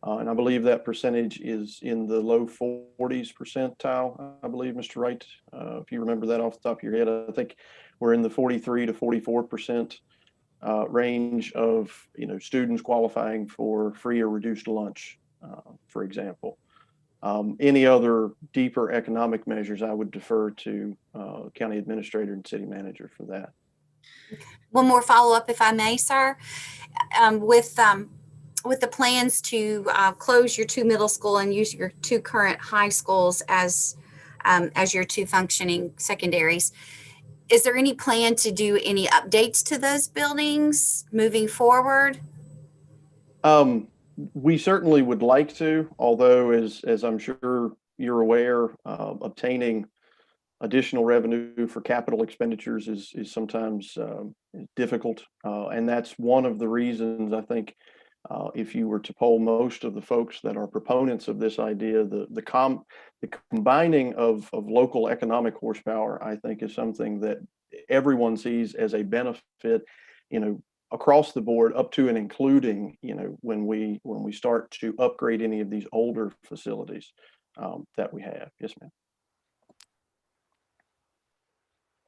P: And I believe that percentage is in the low 40s percentile, I believe, Mr. Wright, if you remember that off the top of your head. I think we're in the 43 to 44% range of students qualifying for free or reduced lunch, for example. Any other deeper economic measures, I would defer to county administrator and city manager for that.
B: One more follow-up, if I may, sir. With the plans to close your 2 middle school and use your 2 current high schools as your 2 functioning secondaries, is there any plan to do any updates to those buildings moving forward?
P: We certainly would like to, although as I'm sure you're aware, obtaining additional revenue for capital expenditures is sometimes difficult. And that's one of the reasons I think if you were to poll most of the folks that are proponents of this idea, the combining of local economic horsepower, I think, is something that everyone sees as a benefit, across the board, up to and including, when we start to upgrade any of these older facilities that we have. Yes, ma'am.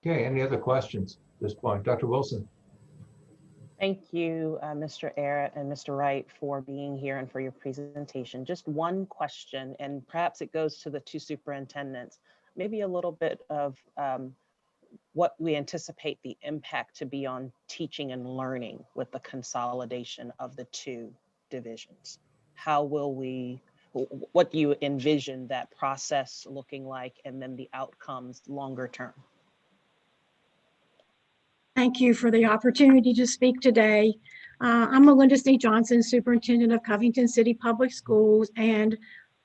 C: Okay, any other questions at this point? Dr. Wilson?
F: Thank you, Mr. Arrett and Mr. Wright, for being here and for your presentation. Just one question, and perhaps it goes to the two superintendents, maybe a little bit of what we anticipate the impact to be on teaching and learning with the consolidation of the two divisions. What do you envision that process looking like, and then the outcomes longer term?
Q: Thank you for the opportunity to speak today. I'm Melinda C. Johnson, Superintendent of Covington City Public Schools, and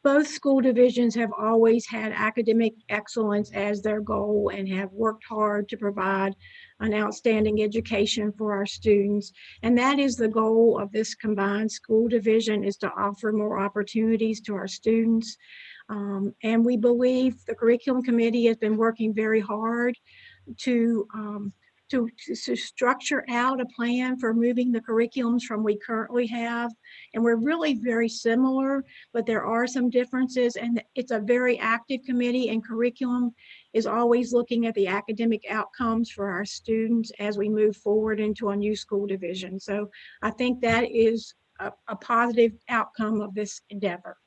Q: both school divisions have always had academic excellence as their goal and have worked hard to provide an outstanding education for our students. And that is the goal of this combined school division, is to offer more opportunities to our students. And we believe the curriculum committee has been working very hard to structure out a plan for moving the curriculums from we currently have. And we're really very similar, but there are some differences, and it's a very active committee, and curriculum is always looking at the academic outcomes for our students as we move forward into a new school division. So I think that is a positive outcome of this endeavor.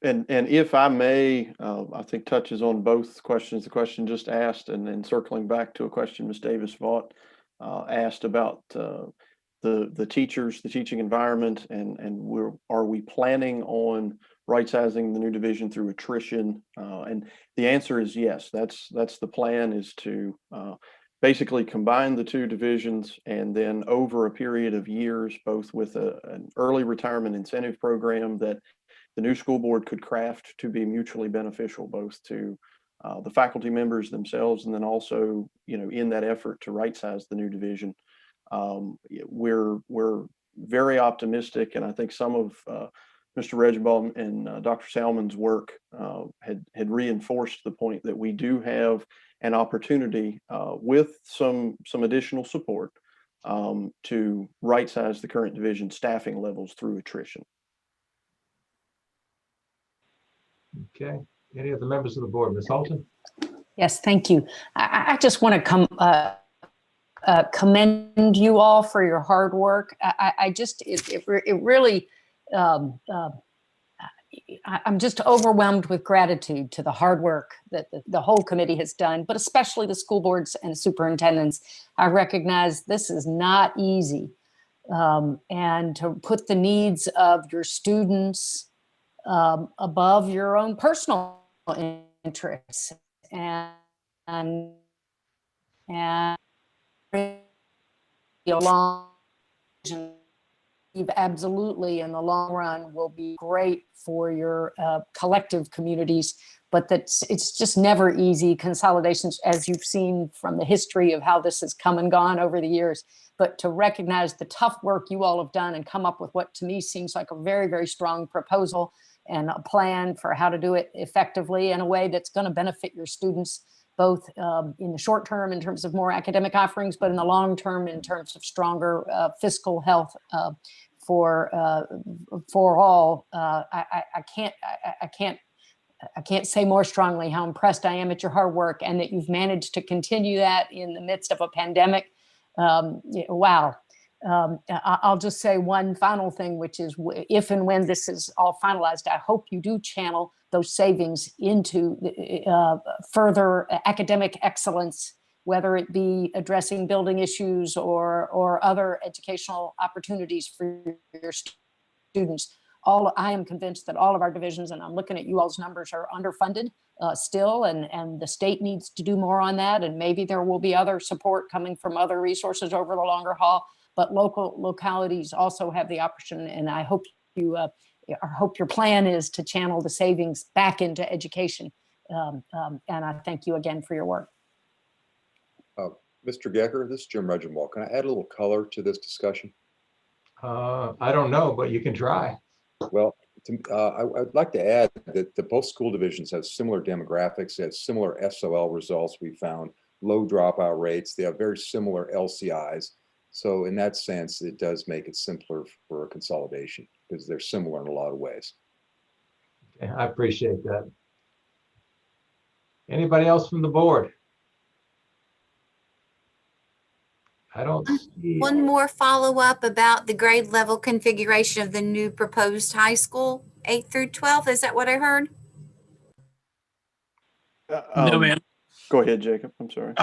P: And if I may, I think touches on both questions, the question just asked, and then circling back to a question Ms. Davis-Vaught asked about the teachers, the teaching environment, and are we planning on right-sizing the new division through attrition? And the answer is yes. That's the plan, is to basically combine the two divisions, and then over a period of years, both with an early retirement incentive program that the new school board could craft to be mutually beneficial, both to the faculty members themselves, and then also, in that effort to right-size the new division. We're very optimistic, and I think some of Mr. Regenbaum and Dr. Salmon's work had reinforced the point that we do have an opportunity with some additional support to right-size the current division staffing levels through attrition.
C: Okay, any of the members of the board? Ms. Holton?
I: Yes, thank you. I just want to commend you all for your hard work. It really, I'm just overwhelmed with gratitude to the hard work that the whole committee has done, but especially the school boards and superintendents. I recognize this is not easy, and to put the needs of your students above your own personal interests, and absolutely in the long run will be great for your collective communities, but it's just never easy. Consolidations, as you've seen from the history of how this has come and gone over the years, but to recognize the tough work you all have done and come up with what to me seems like a very, very strong proposal and a plan for how to do it effectively in a way that's going to benefit your students, both in the short term in terms of more academic offerings, but in the long term in terms of stronger fiscal health for all. I can't say more strongly how impressed I am at your hard work, and that you've managed to continue that in the midst of a pandemic. Wow. I'll just say one final thing, which is if and when this is all finalized, I hope you do channel those savings into further academic excellence, whether it be addressing building issues or other educational opportunities for your students. I am convinced that all of our divisions, and I'm looking at you all's numbers, are underfunded still, and the state needs to do more on that. And maybe there will be other support coming from other resources over the longer haul. But localities also have the option, and I hope you I hope your plan is to channel the savings back into education. And I thank you again for your work.
R: Mr. Gecker, this is Jim Reginwald. Can I add a little color to this discussion?
C: I don't know, but you can try.
R: Well, I'd like to add that both school divisions have similar demographics, have similar SOL results. We found low dropout rates. They have very similar LCIs. So in that sense, it does make it simpler for a consolidation because they're similar in a lot of ways.
C: Okay, I appreciate that. Anybody else from the board? I don't see.
B: One more follow-up about the grade level configuration of the new proposed high school, 8 through 12. Is that what I heard?
O: No, ma'am.
P: Go ahead, Jacob. I'm sorry.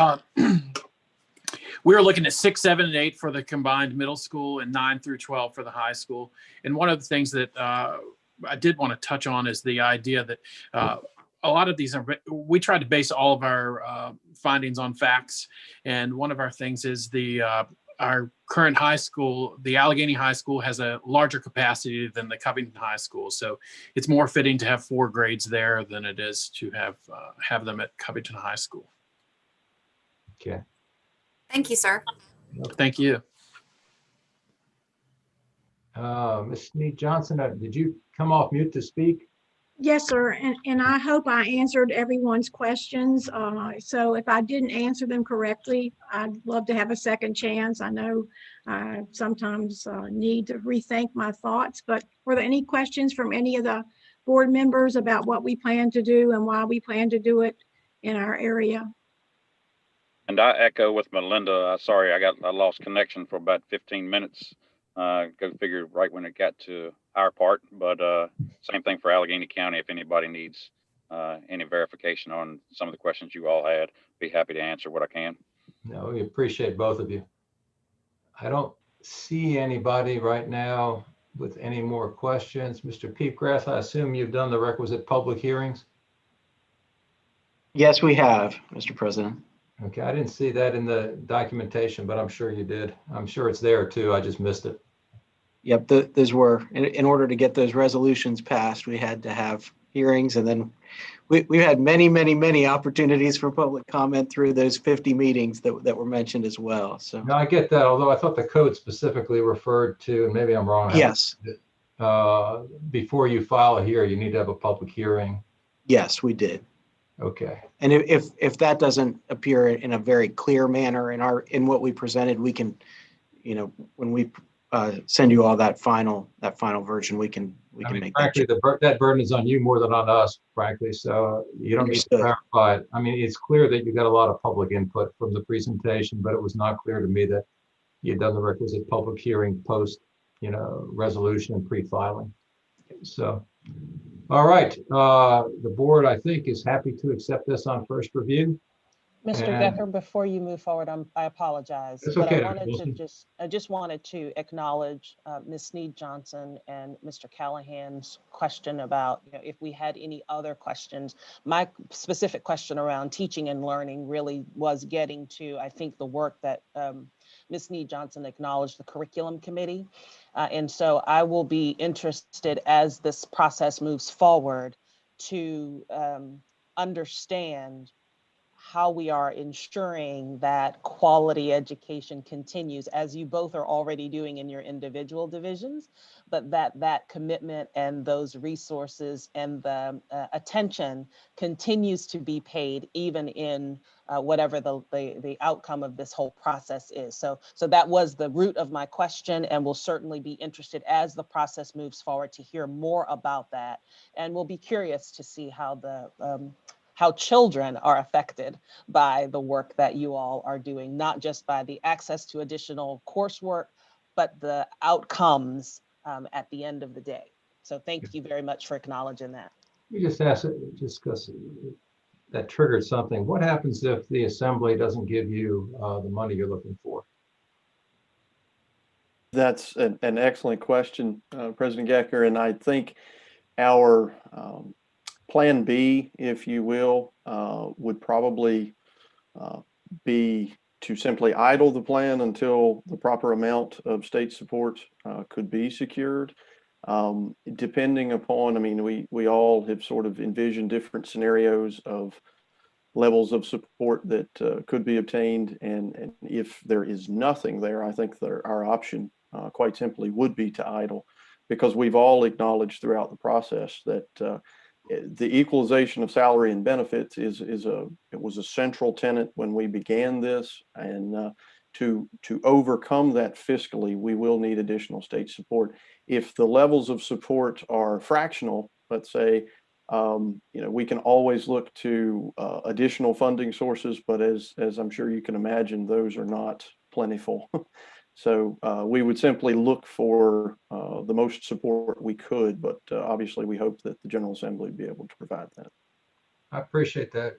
O: We were looking at 6, 7, and 8 for the combined middle school and 9 through 12 for the high school. And one of the things that I did want to touch on is the idea that a lot of these we tried to base all of our findings on facts. And one of our things is our current high school, the Allegheny High School, has a larger capacity than the Covington High School. So it's more fitting to have 4 grades there than it is to have them at Covington High School.
C: Okay.
B: Thank you, sir.
O: Thank you.
C: Ms. Snead Johnson, did you come off mute to speak?
Q: Yes, sir. And I hope I answered everyone's questions. So if I didn't answer them correctly, I'd love to have a second chance. I know I sometimes need to rethink my thoughts, but were there any questions from any of the board members about what we plan to do and why we plan to do it in our area?
S: And I echo with Melinda. Sorry, I lost connection for about 15 minutes. Go figure right when it got to our part, but same thing for Allegheny County. If anybody needs any verification on some of the questions you all had, be happy to answer what I can.
C: No, we appreciate both of you. I don't see anybody right now with any more questions. Mr. Peepgrass, I assume you've done the requisite public hearings?
N: Yes, we have, Mr. President.
C: Okay, I didn't see that in the documentation, but I'm sure you did. I'm sure it's there too. I just missed it.
N: Yep, those were, in order to get those resolutions passed, we had to have hearings, and then we had many opportunities for public comment through those 50 meetings that were mentioned as well. So
C: no, I get that, although I thought the code specifically referred to, and maybe I'm wrong.
N: Yes.
C: Before you file a hearing, you need to have a public hearing.
N: Yes, we did.
C: Okay.
N: And if that doesn't appear in a very clear manner in what we presented, we can, when we send you all that final version, we can make
C: frankly, that burden is on you more than on us, frankly. So you don't need to clarify it. I mean, it's clear that you got a lot of public input from the presentation, but it was not clear to me that you'd done the requisite public hearing post, resolution and pre-filing. So, all right. The board, I think, is happy to accept this on first review.
F: Mr. Gecker, before you move forward, I apologize.
C: It's
F: but
C: okay.
F: I just wanted to acknowledge Ms. Snead Johnson and Mr. Callahan's question about if we had any other questions. My specific question around teaching and learning really was getting to, I think, the work that Ms. Snead Johnson acknowledged, the curriculum committee. And so I will be interested as this process moves forward to understand how we are ensuring that quality education continues, as you both are already doing in your individual divisions, but that commitment and those resources and the attention continues to be paid even in whatever the outcome of this whole process is. So that was the root of my question, and we'll certainly be interested as the process moves forward to hear more about that. And we'll be curious to see how children are affected by the work that you all are doing, not just by the access to additional coursework, but the outcomes at the end of the day. So thank you very much for acknowledging that.
C: We just asked it just because that triggered something. What happens if the assembly doesn't give you the money you're looking for?
P: That's an excellent question, President Gecker, and I think our Plan B, if you will, would probably be to simply idle the plan until the proper amount of state support could be secured. Depending upon, I mean, we all have sort of envisioned different scenarios of levels of support that could be obtained. And if there is nothing there, I think our option quite simply would be to idle, because we've all acknowledged throughout the process that the equalization of salary and benefits it was a central tenet when we began this, and to overcome that fiscally, we will need additional state support. If the levels of support are fractional, let's say, we can always look to additional funding sources, but as I'm sure you can imagine, those are not plentiful. So we would simply look for the most support we could, but obviously we hope that the General Assembly would be able to provide that.
C: I appreciate that,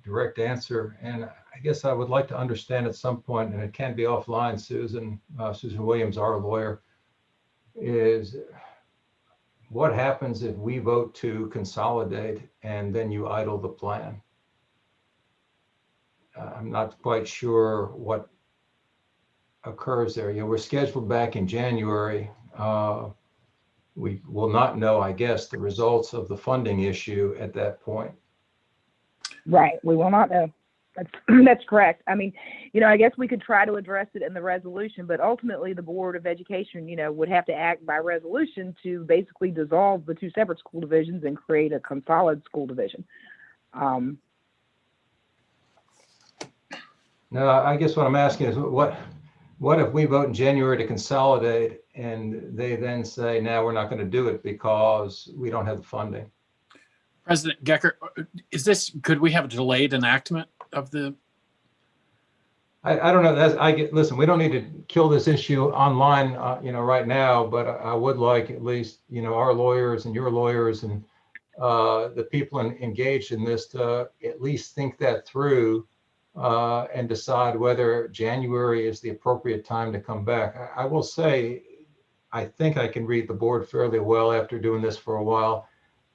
C: direct answer. And I guess I would like to understand at some point, and it can be offline, Susan Williams, our lawyer, is what happens if we vote to consolidate and then you idle the plan? I'm not quite sure what occurs there. We're scheduled back in January. We will not know, I guess, the results of the funding issue at that point.
D: Right. We will not know. That's correct. I mean, I guess we could try to address it in the resolution, but ultimately the Board of Education, would have to act by resolution to basically dissolve the two separate school divisions and create a consolidated school division.
C: No, I guess what I'm asking is what if we vote in January to consolidate and they then say, now we're not going to do it because we don't have the funding?
O: President Gecker, could we have a delayed enactment of the?
C: I don't know. Listen, we don't need to kill this issue online, right now, but I would like at least, our lawyers and your lawyers and the people engaged in this to at least think that through and decide whether January is the appropriate time to come back. I will say, I think I can read the board fairly well after doing this for a while.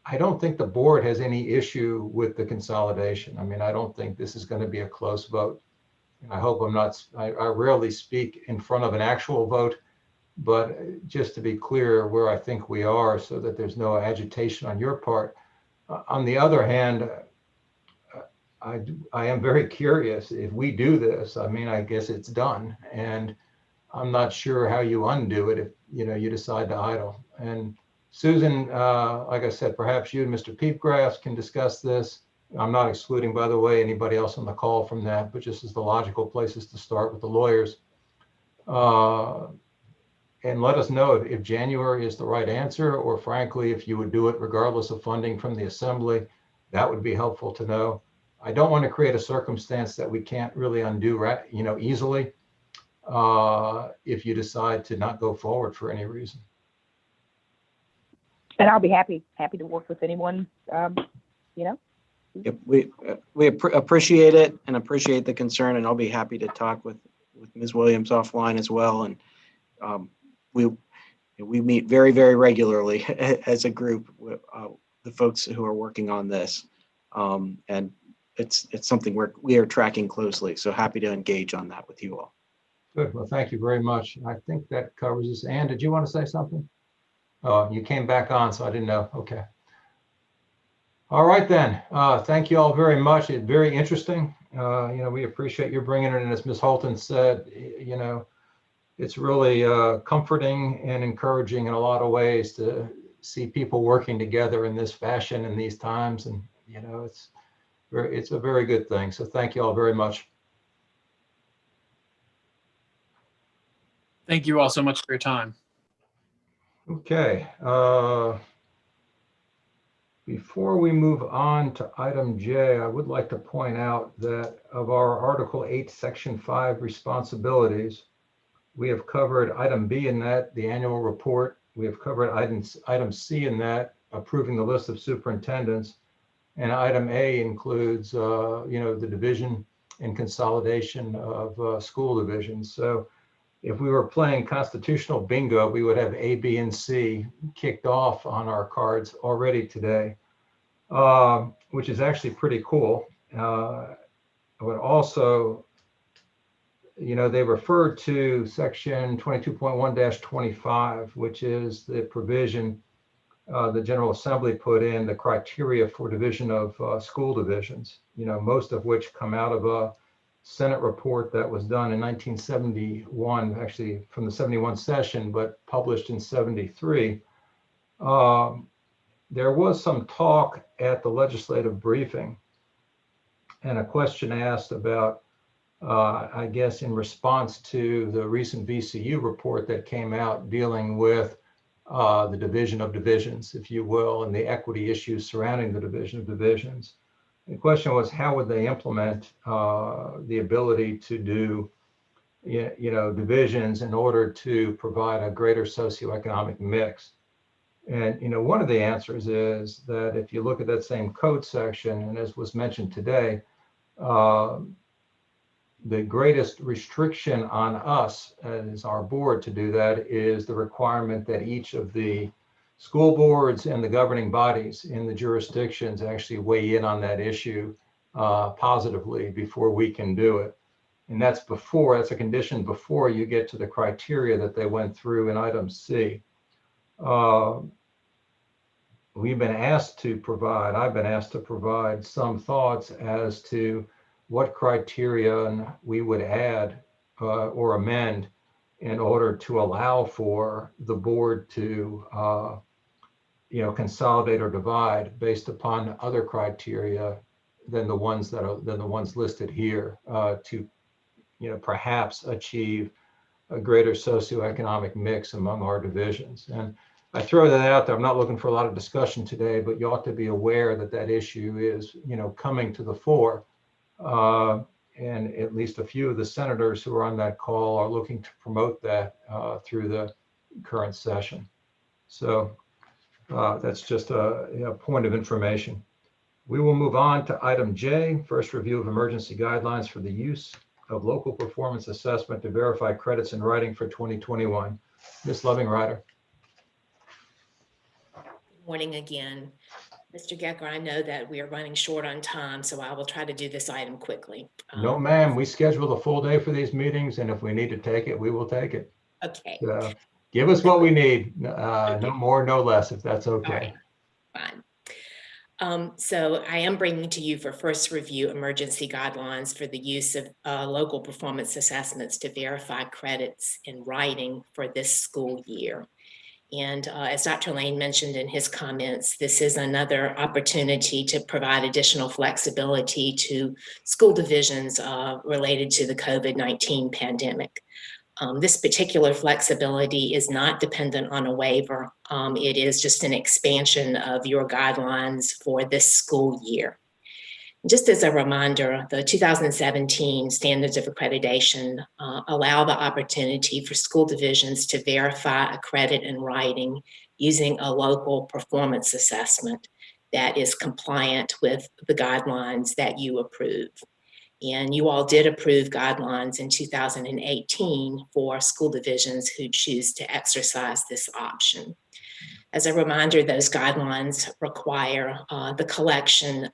C: I don't think the board has any issue with the consolidation. I mean, I don't think this is going to be a close vote. I hope I'm not, I rarely speak in front of an actual vote, but just to be clear where I think we are so that there's no agitation on your part. On the other hand, I am very curious if we do this. I mean, I guess it's done, and I'm not sure how you undo it if you decide to idle. And Susan, like I said, perhaps you and Mr. Peepgrass can discuss this. I'm not excluding, by the way, anybody else on the call from that, but just as the logical places to start with the lawyers. And let us know if January is the right answer, or frankly, if you would do it regardless of funding from the Assembly. That would be helpful to know. I don't want to create a circumstance that we can't really undo, easily if you decide to not go forward for any reason.
D: And I'll be happy to work with anyone,
N: Yep, we appreciate it and appreciate the concern, and I'll be happy to talk with Ms. Williams offline as well. And we meet very, very regularly as a group with the folks who are working on this, and it's something we are tracking closely. So happy to engage on that with you all.
C: Good. Well, thank you very much. I think that covers this. Ann, did you want to say something? Oh, you came back on, so I didn't know. Okay. All right, then. Thank you all very much. It's very interesting. We appreciate you bringing it in. As Ms. Holton said, it's really comforting and encouraging in a lot of ways to see people working together in this fashion in these times. And, it's a very good thing. So thank you all very much.
O: Thank you all so much for your time.
C: Okay. Before we move on to item J, I would like to point out that of our Article 8, Section 5 responsibilities, we have covered item B in that, the annual report. We have covered item C in that, approving the list of superintendents. And item A includes, the division and consolidation of school divisions. So if we were playing constitutional bingo, we would have A, B, and C kicked off on our cards already today, which is actually pretty cool. I would also they refer to section 22.1-25, which is the provision the General Assembly put in the criteria for division of school divisions, most of which come out of a Senate report that was done in 1971, actually from the 71 session, but published in 73. There was some talk at the legislative briefing and a question asked about, I guess, in response to the recent VCU report that came out dealing with the division of divisions, if you will, and the equity issues surrounding the division of divisions. The question was, how would they implement the ability to do, divisions in order to provide a greater socioeconomic mix? And, one of the answers is that if you look at that same code section, and as was mentioned today, the greatest restriction on us as our board to do that is the requirement that each of the school boards and the governing bodies in the jurisdictions actually weigh in on that issue positively before we can do it. And that's a condition before you get to the criteria that they went through in item C. I've been asked to provide some thoughts as to what criteria we would add or amend in order to allow for the board to consolidate or divide based upon other criteria than the ones listed here to perhaps achieve a greater socioeconomic mix among our divisions. And I throw that out there. I'm not looking for a lot of discussion today, but you ought to be aware that issue is coming to the fore. And at least a few of the senators who are on that call are looking to promote that through the current session. So that's just a point of information. We will move on to item J, first review of emergency guidelines for the use of local performance assessment to verify credits in writing for 2021. Ms. Loving-Rider.
M: Morning again. Mr. Gecker, I know that we are running short on time, so I will try to do this item quickly.
C: No, ma'am, we scheduled a full day for these meetings, and if we need to take it, we will take it.
M: Okay.
C: So give us what we need, no more, no less, if that's okay.
M: All right. Fine. So I am bringing to you for first review emergency guidelines for the use of local performance assessments to verify credits in writing for this school year. And as Dr. Lane mentioned in his comments, this is another opportunity to provide additional flexibility to school divisions related to the COVID-19 pandemic. This particular flexibility is not dependent on a waiver. It is just an expansion of your guidelines for this school year. Just as a reminder, the 2017 Standards of Accreditation allow the opportunity for school divisions to verify a credit in writing using a local performance assessment that is compliant with the guidelines that you approve. And you all did approve guidelines in 2018 for school divisions who choose to exercise this option. As a reminder, those guidelines require the collection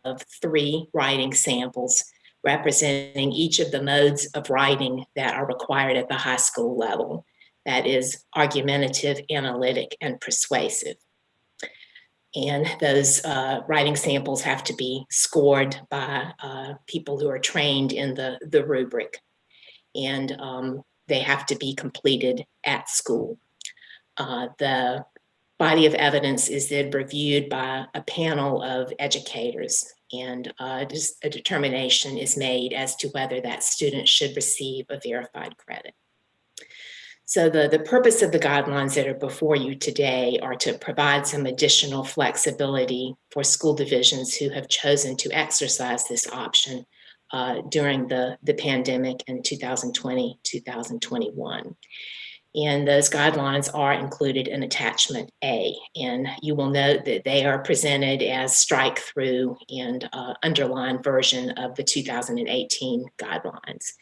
M: of 3 writing samples representing each of the modes of writing that are required at the high school level. That is argumentative, analytic, and persuasive. And those writing samples have to be scored by people who are trained in the rubric. And they have to be completed at school. The body of evidence is then reviewed by a panel of educators, and just a determination is made as to whether that student should receive a verified credit. So the purpose of the guidelines that are before you today are to provide some additional flexibility for school divisions who have chosen to exercise this option during the pandemic in 2020, 2021. And those guidelines are included in attachment A. And you will note that they are presented as strike through and underlined version of the 2018 guidelines.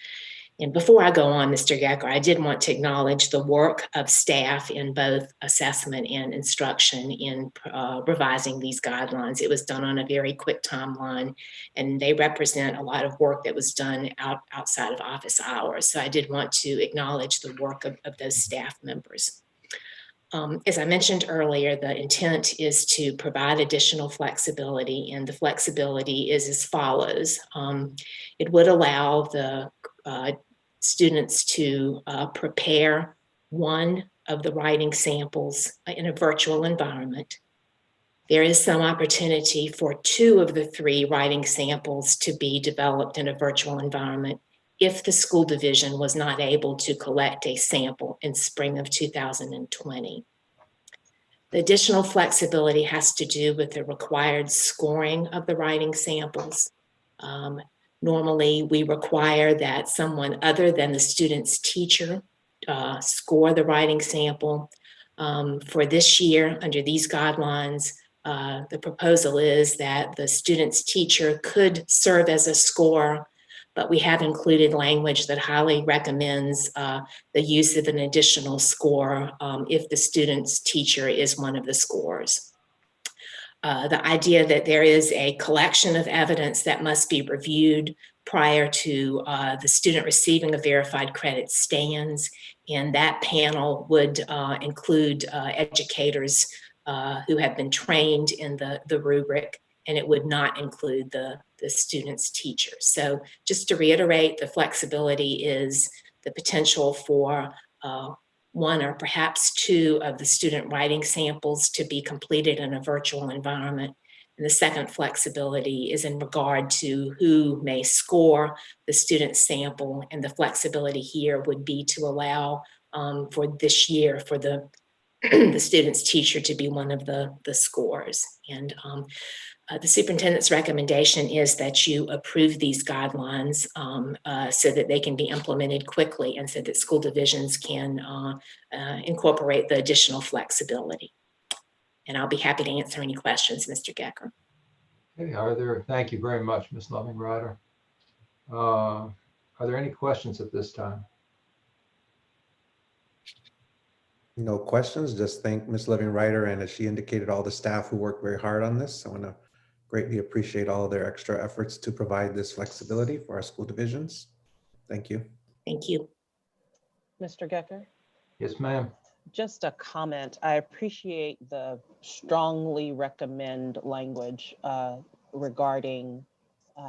M: And before I go on, Mr. Gecker, I did want to acknowledge the work of staff in both assessment and instruction in revising these guidelines. It was done on a very quick timeline, and they represent a lot of work that was done outside of office hours. So I did want to acknowledge the work of those staff members. As I mentioned earlier, the intent is to provide additional flexibility, and the flexibility is as follows. It would allow the students to prepare one of the writing samples in a virtual environment. There is some opportunity for 2 of the 3 writing samples to be developed in a virtual environment if the school division was not able to collect a sample in spring of 2020. The additional flexibility has to do with the required scoring of the writing samples. Normally, we require that someone other than the student's teacher score the writing sample. For this year, under these guidelines, the proposal is that the student's teacher could serve as a scorer, but we have included language that highly recommends the use of an additional score if the student's teacher is one of the scorers. The idea that there is a collection of evidence that must be reviewed prior to the student receiving a verified credit stands, and that panel would include educators who have been trained in the rubric, and it would not include the student's teacher. So just to reiterate, the flexibility is the potential for 1 or perhaps 2 of the student writing samples to be completed in a virtual environment. And the second flexibility is in regard to who may score the student sample. And the flexibility here would be to allow for this year for the student's teacher to be one of the scorers. And the superintendent's recommendation is that you approve these guidelines so that they can be implemented quickly and so that school divisions can incorporate the additional flexibility. And I'll be happy to answer any questions, Mr. Gecker.
C: Okay, thank you very much, Ms. Loving-Rider. Are there any questions at this time?
G: No questions. Just thank Ms. Loving-Rider, and as she indicated, all the staff who worked very hard on this. I want to greatly appreciate all of their extra efforts to provide this flexibility for our school divisions. Thank you.
M: Thank you.
F: Mr. Gecker?
C: Yes, ma'am.
F: Just a comment. I appreciate the strongly recommend language regarding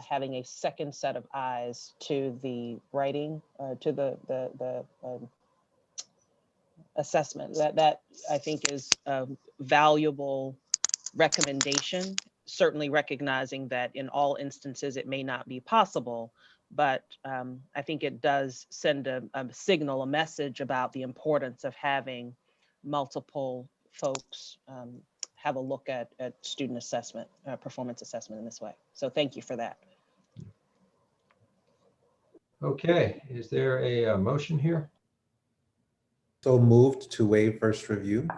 F: having a second set of eyes to the writing, to the assessment. That I think is a valuable recommendation, certainly recognizing that in all instances it may not be possible, but I think it does send a signal, a message about the importance of having multiple folks have a look at student assessment, performance assessment in this way. So thank you for that.
C: Okay, is there a motion here?
G: So moved to waive first review.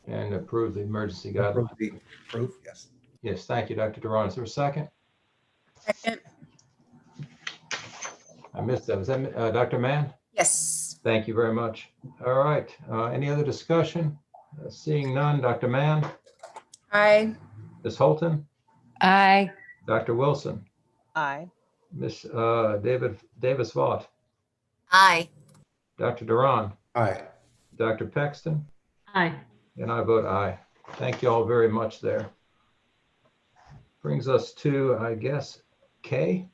C: And approve the emergency guidelines.
G: Approve, yes.
C: Yes, thank you, Dr. Duran. Is there a second?
H: Second.
C: I missed that. Was that Dr. Mann?
H: Yes.
C: Thank you very much. All right. Any other discussion? Seeing none. Dr. Mann?
H: Aye.
C: Ms. Holton?
I: Aye.
C: Dr. Wilson?
F: Aye.
C: Ms. Davis-Vaught?
B: Aye.
C: Dr. Duran?
G: Aye.
C: Dr. Paxton?
I: Aye.
C: And I vote aye. Thank you all very much there. Brings us to, I guess, K.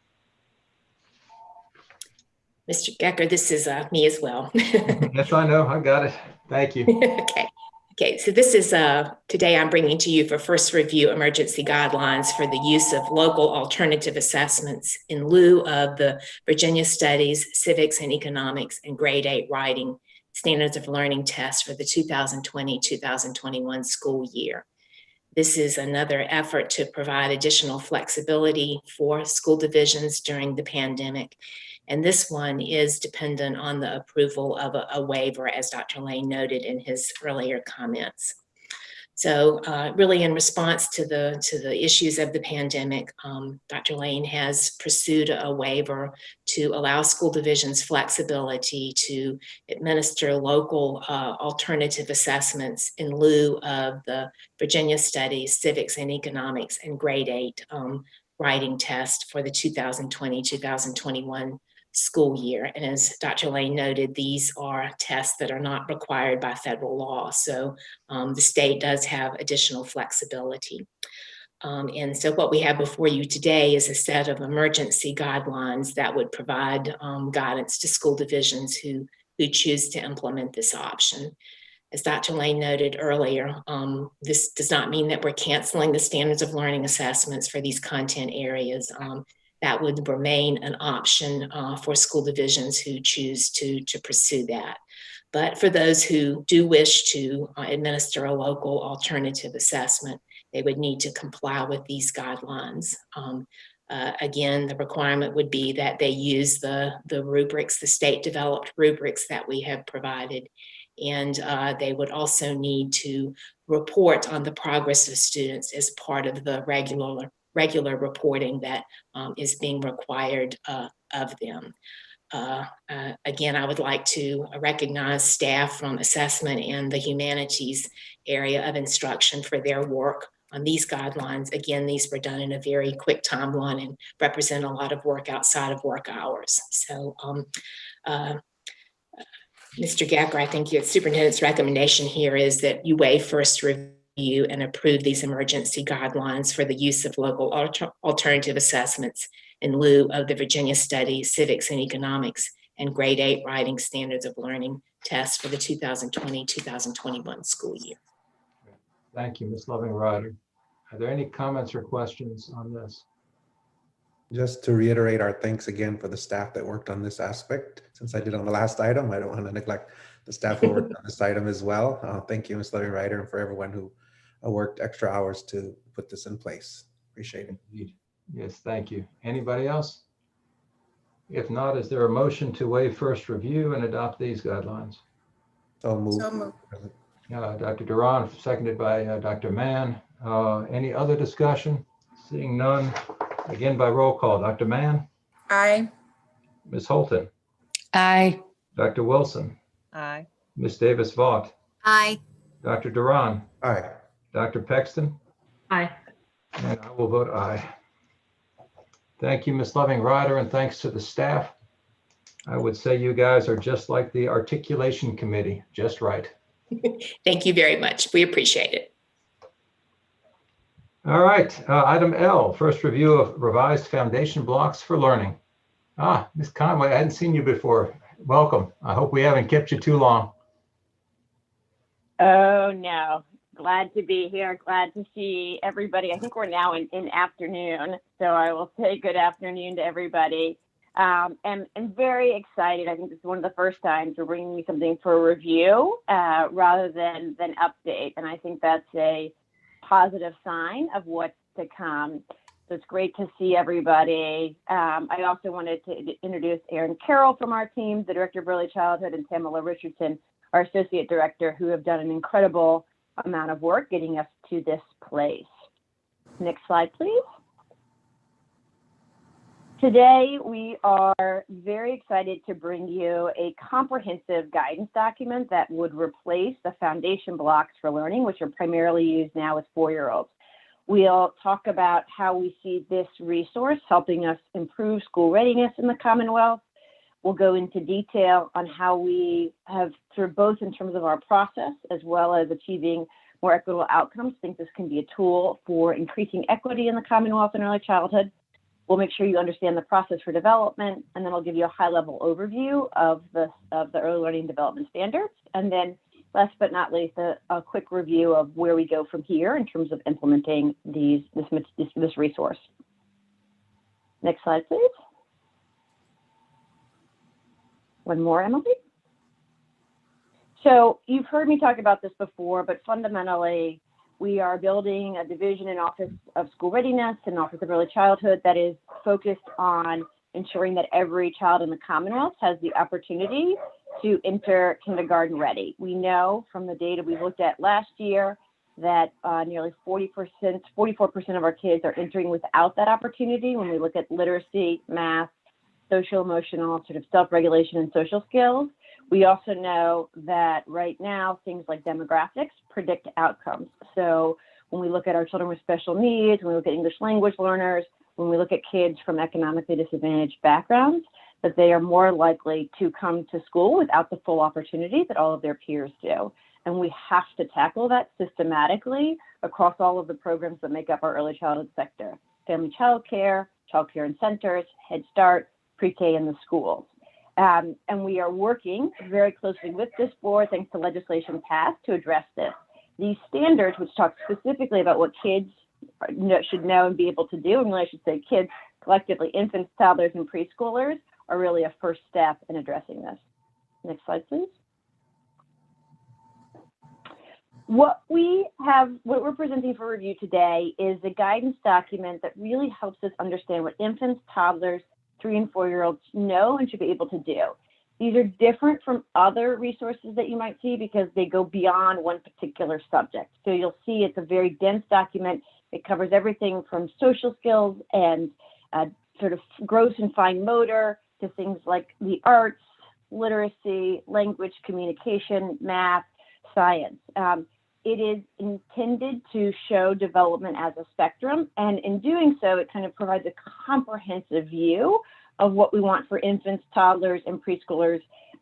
M: Mr. Gecker, this is me as well.
C: Yes, I know. I got it. Thank you.
M: Okay, so this is today I'm bringing to you for first review emergency guidelines for the use of local alternative assessments in lieu of the Virginia Studies, Civics and Economics, and Grade 8 Writing Standards of Learning test for the 2020-2021 school year. This is another effort to provide additional flexibility for school divisions during the pandemic. And this one is dependent on the approval of a waiver, as Dr. Lane noted in his earlier comments. So really in response to the issues of the pandemic, Dr. Lane has pursued a waiver to allow school divisions flexibility to administer local alternative assessments in lieu of the Virginia Studies, Civics and Economics, and Grade 8 writing test for the 2020-2021 school year. And as Dr. Lane noted, these are tests that are not required by federal law. So the state does have additional flexibility. And so what we have before you today is a set of emergency guidelines that would provide guidance to school divisions who choose to implement this option. As Dr. Lane noted earlier, this does not mean that we're canceling the standards of learning assessments for these content areas. That would remain an option for school divisions who choose to pursue that. But for those who do wish to administer a local alternative assessment, they would need to comply with these guidelines. Again, the requirement would be that they use the rubrics, the state developed rubrics that we have provided. And they would also need to report on the progress of students as part of the regular reporting that is being required of them. Again, I would like to recognize staff from assessment and the humanities area of instruction for their work on these guidelines. Again, these were done in a very quick timeline and represent a lot of work outside of work hours. So, Mr. Gecker, I think your superintendent's recommendation here is that you waive first review and approve these emergency guidelines for the use of local alternative assessments in lieu of the Virginia Studies, Civics and Economics, and Grade 8 Writing Standards of Learning tests for the 2020-2021 school year.
C: Thank you, Ms. Loving-Ryder. Are there any comments or questions on this?
G: Just to reiterate our thanks again for the staff that worked on this aspect. Since I did on the last item, I don't want to neglect the staff who worked on this item as well. Thank you, Ms. Loving-Ryder, and for everyone who worked extra hours to put this in place. Appreciate it.
C: Yes, thank you. Anybody else? If not, is there a motion to waive first review and adopt these guidelines?
G: So moved.
H: So moved.
C: Dr. Duran, seconded by Dr. Mann. Any other discussion? Seeing none, again by roll call. Dr. Mann?
H: Aye.
C: Ms. Holton?
I: Aye.
C: Dr. Wilson?
F: Aye.
C: Ms. Davis-Vaught?
B: Aye.
C: Dr. Duran?
G: Aye.
C: Dr. Pexton?
A: Aye.
C: And I will vote aye. Thank you, Ms. Loving-Ryder, and thanks to the staff. I would say you guys are just like the articulation committee, just right.
M: Thank you very much. We appreciate it.
C: All right, item L, first review of revised foundation blocks for learning. Ms. Conway, I hadn't seen you before. Welcome. I hope we haven't kept you too long.
T: Oh, no. Glad to be here. Glad to see everybody. I think we're now in afternoon, so I will say good afternoon to everybody. And very excited. I think this is one of the first times we're bringing you something for review rather than update. And I think that's a positive sign of what's to come. So it's great to see everybody. I also wanted to introduce Erin Carroll from our team, the Director of Early Childhood, and Tamala Richardson, our Associate Director, who have done an incredible amount of work getting us to this place. Next slide, please. Today, we are very excited to bring you a comprehensive guidance document that would replace the foundation blocks for learning, which are primarily used now with 4-year-olds. We'll talk about how we see this resource helping us improve school readiness in the Commonwealth. We'll go into detail on how we have, through both in terms of our process as well as achieving more equitable outcomes, think this can be a tool for increasing equity in the Commonwealth in early childhood. We'll make sure you understand the process for development, and then I'll give you a high-level overview of the early learning development standards. And then last but not least, a quick review of where we go from here in terms of implementing this resource. Next slide, please. One more, Emily. So you've heard me talk about this before, but fundamentally, we are building a division in Office of School Readiness and Office of Early Childhood that is focused on ensuring that every child in the Commonwealth has the opportunity to enter kindergarten ready. We know from the data we looked at last year that nearly 44% of our kids are entering without that opportunity when we look at literacy, math, social, emotional, sort of self-regulation and social skills. We also know that right now, things like demographics predict outcomes. So when we look at our children with special needs, when we look at English language learners, when we look at kids from economically disadvantaged backgrounds, that they are more likely to come to school without the full opportunity that all of their peers do. And we have to tackle that systematically across all of the programs that make up our early childhood sector: family childcare, childcare in centers, Head Start, pre-K in the schools. And we are working very closely with this board, thanks to legislation passed, to address this. These standards, which talk specifically about what kids should know and be able to do, and really I should say kids collectively, infants, toddlers, and preschoolers, are really a first step in addressing this. Next slide, please. What we're presenting for review today is a guidance document that really helps us understand what infants, toddlers, 3 and 4-year-olds know and should be able to do. These are different from other resources that you might see because they go beyond one particular subject. So you'll see it's a very dense document. It covers everything from social skills and sort of gross and fine motor to things like the arts, literacy, language, communication, math, science. It is intended to show development as a spectrum, and in doing so, it kind of provides a comprehensive view of what we want for infants, toddlers, and preschoolers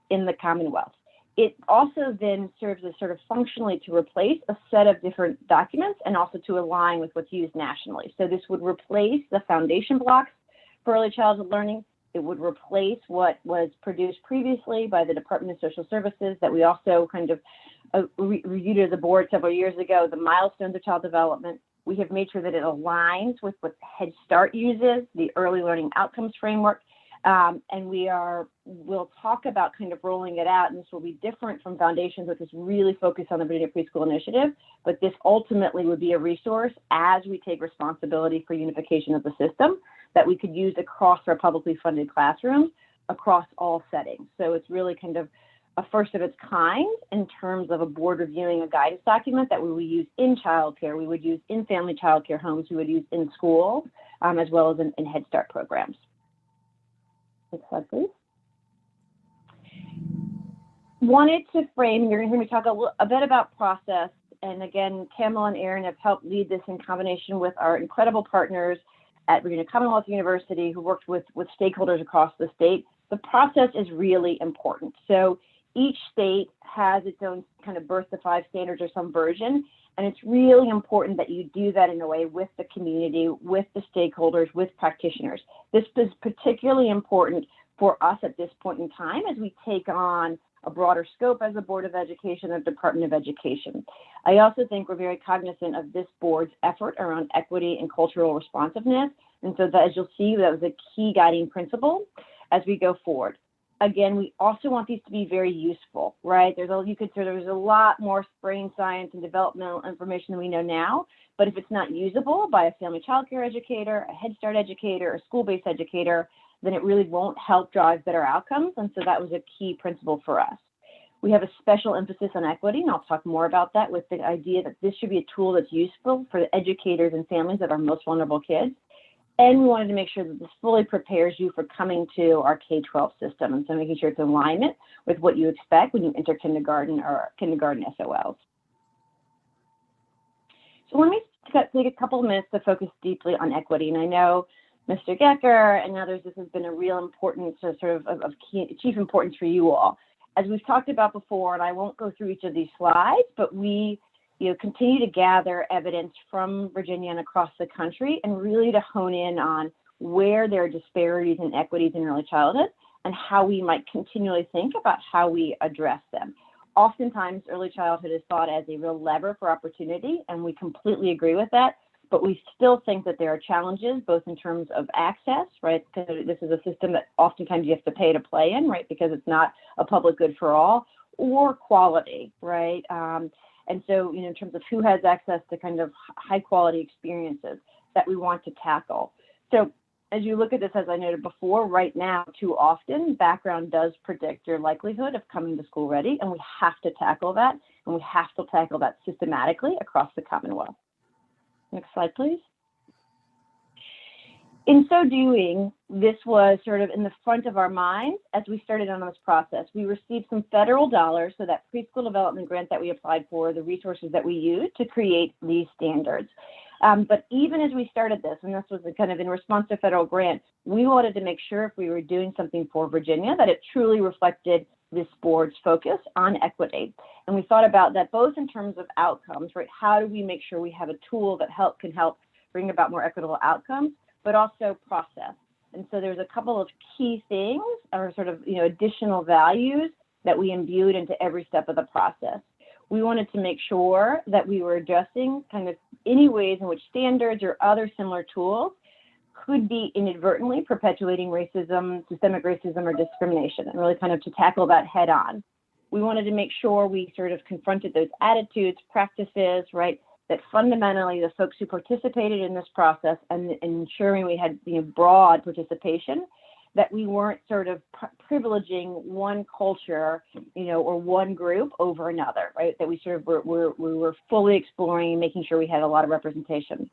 T: in the Commonwealth. It also then serves as sort of functionally to replace a set of different documents and also to align with what's used nationally. So this would replace the foundation blocks for early childhood learning. It would replace what was produced previously by the Department of Social Services that we also kind of reviewed as a board several years ago, the milestones of child development. We have made sure that it aligns with what Head Start uses, the early learning outcomes framework. And we'll talk about kind of rolling it out, and this will be different from Foundations, which is really focused on the Virginia Preschool Initiative, but this ultimately would be a resource as we take responsibility for unification of the system that we could use across our publicly funded classrooms, across all settings. So it's really kind of a first of its kind in terms of a board reviewing a guidance document that we would use in childcare, we would use in family childcare homes, we would use in schools, as well as in Head Start programs. Next slide, please. Wanted to frame, you're going to hear me talk a bit about process. And again, Kamala and Aaron have helped lead this in combination with our incredible partners at Virginia Commonwealth University who worked with stakeholders across the state. The process is really important. So each state has its own kind of birth to 5 standards or some version. And it's really important that you do that in a way with the community, with the stakeholders, with practitioners. This is particularly important for us at this point in time as we take on a broader scope as a Board of Education and Department of Education. I also think we're very cognizant of this board's effort around equity and cultural responsiveness. And so that, as you'll see, that was a key guiding principle as we go forward. Again, we also want these to be very useful, right? There's a lot more brain science and developmental information than we know now, but if it's not usable by a family childcare educator, a Head Start educator, a school-based educator, then it really won't help drive better outcomes. And so that was a key principle for us. We have a special emphasis on equity, and I'll talk more about that with the idea that this should be a tool that's useful for the educators and families of our most vulnerable kids. And we wanted to make sure that this fully prepares you for coming to our K-12 system. And so making sure it's in alignment with what you expect when you enter kindergarten or kindergarten SOLs. So let me take a couple of minutes to focus deeply on equity. And I know Mr. Gecker and others, this has been a real importance, of chief importance for you all. As we've talked about before, and I won't go through each of these slides, but we continue to gather evidence from Virginia and across the country and really to hone in on where there are disparities and inequities in early childhood and how we might continually think about how we address them. Oftentimes, early childhood is thought as a real lever for opportunity, and we completely agree with that, but we still think that there are challenges, both in terms of access, right? Because this is a system that oftentimes you have to pay to play in, right? Because it's not a public good for all, or quality, right? And so, in terms of who has access to kind of high quality experiences that we want to tackle. So As you look at this, as I noted before, right now, too often, background does predict your likelihood of coming to school ready, and we have to tackle that, and we have to tackle that systematically across the Commonwealth. Next slide, please. In so doing, this was sort of in the front of our minds as we started on this process. We received some federal dollars, so that preschool development grant that we applied for, the resources that we used to create these standards. But even as we started this, and this was kind of in response to federal grant, we wanted to make sure if we were doing something for Virginia that it truly reflected this board's focus on equity. And we thought about that both in terms of outcomes, right? How do we make sure we have a tool that can help bring about more equitable outcomes, but also process. And so there's a couple of key things or sort of, additional values that we imbued into every step of the process. We wanted to make sure that we were addressing kind of any ways in which standards or other similar tools could be inadvertently perpetuating racism, systemic racism, or discrimination, and really kind of to tackle that head on. We wanted to make sure we sort of confronted those attitudes, practices, right, that fundamentally the folks who participated in this process and ensuring we had broad participation, that we weren't sort of privileging one culture, or one group over another, right? That we sort of we were fully exploring and making sure we had a lot of representation.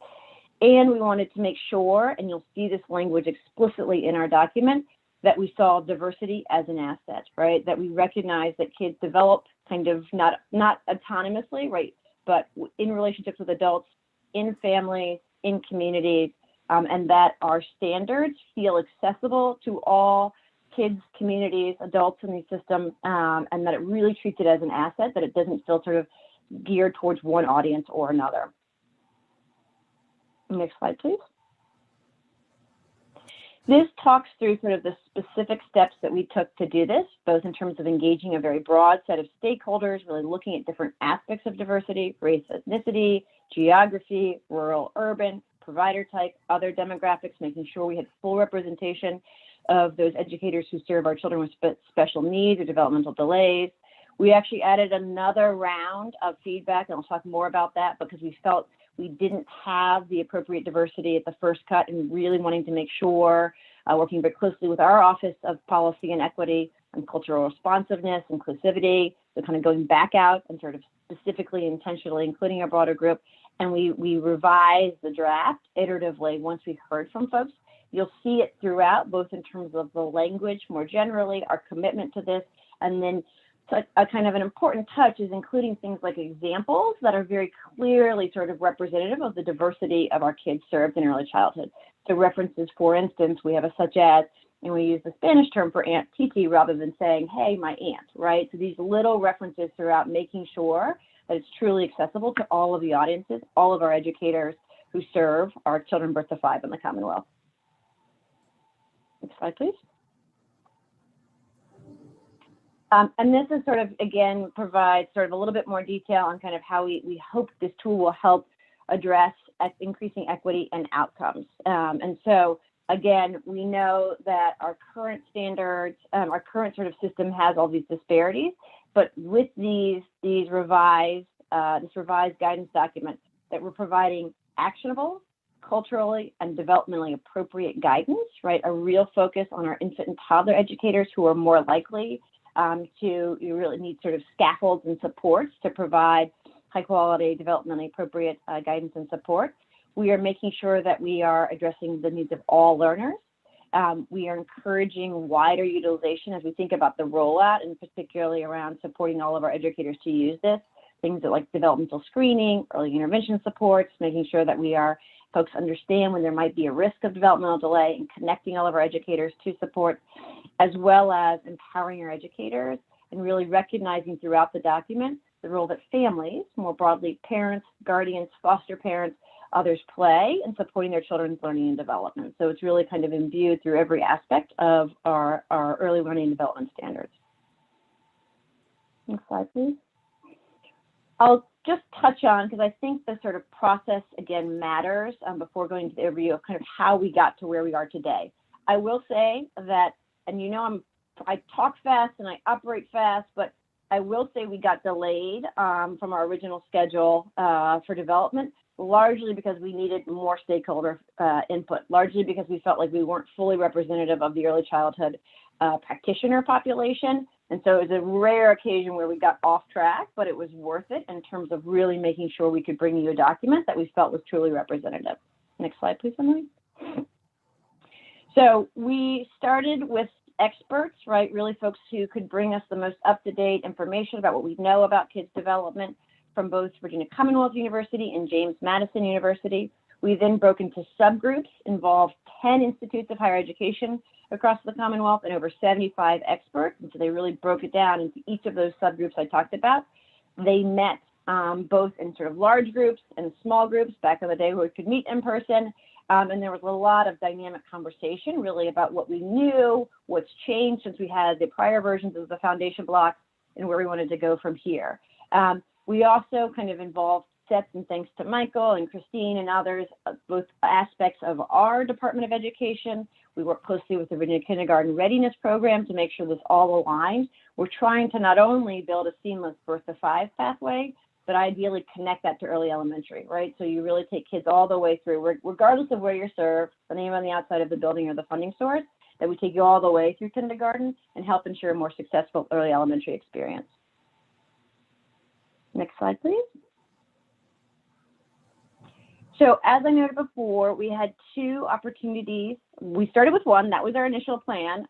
T: And we wanted to make sure, and you'll see this language explicitly in our document, that we saw diversity as an asset, right? That we recognize that kids develop kind of not autonomously, right? But in relationships with adults, in families, in communities, and that our standards feel accessible to all kids, communities, adults in the system, and that it really treats it as an asset, that it doesn't feel sort of geared towards one audience or another. Next slide, please. This talks through sort of the specific steps that we took to do this, both in terms of engaging a very broad set of stakeholders, really looking at different aspects of diversity, race, ethnicity, geography, rural, urban, provider type, other demographics, making sure we had full representation of those educators who serve our children with special needs or developmental delays. We actually added another round of feedback, and I'll talk more about that because we felt we didn't have the appropriate diversity at the first cut, and really wanting to make sure, working very closely with our Office of Policy and Equity and Cultural Responsiveness, Inclusivity, so kind of going back out and sort of specifically, intentionally including a broader group. And we revised the draft iteratively once we heard from folks. You'll see it throughout, both in terms of the language more generally, our commitment to this, and then a kind of an important touch is including things like examples that are very clearly sort of representative of the diversity of our kids served in early childhood. So references, for instance, we have a such as, and we use the Spanish term for Aunt Titi rather than saying, hey, my aunt, right? So these little references throughout, making sure that it's truly accessible to all of the audiences, all of our educators who serve our children birth to 5 in the Commonwealth. Next slide, please. And this is sort of, again, provides sort of a little bit more detail on kind of how we hope this tool will help address increasing equity and outcomes. And so, again, we know that our current standards, our current sort of system has all these disparities, but with these revised, this revised guidance document, that we're providing actionable, culturally and developmentally appropriate guidance, right? A real focus on our infant and toddler educators who are more likely you really need sort of scaffolds and supports to provide high quality, developmentally appropriate guidance and support. We are making sure that we are addressing the needs of all learners. We are encouraging wider utilization as we think about the rollout, and particularly around supporting all of our educators to use this. Things like developmental screening, early intervention supports, making sure that folks understand when there might be a risk of developmental delay, and connecting all of our educators to support, as well as empowering our educators and really recognizing throughout the document the role that families, more broadly parents, guardians, foster parents, others play in supporting their children's learning and development. So it's really kind of imbued through every aspect of our early learning and development standards. Next slide, please. I'll just touch on, because I think the sort of process, again, matters before going to the overview of kind of how we got to where we are today. I will say that, and I talk fast and I operate fast, but I will say we got delayed from our original schedule for development largely because we needed more stakeholder input, largely because we felt like we weren't fully representative of the early childhood practitioner population. And so it was a rare occasion where we got off track, but it was worth it in terms of really making sure we could bring you a document that we felt was truly representative. Next slide, please, Emily. So we started with experts, right? Really folks who could bring us the most up-to-date information about what we know about kids' development from both Virginia Commonwealth University and James Madison University. We then broke into subgroups, involved 10 institutes of higher education across the Commonwealth and over 75 experts. And so they really broke it down into each of those subgroups I talked about. They met both in sort of large groups and small groups back in the day where we could meet in person. And there was a lot of dynamic conversation really about what we knew, what's changed since we had the prior versions of the foundation blocks, and where we wanted to go from here. We also kind of involved sets, and thanks to Michael and Christine and others, both aspects of our Department of Education. We work closely with the Virginia Kindergarten Readiness Program to make sure this all aligns. We're trying to not only build a seamless birth to 5 pathway, but ideally connect that to early elementary, right? So you really take kids all the way through, regardless of where you're served, the name on the outside of the building or the funding source, that we take you all the way through kindergarten and help ensure a more successful early elementary experience. Next slide, please. So as I noted before, we had 2 opportunities. We started with one, that was our initial plan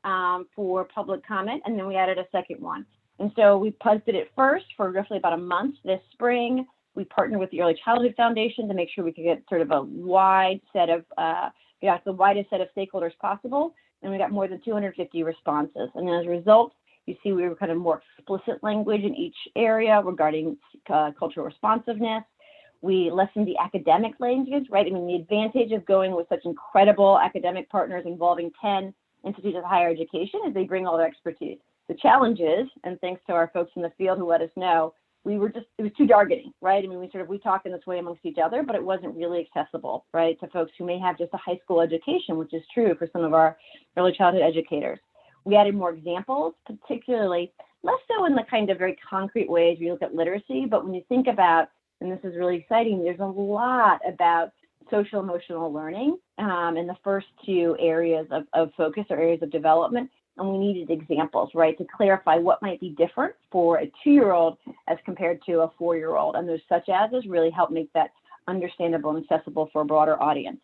T: for public comment, and then we added a second one. And so we posted it first for roughly about a month this spring. We partnered with the Early Childhood Foundation to make sure we could get sort of a wide set of, the widest set of stakeholders possible. And we got more than 250 responses. And as a result, you see we were kind of more explicit language in each area regarding cultural responsiveness. We lessened the academic language, right? I mean, the advantage of going with such incredible academic partners involving 10 institutes of higher education is they bring all their expertise. The challenge is, and thanks to our folks in the field who let us know, it was too jargony, right? I mean, we talk in this way amongst each other, but it wasn't really accessible, right, to folks who may have just a high school education, which is true for some of our early childhood educators. We added more examples, particularly less so in the kind of very concrete ways we look at literacy, but when you think about, and this is really exciting, there's a lot about social emotional learning in the first 2 areas of focus or areas of development. And we needed examples, right, to clarify what might be different for a 2-year-old as compared to a 4-year-old. And those such as really help make that understandable and accessible for a broader audience.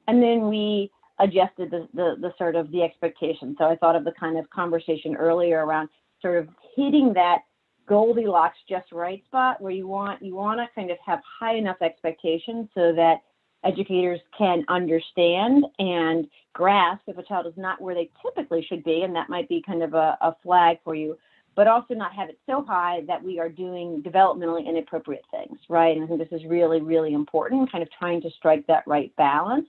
T: And then we adjusted the sort of the expectation. So I thought of the kind of conversation earlier around sort of hitting that Goldilocks just right spot where you want to kind of have high enough expectations so that educators can understand and grasp if a child is not where they typically should be, and that might be kind of a flag for you, but also not have it so high that we are doing developmentally inappropriate things, right? And I think this is really, really important, kind of trying to strike that right balance.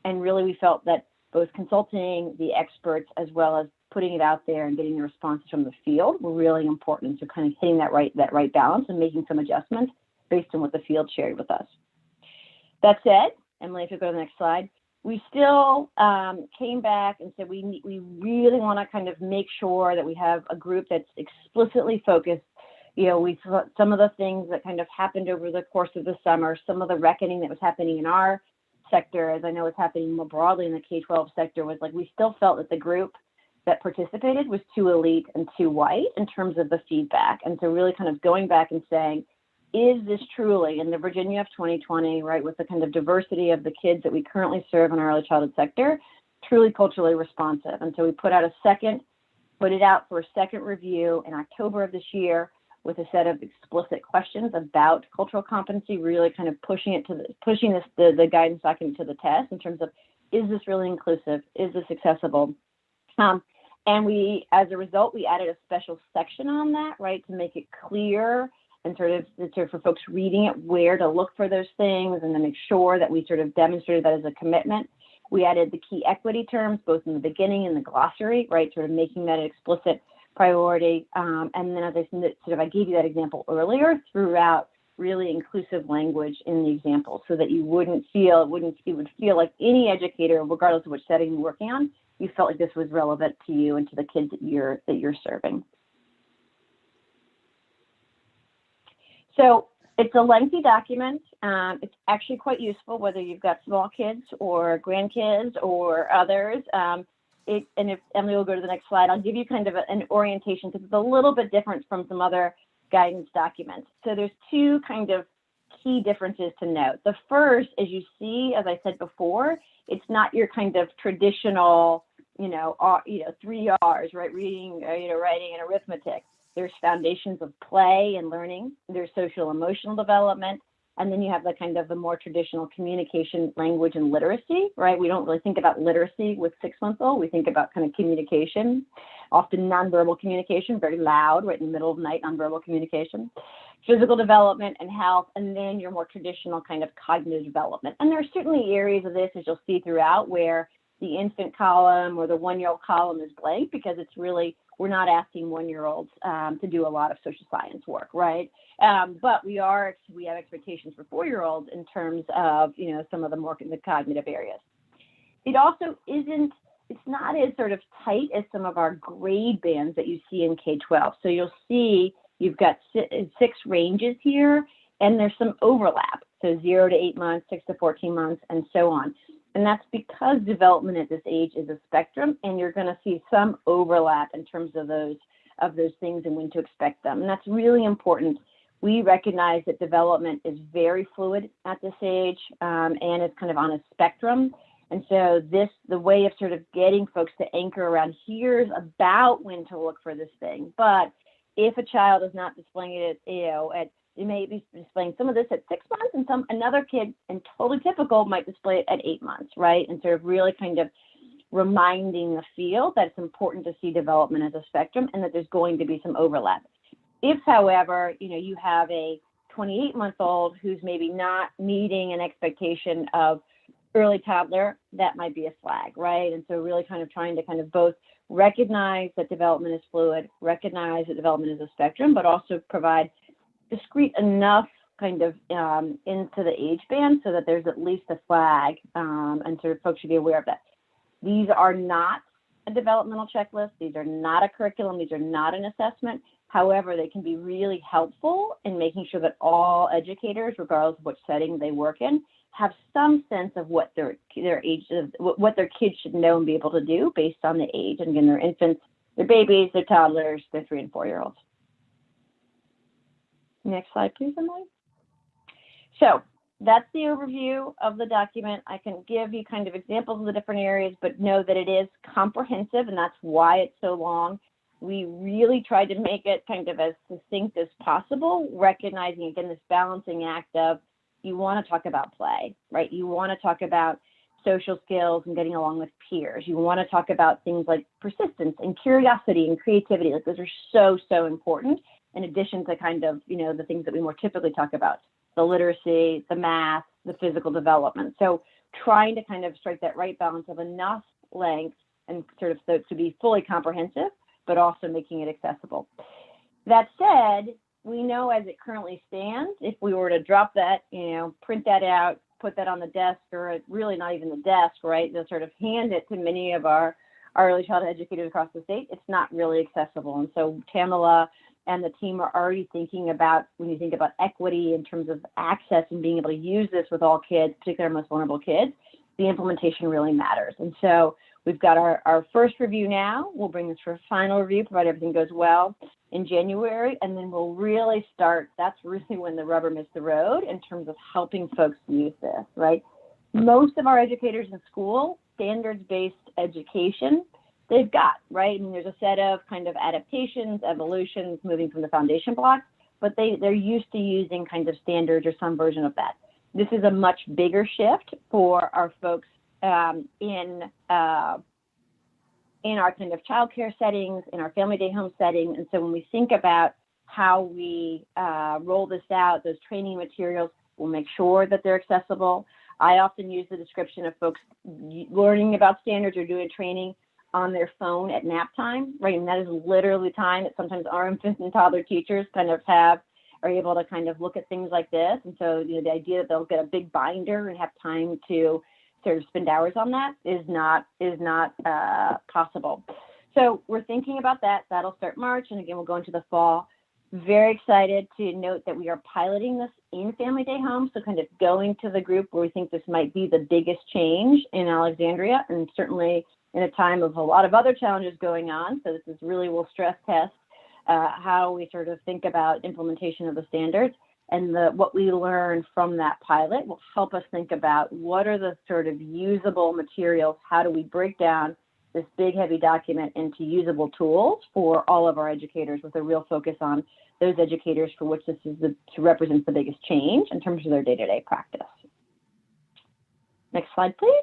T: And really we felt that both consulting the experts as well as putting it out there and getting the responses from the field were really important. So kind of hitting that right balance and making some adjustments based on what the field shared with us. That said, Emily, if you go to the next slide, we still came back and said we really want to kind of make sure that we have a group that's explicitly focused. You know, we saw some of the things that kind of happened over the course of the summer, some of the reckoning that was happening in our sector, as I know is happening more broadly in the K-12 sector, was like we still felt that the group that participated was too elite and too white in terms of the feedback. And so really kind of going back and saying, is this truly in the Virginia of 2020, right, with the kind of diversity of the kids that we currently serve in our early childhood sector, truly culturally responsive? And so we put it out for a second review in October of this year with a set of explicit questions about cultural competency, really kind of pushing the guidance document to the test in terms of, is this really inclusive? Is this accessible? And we, as a result, we added a special section on that, right, to make it clear and sort of for folks reading it, where to look for those things and to make sure that we sort of demonstrated that as a commitment. We added the key equity terms, both in the beginning and the glossary, right, sort of making that an explicit priority. And then as I gave you that example earlier, throughout really inclusive language in the example so that you wouldn't feel, it would feel like any educator, regardless of which setting you're working on, you felt like this was relevant to you and to the kids that you're serving. So It's a lengthy document. It's actually quite useful whether you've got small kids or grandkids or others. And if Emily will go to the next slide, I'll give you kind of an orientation because it's a little bit different from some other guidance documents. So there's two kind of key differences to note. The first, as you see, as I said before, it's not your kind of traditional, 3 R's, right? Reading, writing, and arithmetic. There's foundations of play and learning. There's social emotional development. And then you have the kind of the more traditional communication, language, and literacy, right? We don't really think about literacy with 6-month-old. We think about kind of communication, often nonverbal communication, very loud, right in the middle of the night, nonverbal communication, physical development and health, and then your more traditional kind of cognitive development. And there are certainly areas of this, as you'll see throughout, where the infant column or the 1-year-old column is blank because it's really, we're not asking 1-year-olds to do a lot of social science work, right? But we have expectations for 4-year-olds in terms of, some of the more the cognitive areas. It also isn't, it's not as sort of tight as some of our grade bands that you see in K-12. So you'll see you've got 6 ranges here, and there's some overlap. So 0 to 8 months, 6 to 14 months, and so on. And that's because development at this age is a spectrum, and you're going to see some overlap in terms of those things and when to expect them. And that's really important. We recognize that development is very fluid at this age, and it's kind of on a spectrum. And so the way of sort of getting folks to anchor around here's about when to look for this thing. But if a child is not displaying it they may be displaying some of this at 6 months, and another kid, and totally typical, might display it at 8 months, right? And sort of really kind of reminding the field that it's important to see development as a spectrum and that there's going to be some overlap. If, however, you have a 28-month-old who's maybe not meeting an expectation of early toddler, that might be a flag, right? And so really kind of trying to kind of both recognize that development is fluid, recognize that development is a spectrum, but also provide discrete enough kind of into the age band so that there's at least a flag, and sort of folks should be aware of that. These are not a developmental checklist. These are not a curriculum. These are not an assessment. However, they can be really helpful in making sure that all educators, regardless of which setting they work in, have some sense of what their age is, what their kids should know and be able to do based on the age. And again, they're infants, they're babies, they're toddlers, they're 3- and 4-year-olds. Next slide, please, Emily. So that's the overview of the document. I can give you kind of examples of the different areas, but know that it is comprehensive, and that's why it's so long. We really tried to make it kind of as succinct as possible, recognizing, again, this balancing act of you want to talk about play, right? You want to talk about social skills and getting along with peers. You want to talk about things like persistence and curiosity and creativity. Like those are so, so important, in addition to kind of, the things that we more typically talk about, the literacy, the math, the physical development. So trying to kind of strike that right balance of enough length and sort of to be fully comprehensive, but also making it accessible. That said, we know as it currently stands, if we were to drop that, print that out, put that on the desk, or really not even the desk, right? They'll sort of hand it to many of our early childhood educators across the state. It's not really accessible. And so Tamala and the team are already thinking about, when you think about equity in terms of access and being able to use this with all kids, particularly our most vulnerable kids, the implementation really matters. And so we've got our first review now. We'll bring this for a final review, provided everything goes well, in January, and then we'll really start. That's really when the rubber meets the road in terms of helping folks use this, right? Most of our educators in school, standards-based education, they've got, right? I mean, there's a set of kind of adaptations, evolutions, moving from the foundation blocks, but they're used to using kind of standards or some version of that. This is a much bigger shift for our folks in our kind of childcare settings, in our family day home setting. And so when we think about how we roll this out, those training materials, we'll make sure that they're accessible. I often use the description of folks learning about standards or doing training on their phone at nap time, right? And that is literally time that sometimes our infant and toddler teachers kind of are able to kind of look at things like this. And so, the idea that they'll get a big binder and have time to sort of spend hours on that is not possible. So we're thinking about that. That'll start March, and again, we'll go into the fall. Very excited to note that we are piloting this in Family Day Homes, so kind of going to the group where we think this might be the biggest change in Alexandria, and certainly in a time of a lot of other challenges going on. So this is really, will stress test how we sort of think about implementation of the standards, and what we learn from that pilot will help us think about what are the sort of usable materials, how do we break down this big, heavy document into usable tools for all of our educators, with a real focus on those educators for which this is to represent the biggest change in terms of their day-to-day practice. Next slide, please.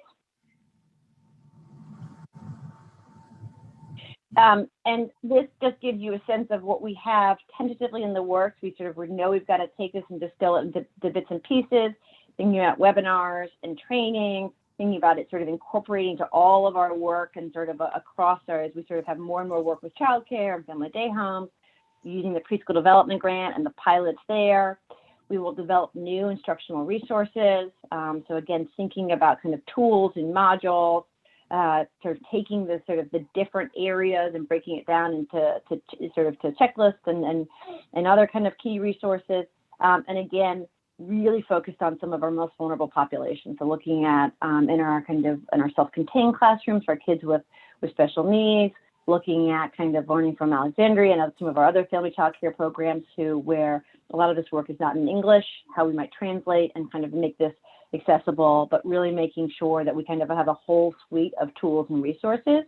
T: And this just gives you a sense of what we have tentatively in the works. We know we've got to take this and distill it into bits and pieces, thinking about webinars and training, thinking about it sort of incorporating to all of our work and sort of across as we sort of have more and more work with childcare and Family Day Homes, using the preschool development grant and the pilots there. We will develop new instructional resources. So again, thinking about kind of tools and modules, sort of taking the different areas and breaking it down into to checklists and other kind of key resources. And again, really focused on some of our most vulnerable populations. So looking at in our self-contained classrooms for kids with special needs, looking at kind of learning from Alexandria and some of our other family child care programs where a lot of this work is not in English, how we might translate and kind of make this accessible, but really making sure that we kind of have a whole suite of tools and resources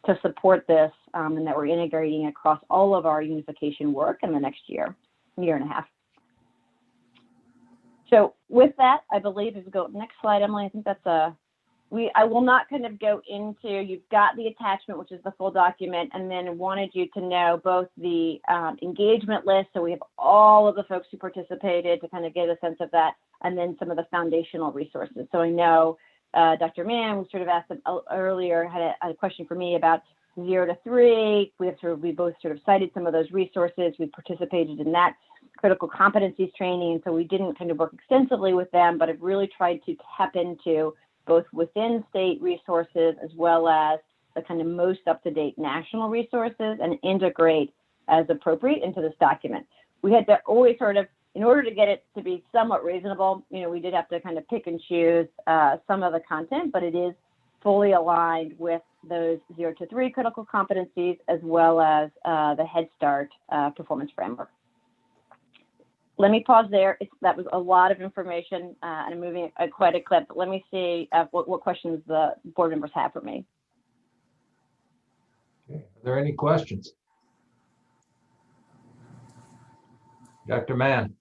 T: to support this, and that we're integrating across all of our unification work in the next year and a half. So with that, I believe if we go next slide, Emily, I think that's I will not kind of go into, you've got the attachment, which is the full document, and then wanted you to know both the engagement list. So we have all of the folks who participated to kind of get a sense of that, and then some of the foundational resources. So I know Dr. Mann, we sort of asked earlier, had a question for me about 0 to 3. We both sort of cited some of those resources. We participated in that critical competencies training. So we didn't kind of work extensively with them, but have really tried to tap into both within state resources as well as the kind of most up-to-date national resources and integrate as appropriate into this document. We had to always sort of, in order to get it to be somewhat reasonable, we did have to kind of pick and choose some of the content, but it is fully aligned with those 0 to 3 critical competencies as well as the Head Start performance framework. Let me pause there. That was a lot of information and I'm moving at quite a clip, but let me see what questions the board members have for me.
C: Okay. Are there any questions? Dr. Mann.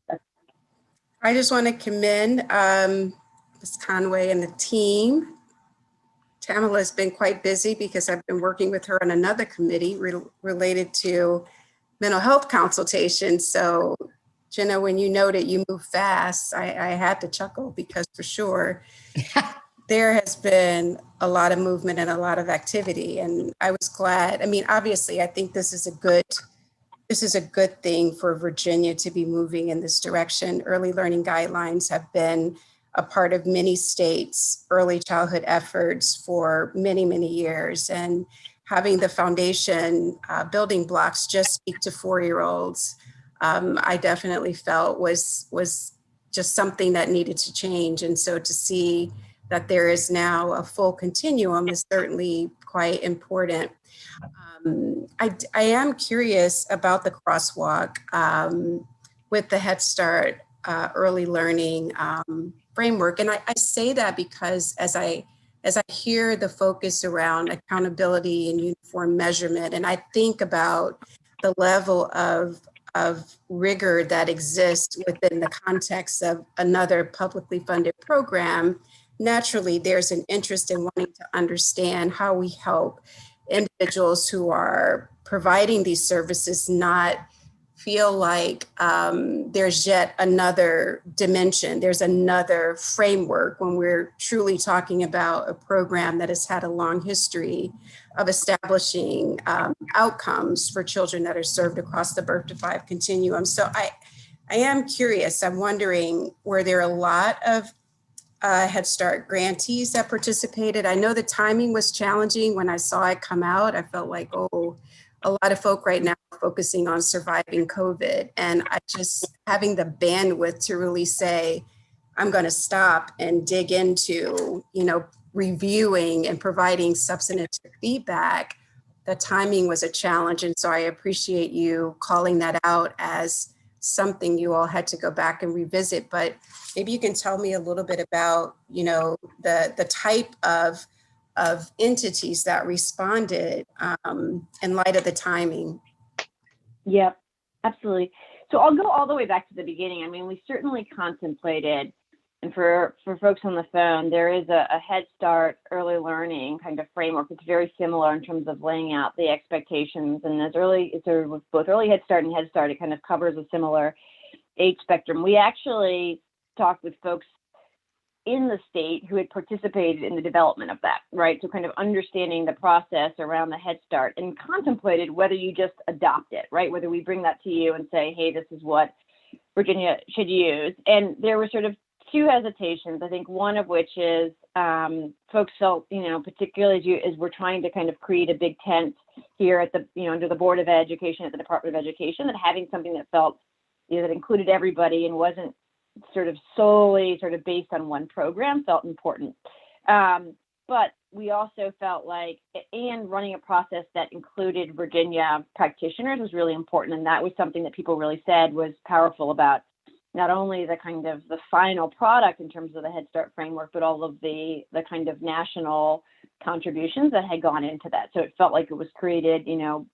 H: I just want to commend Ms. Conway and the team. Tamala has been quite busy because I've been working with her on another committee related to mental health consultations. So Jenna, when you noted you move fast, I had to chuckle because for sure there has been a lot of movement and a lot of activity. And I was glad. I mean, obviously, I think this is a good thing for Virginia to be moving in this direction. Early learning guidelines have been a part of many states' early childhood efforts for many, many years. And having the foundation building blocks just speak to 4-year-olds, I definitely felt was just something that needed to change. And so to see that there is now a full continuum is certainly quite important. I am curious about the crosswalk with the Head Start early learning framework. And I say that because as I hear the focus around accountability and uniform measurement, and I think about the level of rigor that exists within the context of another publicly funded program, naturally there's an interest in wanting to understand how we help individuals who are providing these services not feel like there's yet another dimension, there's another framework when we're truly talking about a program that has had a long history of establishing outcomes for children that are served across the birth to 5 continuum. So I am curious, I'm wondering, were there a lot of Head Start grantees that participated? I know the timing was challenging. When I saw it come out, I felt like, oh, a lot of folk right now are focusing on surviving COVID. And I just having the bandwidth to really say, I'm going to stop and dig into, reviewing and providing substantive feedback. The timing was a challenge. And so I appreciate you calling that out as something you all had to go back and revisit. But maybe you can tell me a little bit about, the type of entities that responded in light of the timing.
T: Yep, absolutely. So I'll go all the way back to the beginning. I mean, we certainly contemplated, and for folks on the phone, there is a Head Start early learning kind of framework. It's very similar in terms of laying out the expectations. And with both early Head Start and Head Start, it kind of covers a similar age spectrum. We actually talked with folks in the state who had participated in the development of that, right? So kind of understanding the process around the Head Start and contemplated whether you just adopt it, right? Whether we bring that to you and say, hey, this is what Virginia should use. And there were sort of two hesitations, I think one of which is folks felt, particularly as we're trying to kind of create a big tent here at the, under the Board of Education, at the Department of Education, that having something that felt, that included everybody and wasn't sort of solely sort of based on one program felt important. But we also felt like, and running a process that included Virginia practitioners was really important. And that was something that people really said was powerful about not only the kind of the final product in terms of the Head Start framework, but all of the kind of national contributions that had gone into that. So it felt like it was created,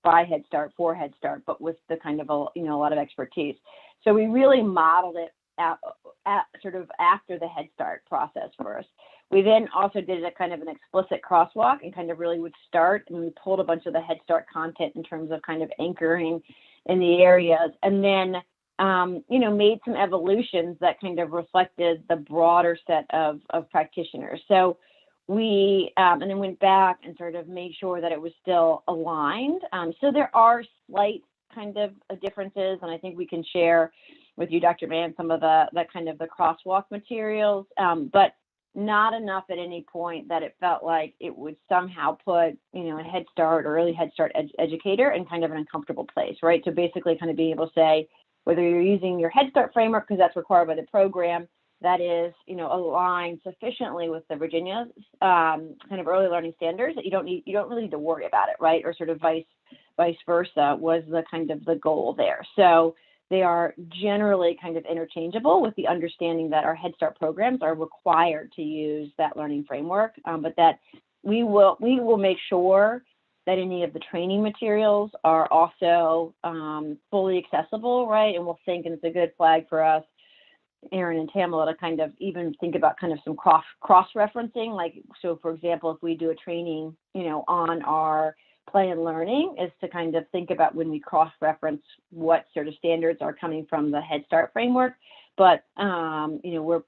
T: by Head Start for Head Start, but with the kind of, a lot of expertise. So we really modeled it at sort of after the Head Start process first. We then also did a kind of an explicit crosswalk and kind of really would start, and we pulled a bunch of the Head Start content in terms of kind of anchoring in the areas, and then made some evolutions that kind of reflected the broader set of practitioners. So we, and then went back and sort of made sure that it was still aligned. So there are slight kind of differences, and I think we can share with you, Dr. Mann, some of the kind of the crosswalk materials, but not enough at any point that it felt like it would somehow put, a Head Start or early Head Start educator in kind of an uncomfortable place, right? So basically kind of being able to say, whether you're using your Head Start framework, because that's required by the program, that is, aligned sufficiently with the Virginia kind of early learning standards that you don't really need to worry about it, right? Or sort of vice versa was the kind of the goal there. So they are generally kind of interchangeable, with the understanding that our Head Start programs are required to use that learning framework, but that we will make sure that any of the training materials are also fully accessible, right? And we'll think, and it's a good flag for us, Aaron and Tamala, to kind of even think about kind of some cross-referencing. Like, so for example, if we do a training, on our play and learning, is to kind of think about when we cross-reference what sort of standards are coming from the Head Start framework. But we're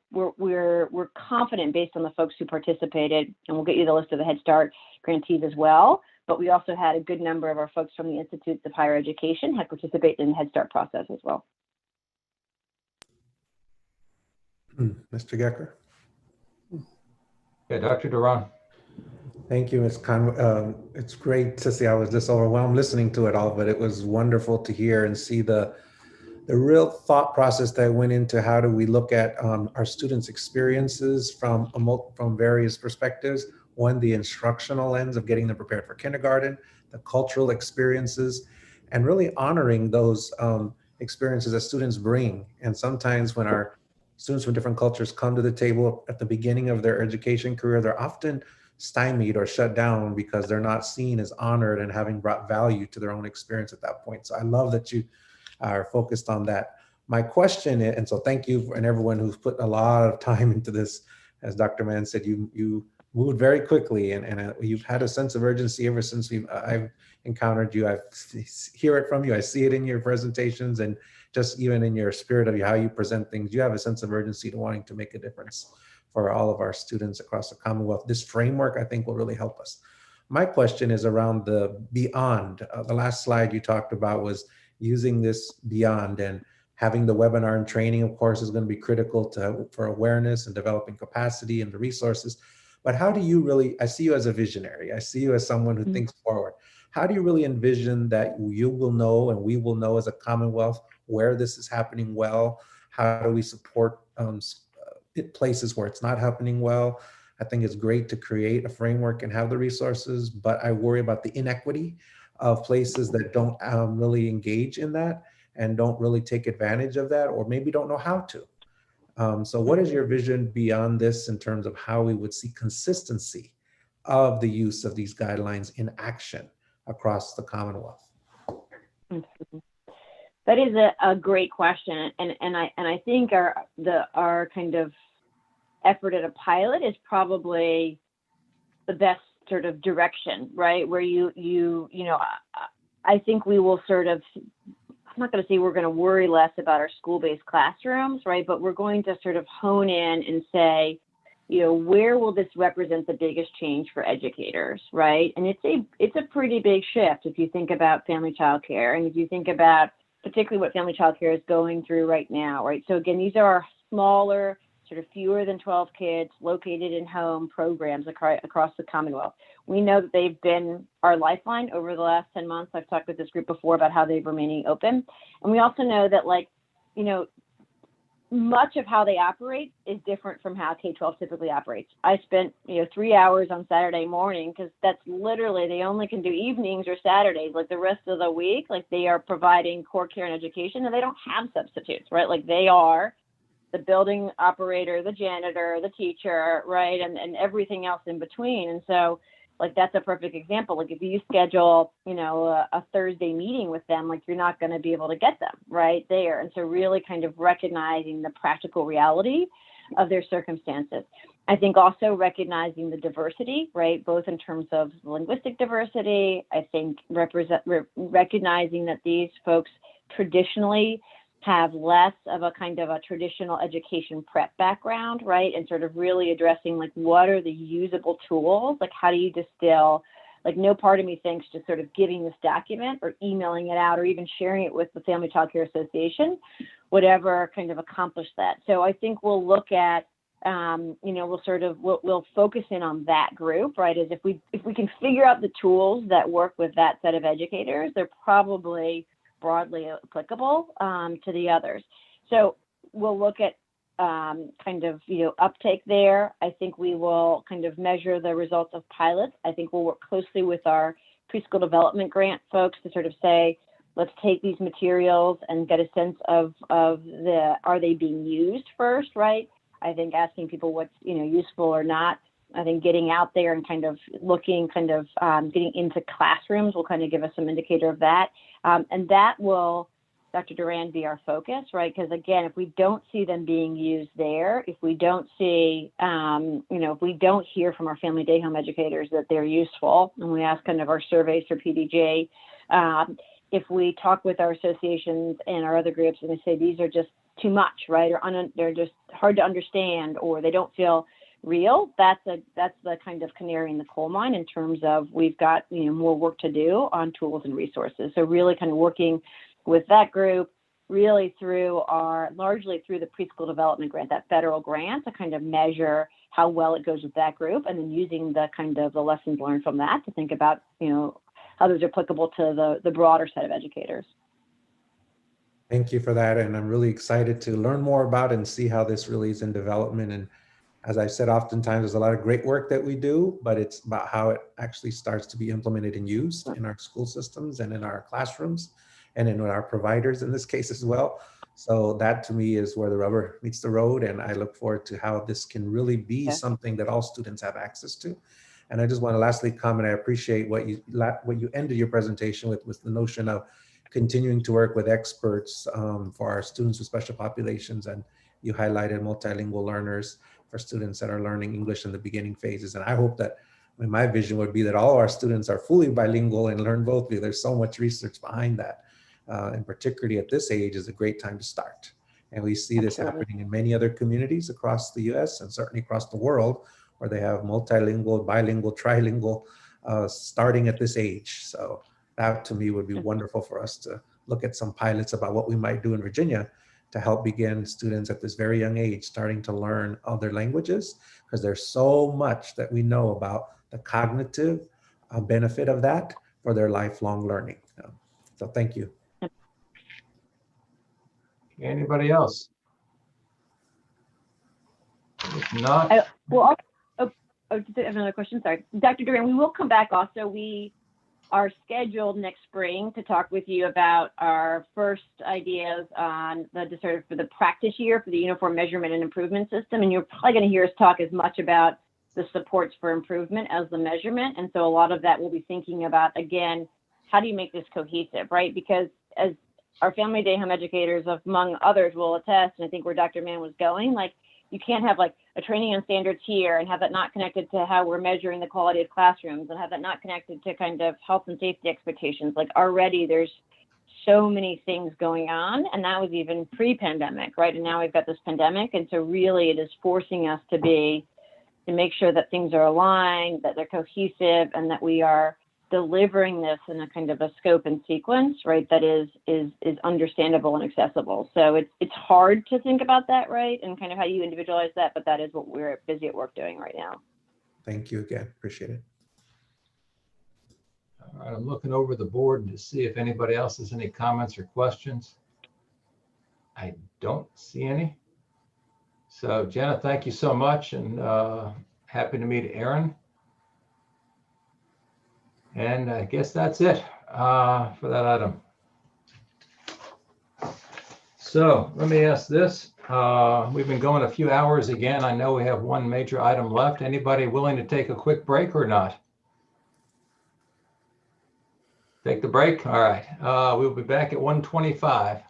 T: confident based on the folks who participated, and we'll get you the list of the Head Start grantees as well. But we also had a good number of our folks from the Institutes of Higher Education had participated in the Head Start process as well.
G: Mr. Gecker.
C: Yeah, Dr. Duran.
G: Thank you, Ms. Conway. It's great to see. I was just overwhelmed listening to it all, but it was wonderful to hear and see the real thought process that went into how do we look at our students' experiences from various perspectives. One, the instructional lens of getting them prepared for kindergarten, the cultural experiences, and really honoring those experiences that students bring. And sometimes when our students from different cultures come to the table at the beginning of their education career, they're often stymied or shut down because they're not seen as honored and having brought value to their own experience at that point. So I love that you are focused on that. My question is, and so thank you and everyone who's put a lot of time into this. As Dr. Mann said, you moved very quickly, and you've had a sense of urgency ever since I've encountered you. I hear it from you. I see it in your presentations, and just even in your spirit of how you present things. You have a sense of urgency to wanting to make a difference for all of our students across the Commonwealth. This framework, I think, will really help us. My question is around the beyond. The last slide you talked about was using this beyond, and having the webinar and training, of course, is going to be critical for awareness and developing capacity and the resources. But how do you really, I see you as a visionary. I see you as someone who thinks forward. how do you really envision that you will know and we will know as a Commonwealth where this is happening well? How do we support places where it's not happening well? I think it's great to create a framework and have the resources, but I worry about the inequity of places that don't really engage in that and don't really take advantage of that, or maybe don't know how to. So what is your vision beyond this in terms of how we would see consistency of the use of these guidelines in action across the Commonwealth?
T: That is a great question, and I think our kind of effort at a pilot is probably the best sort of direction, right? Where you know, I think we will sort of, I'm not going to say we're going to worry less about our school-based classrooms, right? But we're going to sort of hone in and say, you know, where will this represent the biggest change for educators, right? And it's a pretty big shift if you think about family child care, and if you think about particularly what family child care is going through right now, right? So again, these are our smaller, sort of fewer than 12 kids located in home programs across the Commonwealth. We know that they've been our lifeline over the last 10 months. I've talked with this group before about how they've remaining open. And we also know that, like, you know, much of how they operate is different from how K-12 typically operates. I spent, 3 hours on Saturday morning, because that's literally, they only can do evenings or Saturdays. Like the rest of the week, like they are providing core care and education, and they don't have substitutes, right? Like they are the building operator, the janitor, the teacher, right? And everything else in between. And so, like, that's a perfect example. Like if you schedule, a Thursday meeting with them, like you're not going to be able to get them right there. And so really kind of recognizing the practical reality of their circumstances. I think also recognizing the diversity, right? Both in terms of linguistic diversity, I think recognizing that these folks traditionally have less of a kind of a traditional education prep background, right? And sort of really addressing, like, what are the usable tools? Like, how do you distill, like, no part of me thinks just sort of giving this document or emailing it out or even sharing it with the Family Child Care Association would ever kind of accomplish that. So I think we'll look at, we'll focus in on that group, right? As if we can figure out the tools that work with that set of educators, they're probably broadly applicable to the others. So we'll look at uptake there. I think we will kind of measure the results of pilots. I think we'll work closely with our preschool development grant folks to sort of say, let's take these materials and get a sense of are they being used first, right? I think asking people what's useful or not. I think getting out there and kind of looking, getting into classrooms will kind of give us some indicator of that. And that will, Dr. Duran, be our focus, right? Because again, if we don't see them being used there, if we don't see, if we don't hear from our family day home educators that they're useful, and we ask kind of our surveys for PDJ, if we talk with our associations and our other groups and they say these are just too much, right? Or they're just hard to understand, or they don't feel real, that's the kind of canary in the coal mine in terms of we've got more work to do on tools and resources. So really kind of working with that group, really largely through the preschool development grant, that federal grant, to kind of measure how well it goes with that group, and then using the kind of the lessons learned from that to think about how those are applicable to the broader set of educators.
G: Thank you for that, and I'm really excited to learn more about it and see how this really is in development. And as I said, oftentimes there's a lot of great work that we do, but it's about how it actually starts to be implemented and used in our school systems and in our classrooms and in our providers in this case as well. So that to me is where the rubber meets the road. And I look forward to how this can really be something that all students have access to. And I just want to lastly comment, I appreciate what you ended your presentation with the notion of continuing to work with experts for our students with special populations. And you highlighted multilingual learners for students that are learning English in the beginning phases. And I hope that my vision would be that all of our students are fully bilingual and learn both, because there's so much research behind that. And particularly at this age is a great time to start. And we see this happening in many other communities across the US and certainly across the world, where they have multilingual, bilingual, trilingual starting at this age. So that to me would be wonderful for us to look at some pilots about what we might do in Virginia to help begin students at this very young age starting to learn other languages, because there's so much that we know about the cognitive benefit of that for their lifelong learning. So thank you.
C: Anybody else? If not,
T: Just have another question. Sorry, Dr. Duran. We will come back. Also, we are scheduled next spring to talk with you about our first ideas on for the practice year for the Uniform Measurement and Improvement System. And you're probably going to hear us talk as much about the supports for improvement as the measurement. And so a lot of that we'll be thinking about, again, how do you make this cohesive, right? Because as our family day home educators, among others, will attest, and I think where Dr. Mann was going, like, you can't have like a training on standards here and have that not connected to how we're measuring the quality of classrooms and have that not connected to kind of health and safety expectations. Like, already there's so many things going on, and that was even pre-pandemic, right? And now we've got this pandemic. And so really it is forcing us to make sure that things are aligned, that they're cohesive, and that we are delivering this in a kind of a scope and sequence, right, that is understandable and accessible. So it's hard to think about that, right, and kind of how you individualize that, but that is what we're busy at work doing right now.
G: Thank you again. Appreciate it.
C: all right, I'm looking over the board to see if anybody else has any comments or questions. I don't see any. So Jenna, thank you so much, and happy to meet Aaron. And I guess that's it for that item. So let me ask this. We've been going a few hours again. I know we have one major item left. Anybody willing to take a quick break or not? Take the break? All right. We'll be back at 1:25.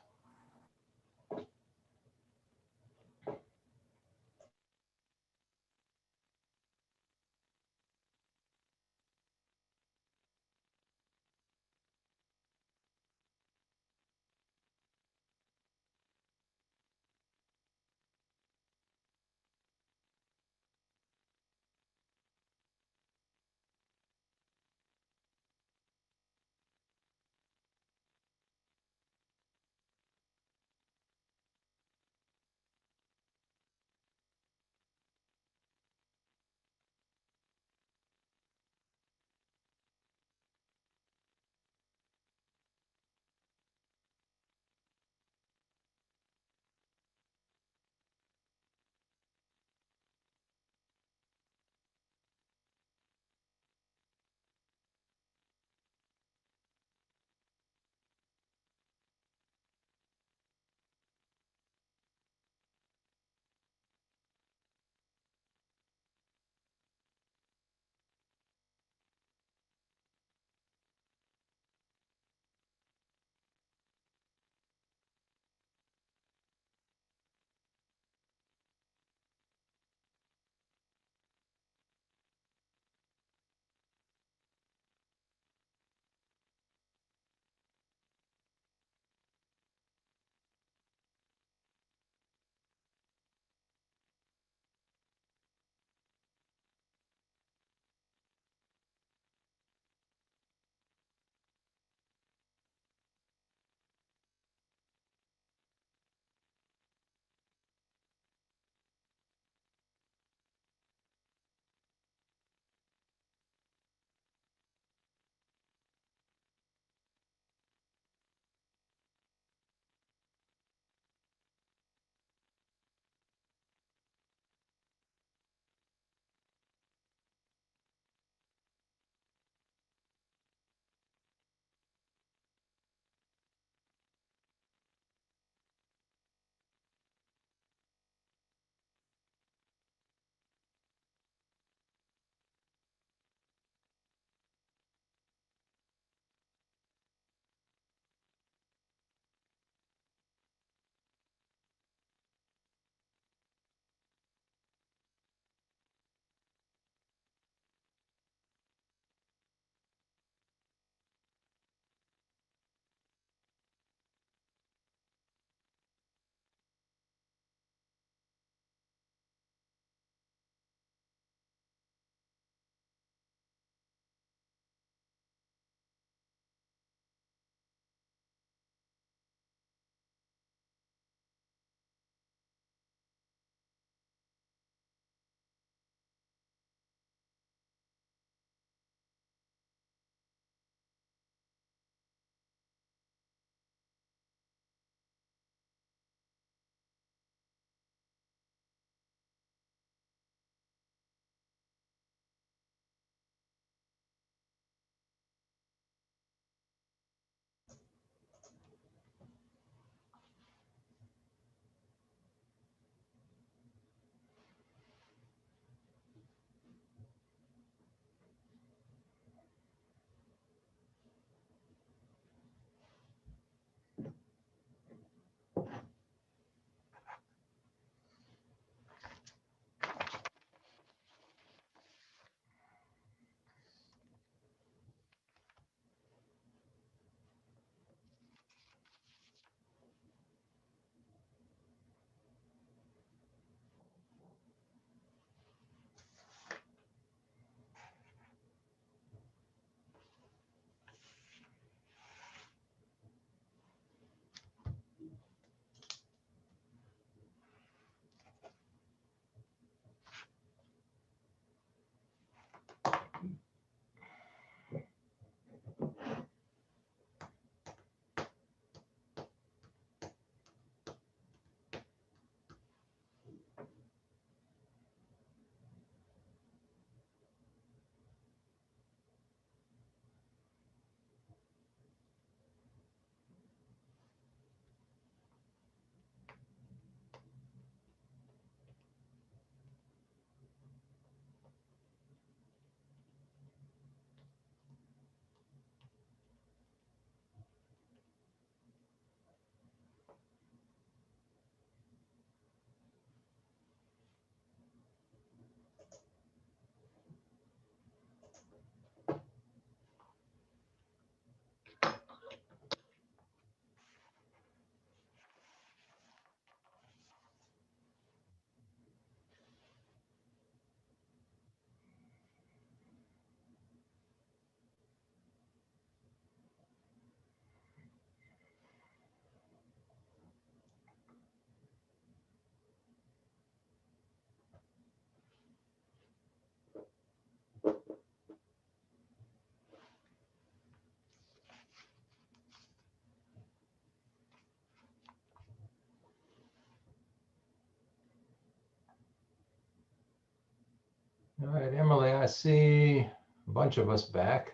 C: All right, Emily, I see a bunch of us back.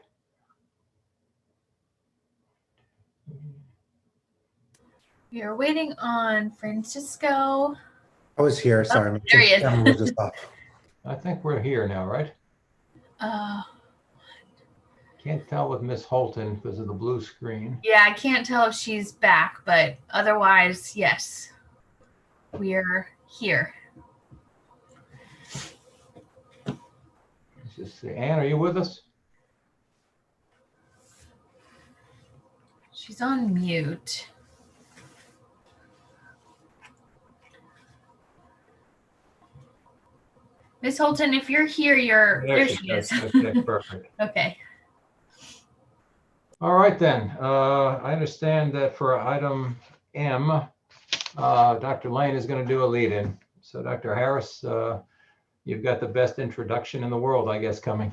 A: We are waiting on Francisco.
G: I was here, sorry.
A: There he is.
G: Camera was just off.
C: I think we're here now, right? Can't tell with Miss Holton because of the blue screen.
A: Yeah, I can't tell if she's back, but otherwise, yes, we're here.
C: Let's just see. Ann, are you with us?
A: She's on mute. Miss Holton, if you're here, there she is.
C: Okay, perfect.
A: Okay.
C: All right, then. I understand that for item M, Dr. Lane is going to do a lead-in. So Dr. Harris, you've got the best introduction in the world, I guess, coming.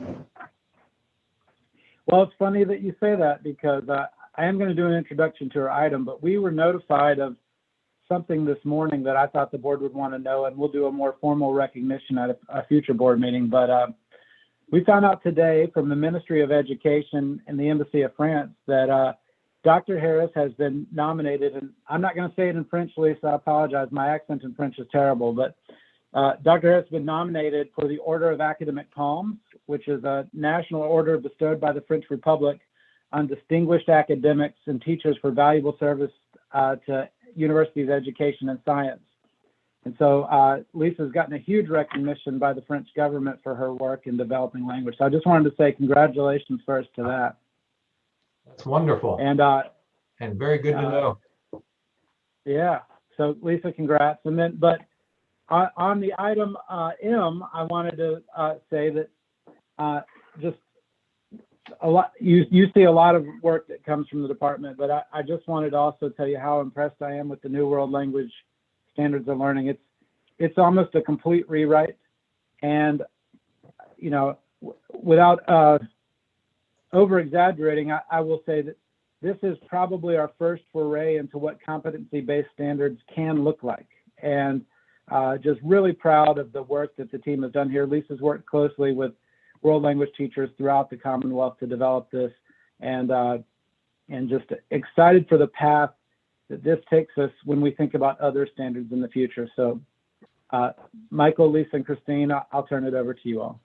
K: Well, it's funny that you say that because I am going to do an introduction to our item, but we were notified of something this morning that I thought the board would want to know, and we'll do a more formal recognition at a future board meeting. But we found out today from the Ministry of Education and the Embassy of France that Dr. Harris has been nominated, and I'm not going to say it in French, Lisa, I apologize. My accent in French is terrible, but Dr. Harris has been nominated for the Order of Academic Palms, which is a national order bestowed by the French Republic on distinguished academics and teachers for valuable service to universities, education, and science. And so Lisa's gotten a huge recognition by the French government for her work in developing language. So I just wanted to say congratulations first to that.
C: That's wonderful.
K: And
C: very good to know.
K: Yeah. So Lisa, congrats. And then, but on the item M, I wanted to say that just a lot, you see a lot of work that comes from the department, but I just wanted to also tell you how impressed I am with the New World Language Standards of Learning. It's almost a complete rewrite, and you know, without over exaggerating, I will say that this is probably our first foray into what competency-based standards can look like, and just really proud of the work that the team has done here. Lisa's worked closely with world language teachers throughout the Commonwealth to develop this, and just excited for the path that this takes us when we think about other standards in the future. So Michael, Lisa, and Christine, I'll turn it over to you all.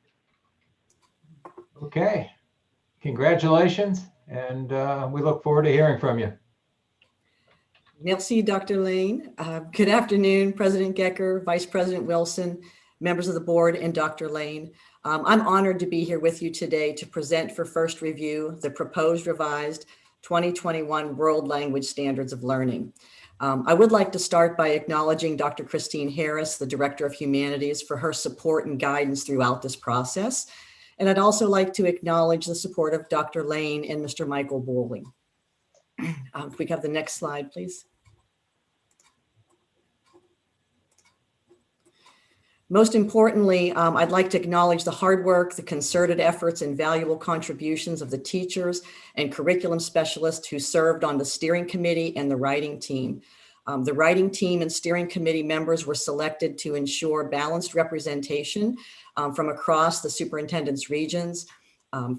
C: Okay, congratulations, and we look forward to hearing from you.
U: Merci, Dr. Lane. Good afternoon, President Gecker, Vice President Wilson, members of the board, and Dr. Lane. I'm honored to be here with you today to present for first review the proposed revised 2021 World Language Standards of Learning. I would like to start by acknowledging Dr. Christine Harris, the Director of Humanities, for her support and guidance throughout this process. And I'd also like to acknowledge the support of Dr. Lane and Mr. Michael Bowling. If we have the next slide, please. Most importantly, I'd like to acknowledge the hard work, the concerted efforts, and valuable contributions of the teachers and curriculum specialists who served on the steering committee and the writing team. The writing team and steering committee members were selected to ensure balanced representation from across the superintendent's regions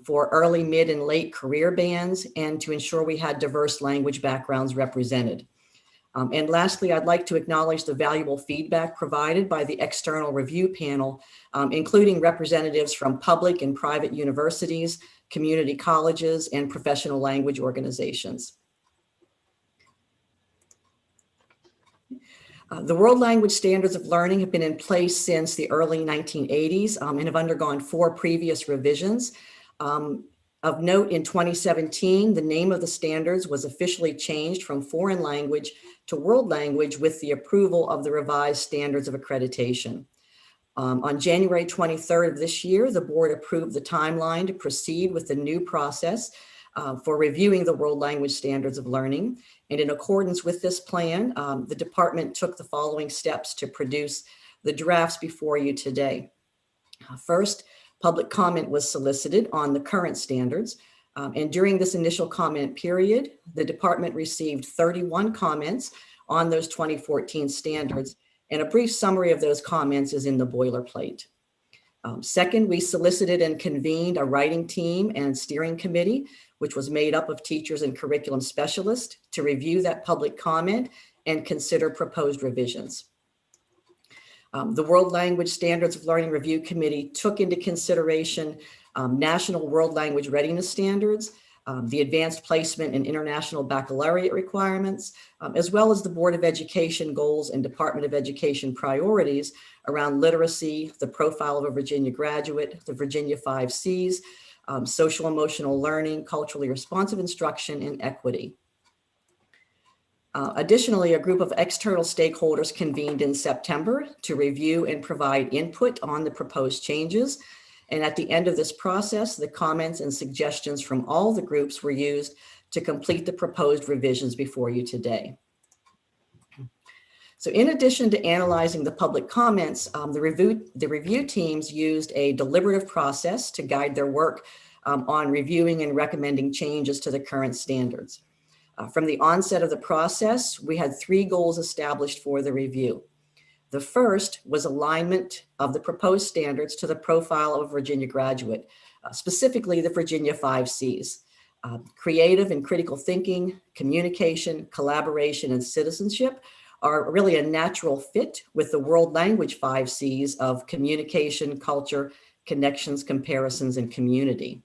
U: for early, mid, and late career bands, and to ensure we had diverse language backgrounds represented. And lastly, I'd like to acknowledge the valuable feedback provided by the external review panel, including representatives from public and private universities, community colleges, and professional language organizations. The World Language Standards of Learning have been in place since the early 1980s and have undergone 4 previous revisions. Of note, in 2017, the name of the standards was officially changed from foreign language to world language with the approval of the revised standards of accreditation. On January 23rd of this year, the board approved the timeline to proceed with the new process for reviewing the World Language Standards of Learning. And in accordance with this plan, the department took the following steps to produce the drafts before you today. First, public comment was solicited on the current standards. And during this initial comment period, the department received 31 comments on those 2014 standards. And a brief summary of those comments is in the boilerplate. Second, we solicited and convened a writing team and steering committee, which was made up of teachers and curriculum specialists, to review that public comment and consider proposed revisions. The World Language Standards of Learning Review Committee took into consideration national world language readiness standards, the advanced placement and international baccalaureate requirements, as well as the Board of Education goals and Department of Education priorities around literacy, the profile of a Virginia graduate, the Virginia 5 Cs, social emotional learning, culturally responsive instruction, and equity. Additionally, a group of external stakeholders convened in September to review and provide input on the proposed changes. And at the end of this process, the comments and suggestions from all the groups were used to complete the proposed revisions before you today. So in addition to analyzing the public comments, the review teams used a deliberative process to guide their work on reviewing and recommending changes to the current standards. From the onset of the process, we had 3 goals established for the review. The first was alignment of the proposed standards to the profile of a Virginia graduate, specifically the Virginia 5 Cs. Creative and critical thinking, communication, collaboration, and citizenship are really a natural fit with the world language 5 Cs of communication, culture, connections, comparisons, and community.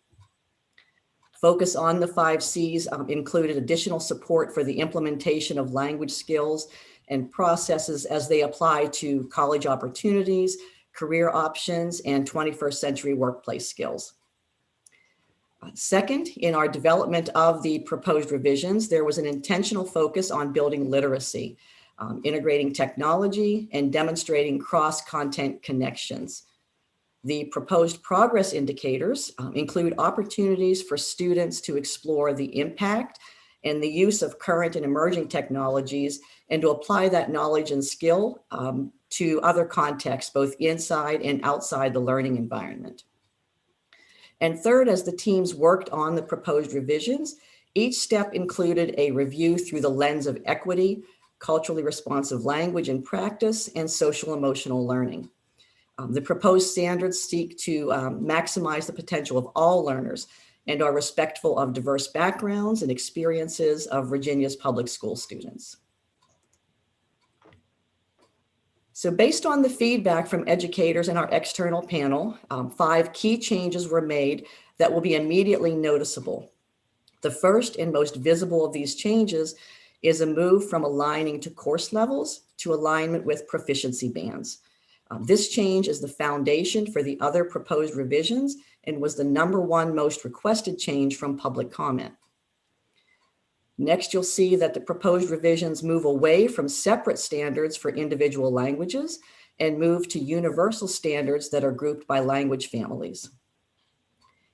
U: Focus on the 5 Cs included additional support for the implementation of language skills and processes as they apply to college opportunities, career options, and 21st century workplace skills. Second, in our development of the proposed revisions, there was an intentional focus on building literacy, integrating technology, and demonstrating cross-content connections. The proposed progress indicators include opportunities for students to explore the impact and the use of current and emerging technologies and to apply that knowledge and skill to other contexts, both inside and outside the learning environment. And third, as the teams worked on the proposed revisions, each step included a review through the lens of equity, culturally responsive language and practice, and social emotional learning. The proposed standards seek to maximize the potential of all learners and are respectful of diverse backgrounds and experiences of Virginia's public school students. So based on the feedback from educators and our external panel, 5 key changes were made that will be immediately noticeable. The first and most visible of these changes is a move from aligning to course levels to alignment with proficiency bands. This change is the foundation for the other proposed revisions and was the #1 most requested change from public comment. Next, you'll see that the proposed revisions move away from separate standards for individual languages and move to universal standards that are grouped by language families.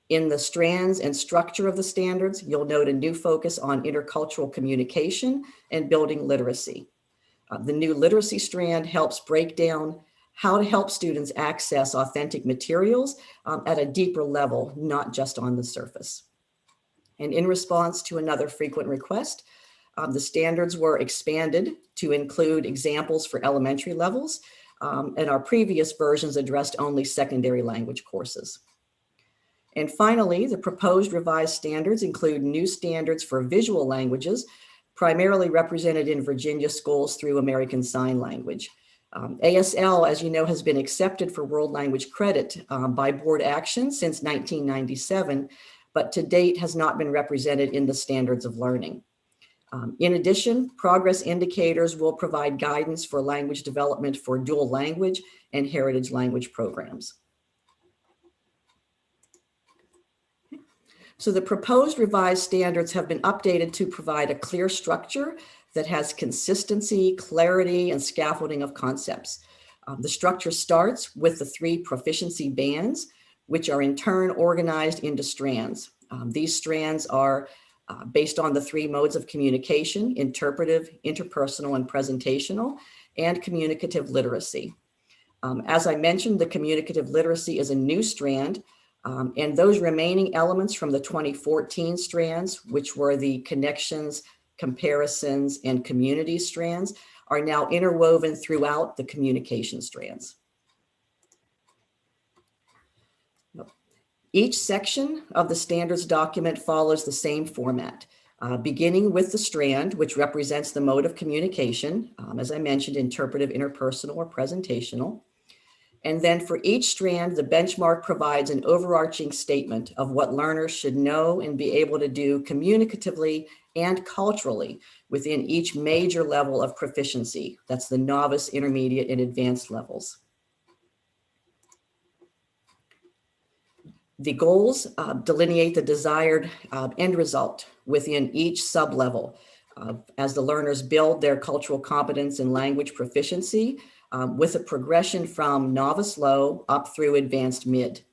U: In the strands and structure of the standards, you'll note a new focus on intercultural communication and building literacy. The new literacy strand helps break down how to help students access authentic materials at a deeper level, not just on the surface. And in response to another frequent request, the standards were expanded to include examples for elementary levels, and our previous versions addressed only secondary language courses. And finally, the proposed revised standards include new standards for visual languages, primarily represented in Virginia schools through American Sign Language. ASL, as you know, has been accepted for world language credit by board action since 1997, but to date has not been represented in the standards of learning. In addition, progress indicators will provide guidance for language development for dual language and heritage language programs. So the proposed revised standards have been updated to provide a clear structure that has consistency, clarity, and scaffolding of concepts. The structure starts with the 3 proficiency bands, which are in turn organized into strands. These strands are based on the 3 modes of communication: interpretive, interpersonal, and presentational, and communicative literacy. As I mentioned, the communicative literacy is a new strand, and those remaining elements from the 2014 strands, which were the connections, comparisons, and community strands, are now interwoven throughout the communication strands. Each section of the standards document follows the same format, beginning with the strand, which represents the mode of communication, as I mentioned, interpretive, interpersonal, or presentational. And then for each strand, the benchmark provides an overarching statement of what learners should know and be able to do communicatively and culturally within each major level of proficiency. That's the novice, intermediate, and advanced levels. The goals delineate the desired end result within each sub-level as the learners build their cultural competence and language proficiency with a progression from novice low up through advanced mid.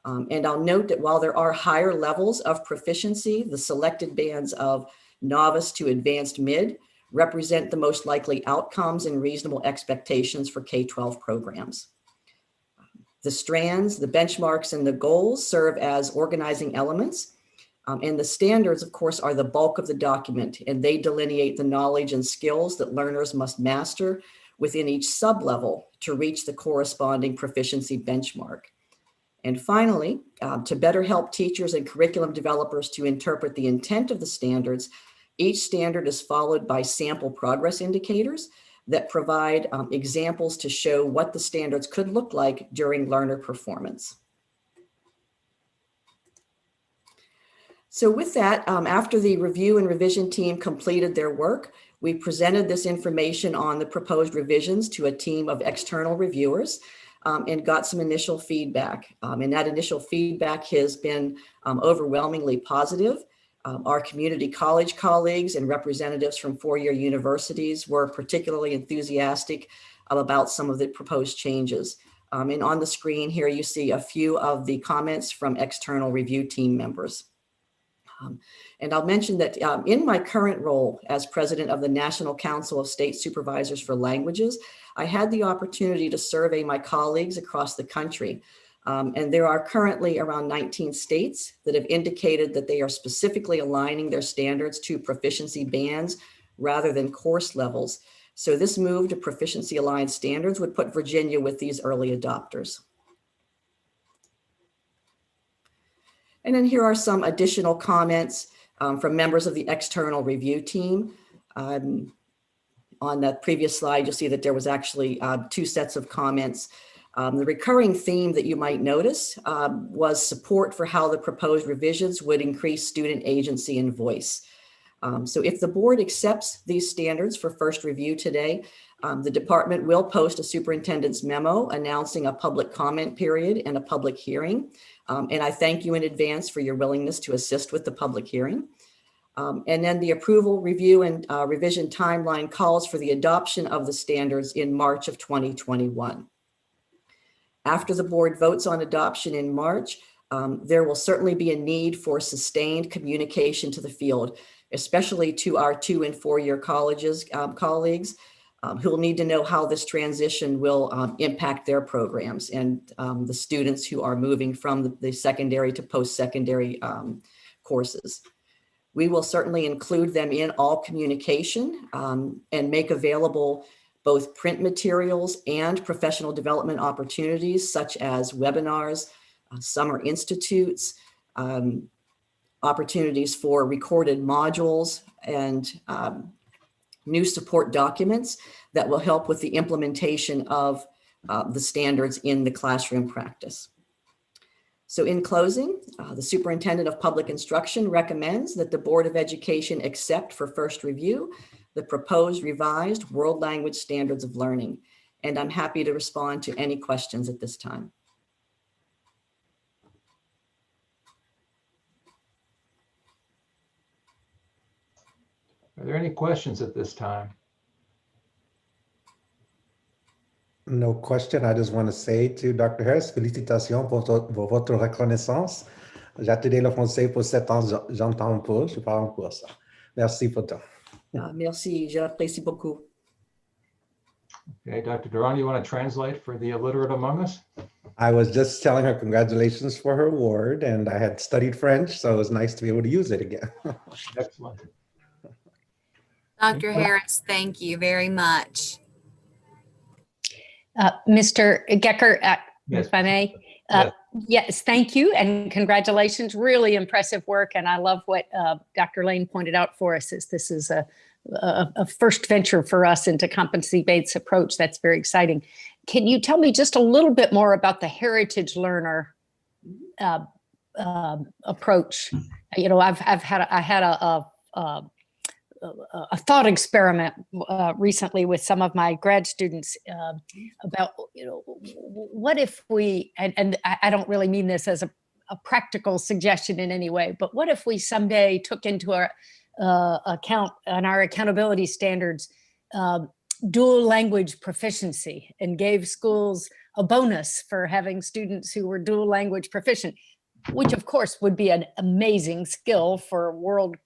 U: And I'll note that while there are higher levels of proficiency, the selected bands of novice to advanced mid represent the most likely outcomes and reasonable expectations for K-12 programs. The strands, the benchmarks, and the goals serve as organizing elements. And the standards, of course, are the bulk of the document, and they delineate the knowledge and skills that learners must master within each sub-level to reach the corresponding proficiency benchmark. And finally, to better help teachers and curriculum developers to interpret the intent of the standards, each standard is followed by sample progress indicators that provide examples to show what the standards could look like during learner performance. So with that, after the review and revision team completed their work, we presented this information on the proposed revisions to a team of external reviewers and got some initial feedback. And that initial feedback has been overwhelmingly positive. Our community college colleagues and representatives from four-year universities were particularly enthusiastic about some of the proposed changes. And on the screen here, you see a few of the comments from external review team members. And I'll mention that in my current role as president of the National Council of State Supervisors for Languages, I had the opportunity to survey my colleagues across the country. And there are currently around 19 states that have indicated that they are specifically aligning their standards to proficiency bands rather than course levels. So this move to proficiency aligned standards would put Virginia with these early adopters. And then here are some additional comments from members of the external review team. On the previous slide, you'll see that there was actually two sets of comments. The recurring theme that you might notice was support for how the proposed revisions would increase student agency and voice. So if the board accepts these standards for first review today, the department will post a superintendent's memo announcing a public comment period and a public hearing. And I thank you in advance for your willingness to assist with the public hearing. And then the approval, review, and revision timeline calls for the adoption of the standards in March of 2021. After the board votes on adoption in March, there will certainly be a need for sustained communication to the field, especially to our 2- and 4-year colleges colleagues who will need to know how this transition will impact their programs and the students who are moving from the secondary to post-secondary courses. We will certainly include them in all communication and make available both print materials and professional development opportunities such as webinars, summer institutes, opportunities for recorded modules and new support documents that will help with the implementation of the standards in the classroom practice. So in closing, the Superintendent of Public Instruction recommends that the Board of Education accept for first review the proposed revised World Language Standards of Learning. And I'm happy to respond to any questions at this time.
C: Are there any questions at this time?
G: No question. I just want to say to Dr. Harris, félicitations pour votre reconnaissance. J'ai étudié le français pour 7 ans, j'entends pas, je parle pour ça. Merci pour tout.
U: Merci, j'apprécie beaucoup.
C: Okay, Dr. Duran, you want to translate for the illiterate among us?
G: I was just telling her congratulations for her award, and I had studied French, so it was nice to be able to use it again.
C: Excellent.
B: Dr. Harris, thank you very much.
I: Mr. Gecker,
C: Yes.
I: if I may,
C: Yes.
I: Yes, thank you and congratulations. Really impressive work. And I love what Dr. Lane pointed out for us is this is a first venture for us into competency-based approach. That's very exciting. Can you tell me just a little bit more about the heritage learner approach? You know, I had a thought experiment recently with some of my grad students about, you know, what if we, and I don't really mean this as a practical suggestion in any way, but what if we someday took into our account on our accountability standards dual language proficiency and gave schools a bonus for having students who were dual language proficient, which of course would be an amazing skill for world,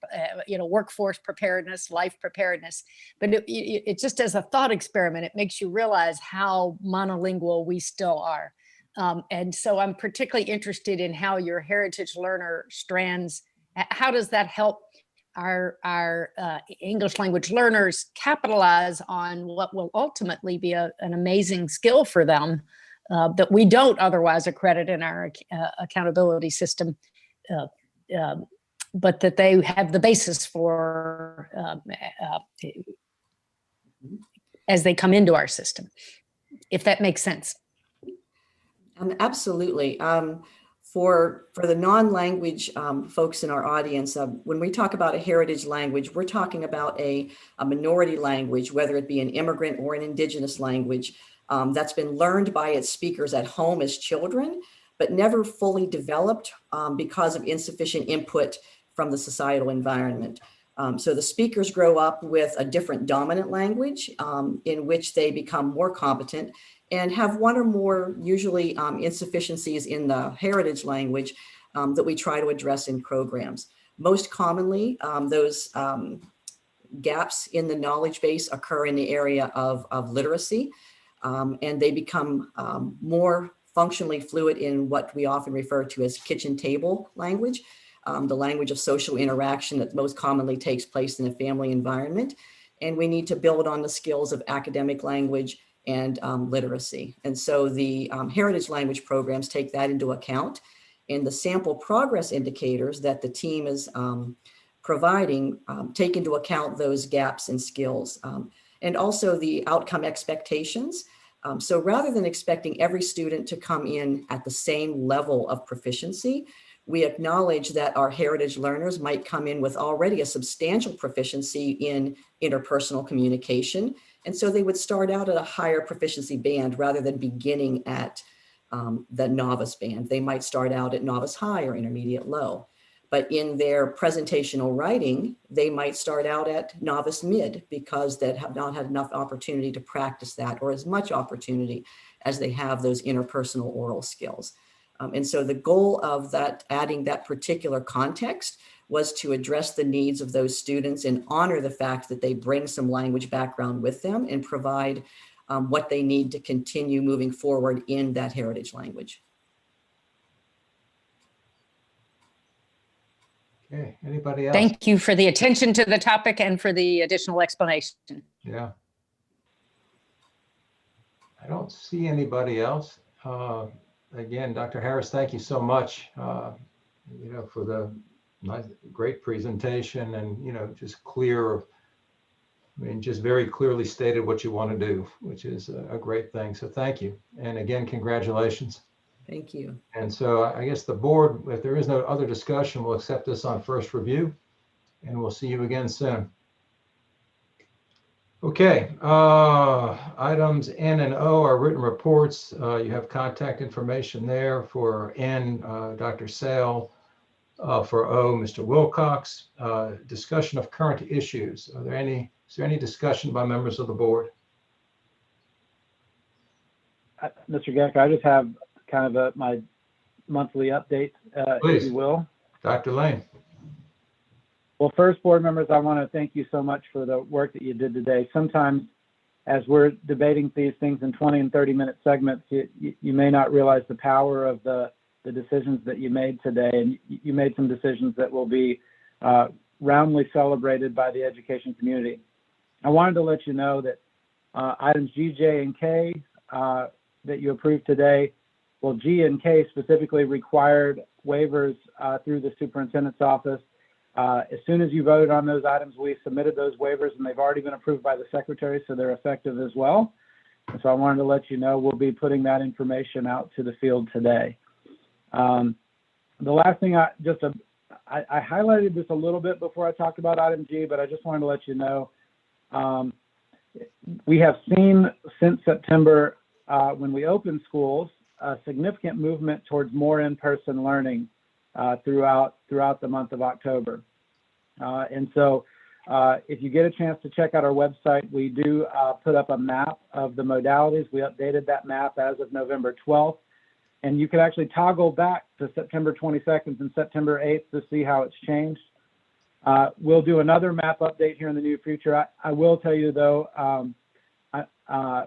I: workforce preparedness, life preparedness. But it just as a thought experiment, it makes you realize how monolingual we still are. And so I'm particularly interested in how your heritage learner strands, how does that help our English language learners capitalize on what will ultimately be an amazing skill for them that we don't otherwise accredit in our accountability system, but that they have the basis for as they come into our system, if that makes sense.
U: Absolutely. For the non-language folks in our audience, when we talk about a heritage language, we're talking about a minority language, whether it be an immigrant or an indigenous language, that's been learned by its speakers at home as children, but never fully developed because of insufficient input from the societal environment. So the speakers grow up with a different dominant language in which they become more competent and have one or more usually insufficiencies in the heritage language that we try to address in programs. Most commonly, those gaps in the knowledge base occur in the area of literacy. And they become more functionally fluid in what we often refer to as kitchen table language, the language of social interaction that most commonly takes place in a family environment. And we need to build on the skills of academic language and literacy. And so the heritage language programs take that into account. And the sample progress indicators that the team is providing take into account those gaps in skills. And also the outcome expectations. So rather than expecting every student to come in at the same level of proficiency, we acknowledge that our heritage learners might come in with already a substantial proficiency in interpersonal communication. And so they would start out at a higher proficiency band rather than beginning at the novice band. They might start out at novice high or intermediate low. But in their presentational writing, they might start out at novice mid because they have not had enough opportunity to practice that or as much opportunity as they have those interpersonal oral skills. And so the goal of that, adding that particular context, was to address the needs of those students and honor the fact that they bring some language background with them and provide what they need to continue moving forward in that heritage language.
C: Okay, anybody else?
I: Thank you for the attention to the topic and for the additional explanation.
C: Yeah. I don't see anybody else. Again, Dr. Harris, thank you so much, for the nice, great presentation and, just clear, just very clearly stated what you want to do, which is a great thing. So thank you. And again, congratulations.
U: Thank you.
C: And so I guess the board, if there is no other discussion, will accept this on first review and we'll see you again soon. Okay, items N and O are written reports. You have contact information there for N, Dr. Sale, for O, Mr. Wilcox. Discussion of current issues. Is there any discussion by members of the board?
K: Mr. Geck, I just have kind of my monthly update, if you will.
C: Dr. Lane.
K: Well, first, board members, I want to thank you so much for the work that you did today. Sometimes, as we're debating these things in 20 and 30-minute segments, you may not realize the power of the decisions that you made today. And you made some decisions that will be roundly celebrated by the education community. I wanted to let you know that items G, J, and K that you approved today Well, G and K specifically required waivers through the superintendent's office. As soon as you voted on those items, we submitted those waivers, and they've already been approved by the secretary, so they're effective as well. And so I wanted to let you know we'll be putting that information out to the field today. The last thing I highlighted this a little bit before I talked about item G, but I just wanted to let you know we have seen since September when we opened schools a significant movement towards more in-person learning throughout the month of October. And so if you get a chance to check out our website, we do put up a map of the modalities. We updated that map as of November 12th. And you can actually toggle back to September 22nd and September 8th to see how it's changed. We'll do another map update here in the near future. I will tell you though,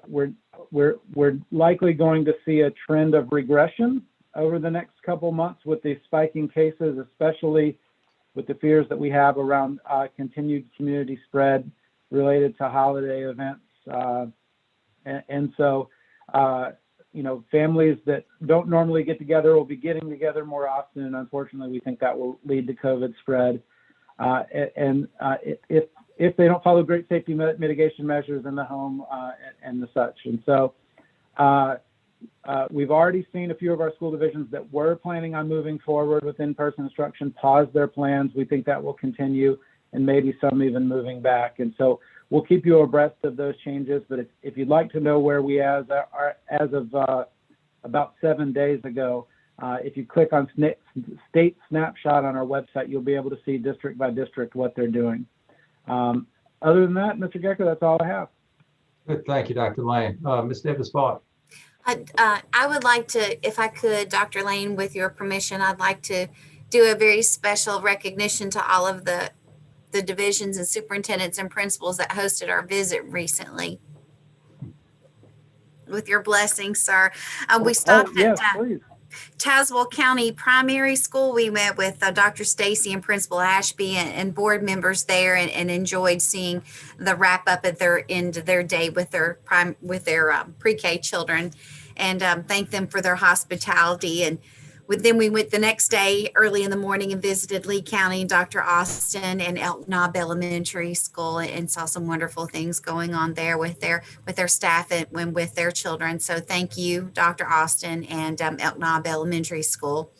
K: we're likely going to see a trend of regression over the next couple months with the spiking cases, especially with the fears that we have around continued community spread related to holiday events. And so, you know, families that don't normally get together will be getting together more often. And unfortunately, we think that will lead to COVID spread. If they don't follow great safety mitigation measures in the home and the such. And so we've already seen a few of our school divisions that were planning on moving forward with in-person instruction pause their plans. We think that will continue, and maybe some even moving back. And so we'll keep you abreast of those changes. But if you'd like to know where we are as of about 7 days ago, if you click on state snapshot on our website, you'll be able to see district by district what they're doing. Other than that, Mr. Gecker, that's all I have.
C: Good, thank you, Dr. Lane. Ms. Davis-Vaught.
B: I would like to, if I could, Dr. Lane, with your permission, I'd like to do a very special recognition to all of the divisions and superintendents and principals that hosted our visit recently. With your blessing, sir. We stopped at Tazewell County Primary School. We met with Dr. Stacy and Principal Ashby and board members there, and enjoyed seeing the wrap up at their end of their day with their pre-K children, and thank them for their hospitality. And then we went the next day early in the morning and visited Lee County, Dr. Austin, and Elk Knob Elementary School, and saw some wonderful things going on there with their staff and with their children. So thank you, Dr. Austin and Elk Knob Elementary School.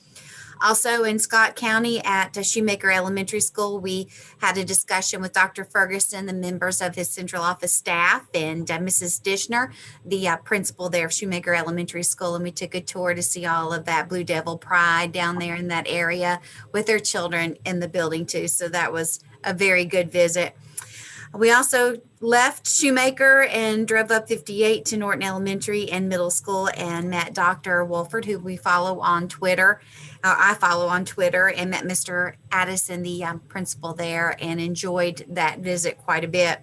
B: Also in Scott County at Shoemaker Elementary School, we had a discussion with Dr. Ferguson, the members of his central office staff, and Mrs. Dishner, the principal there of Shoemaker Elementary School. And we took a tour to see all of that Blue Devil Pride down there in that area with their children in the building too. So that was a very good visit. We also left Shoemaker and drove up 58 to Norton Elementary and Middle School and met Dr. Wolford, who we follow on Twitter. I follow on Twitter, and met Mr. Addison, the principal there, and enjoyed that visit quite a bit.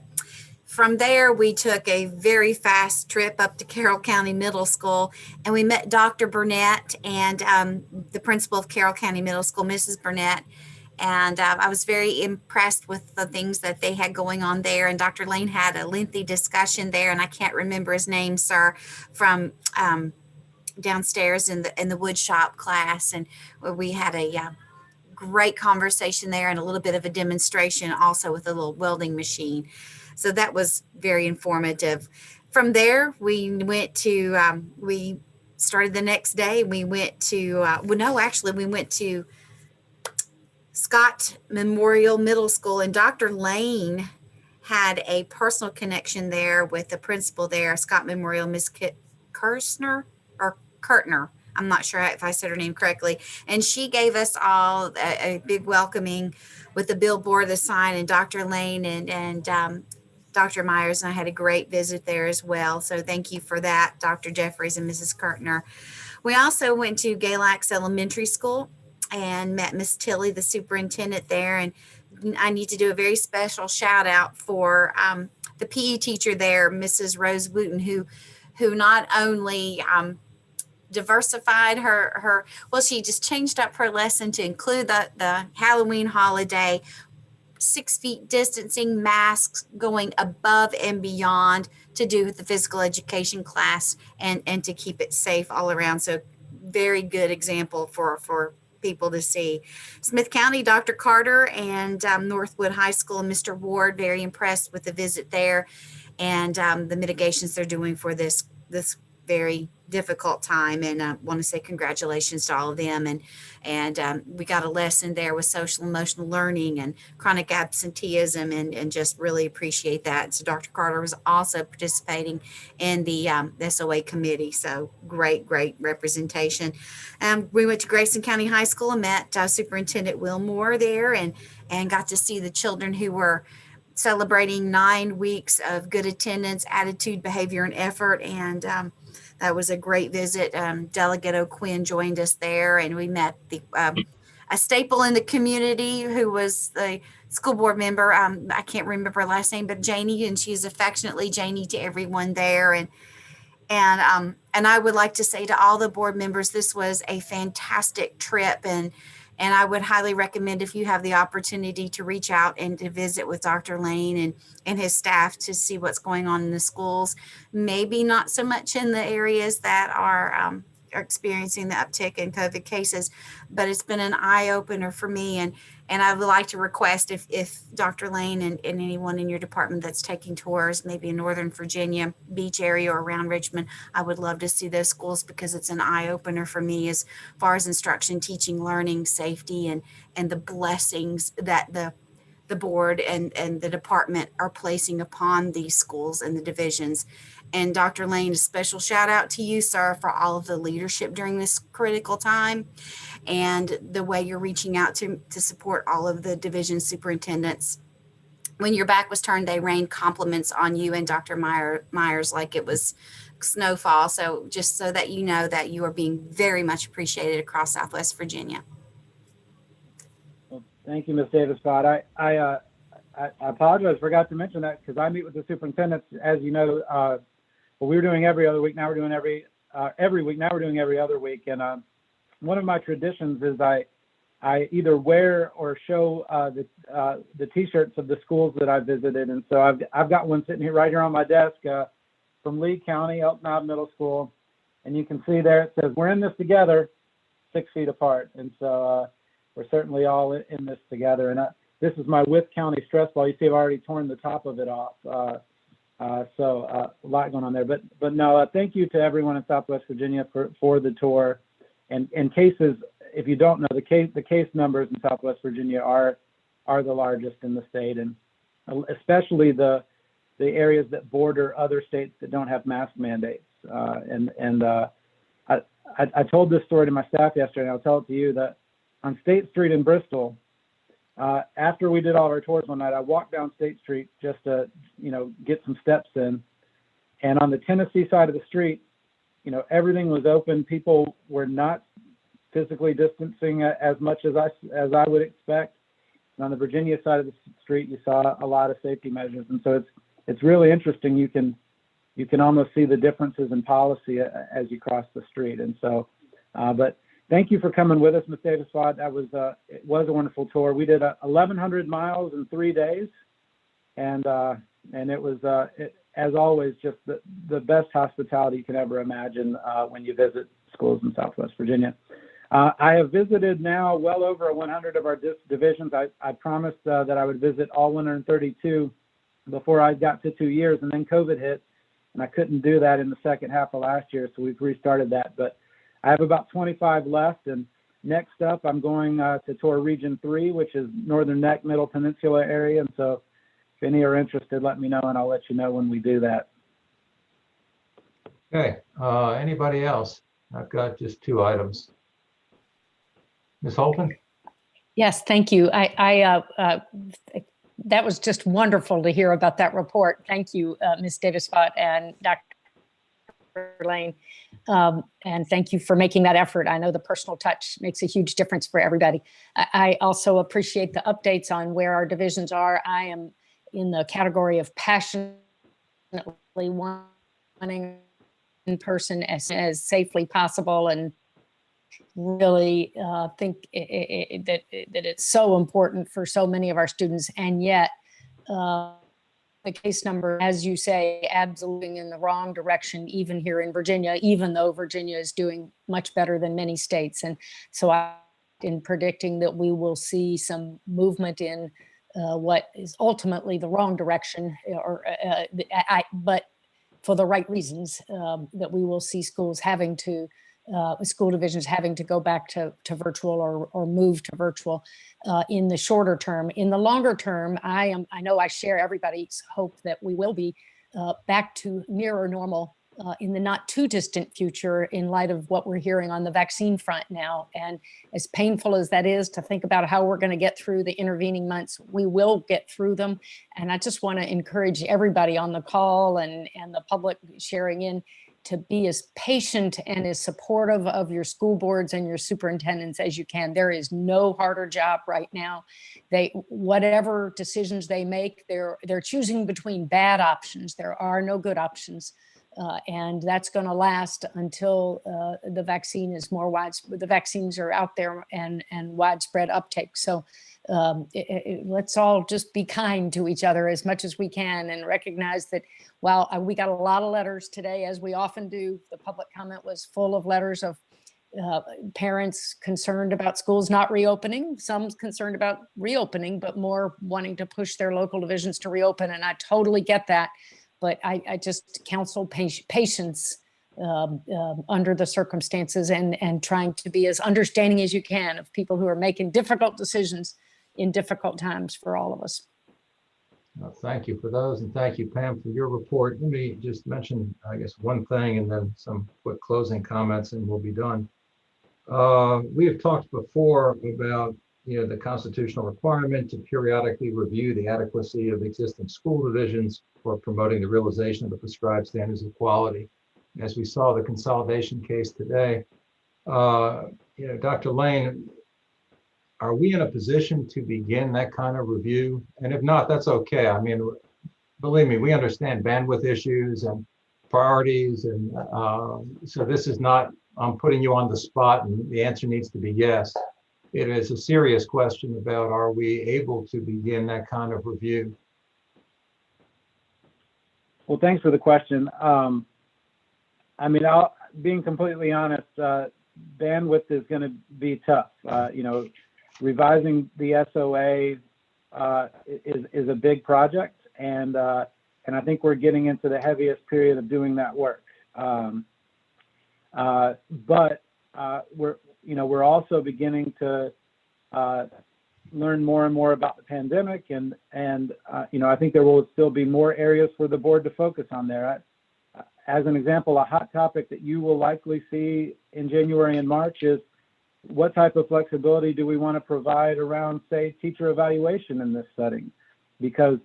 B: From there, we took a very fast trip up to Carroll County Middle School, and we met Dr. Burnett and the principal of Carroll County Middle School, Mrs. Burnett. And I was very impressed with the things that they had going on there. And Dr. Lane had a lengthy discussion there, and I can't remember his name, sir, from downstairs in the wood shop class. And we had a great conversation there, and a little bit of a demonstration also with a little welding machine. So that was very informative. From there, we went to, we started the next day. We went to, we went to Scott Memorial Middle School, and Dr. Lane had a personal connection there with the principal there, Scott Memorial, Miss Kurtner. I'm not sure if I said her name correctly. And she gave us all a big welcoming with the billboard, the sign, and Dr. Lane and Dr. Myers and I had a great visit there as well. So thank you for that, Dr. Jeffries and Mrs. Kurtner. We also went to Galax Elementary School and met Miss Tilly, the superintendent there. And I need to do a very special shout out for the PE teacher there, Mrs. Rose Wooten, who not only diversified her, she just changed up her lesson to include the Halloween holiday, 6 feet distancing, masks, going above and beyond to do with the physical education class and to keep it safe all around. So very good example for people to see. Smith County, Dr. Carter, and Northwood High School, Mr. Ward, very impressed with the visit there and the mitigations they're doing for this very difficult time, and want to say congratulations to all of them. And we got a lesson there with social emotional learning and chronic absenteeism, and just really appreciate that. So Dr. Carter was also participating in the SOA committee, so great representation. We went to Grayson County High School and met Superintendent Wilmore there, and got to see the children who were celebrating 9 weeks of good attendance, attitude, behavior, and effort. And that was a great visit. Delegate O'Quinn joined us there, and we met a staple in the community who was the school board member. I can't remember her last name, but Janie, and she's affectionately Janie to everyone there. And I would like to say to all the board members, this was a fantastic trip, and I would highly recommend, if you have the opportunity, to reach out and to visit with Dr. Lane and his staff to see what's going on in the schools. Maybe not so much in the areas that are experiencing the uptick in COVID cases, but it's been an eye opener for me. And I would like to request, if Dr. Lane and anyone in your department that's taking tours, maybe in Northern Virginia Beach area or around Richmond, I would love to see those schools, because it's an eye opener for me as far as instruction, teaching, learning, safety, and the blessings that the board and the department are placing upon these schools and the divisions. And Dr. Lane, a special shout out to you, sir, for all of the leadership during this critical time, and the way you're reaching out to support all of the division superintendents. When your back was turned, they rained compliments on you and Dr. Myers like it was snowfall. So just so that you know that you are being very much appreciated across Southwest Virginia.
K: Well, thank you, Ms. Davis-Scott. I apologize, forgot to mention that, because I meet with the superintendents, as you know. We were doing every other week. Now we're doing every week. Now we're doing every other week. And one of my traditions is I either wear or show the T-shirts of the schools that I visited. And so I've got one sitting right here on my desk from Lee County, Elk Knob Middle School, and you can see there it says, "We're in this together, 6 feet apart." And so we're certainly all in this together. And this is my Wythe County stress ball. You see, I've already torn the top of it off. So a lot going on there, but no, thank you to everyone in Southwest Virginia for the tour. And cases, if you don't know, the case numbers in Southwest Virginia are the largest in the state, and especially the areas that border other states that don't have mask mandates. I told this story to my staff yesterday, and I'll tell it to you, that on State Street in Bristol, after we did all our tours one night, I walked down State Street just to, get some steps in. And on the Tennessee side of the street, everything was open. People were not physically distancing as much as I would expect. And on the Virginia side of the street, you saw a lot of safety measures. And so it's really interesting. You can almost see the differences in policy as you cross the street. And so, but thank you for coming with us, Ms. Davis-Scott. It was a wonderful tour. We did 1,100 miles in 3 days, and it was, as always, just the best hospitality you can ever imagine when you visit schools in Southwest Virginia. I have visited now well over 100 of our divisions. I promised that I would visit all 132 before I got to 2 years, and then COVID hit, and I couldn't do that in the second half of last year, so we've restarted that. But I have about 25 left, and next up, I'm going to tour Region 3, which is Northern Neck, Middle Peninsula area. And so if any are interested, let me know, and I'll let you know when we do that.
C: Okay, anybody else? I've got just 2 items. Ms. Holton?
I: Yes, thank you. That was just wonderful to hear about that report. Thank you, Ms. Davis-Scott and Dr. Lane. And thank you for making that effort. I know the personal touch makes a huge difference for everybody. I also appreciate the updates on where our divisions are. I am in the category of passionately wanting in person as safely possible, and really think that it's so important for so many of our students. And yet, the case number, as you say, absolutely in the wrong direction, even here in Virginia, even though Virginia is doing much better than many states. And so in predicting that we will see some movement in what is ultimately the wrong direction, but for the right reasons, that we will see schools having to, school divisions having to go back to virtual or move to virtual in the shorter term. In the longer term, I know I share everybody's hope that we will be back to nearer normal in the not too distant future in light of what we're hearing on the vaccine front now. And as painful as that is to think about how we're going to get through the intervening months, we will get through them. And I just want to encourage everybody on the call and the public sharing in to be as patient and as supportive of your school boards and your superintendents as you can. There is no harder job right now. Whatever decisions they make, they're choosing between bad options. There are no good options. And that's going to last until the vaccine is more widespread. The vaccines are out there and widespread uptake. So let's all just be kind to each other as much as we can and recognize that while we got a lot of letters today, as we often do, the public comment was full of letters of parents concerned about schools not reopening, some concerned about reopening, but more wanting to push their local divisions to reopen. And I totally get that. But I just counsel patience under the circumstances and trying to be as understanding as you can of people who are making difficult decisions in difficult times for all of us.
C: Well, thank you for those, and thank you, Pam, for your report. Let me just mention, I guess, one thing and then some quick closing comments and we'll be done. We have talked before about the constitutional requirement to periodically review the adequacy of existing school divisions for promoting the realization of the prescribed standards of quality. As we saw the consolidation case today, Dr. Lane, are we in a position to begin that kind of review? And if not, that's okay. I mean, believe me, we understand bandwidth issues and priorities. And so this is not, I'm putting you on the spot and the answer needs to be yes. It is a serious question about, are we able to begin that kind of review?
K: Well, thanks for the question. I mean, being completely honest, bandwidth is going to be tough. Revising the SOA is a big project, and I think we're getting into the heaviest period of doing that work. But we're also beginning to learn more and more about the pandemic, and I think there will still be more areas for the board to focus on there. As an example, a hot topic that you will likely see in January and March is what type of flexibility do we want to provide around, say, teacher evaluation in this setting? Because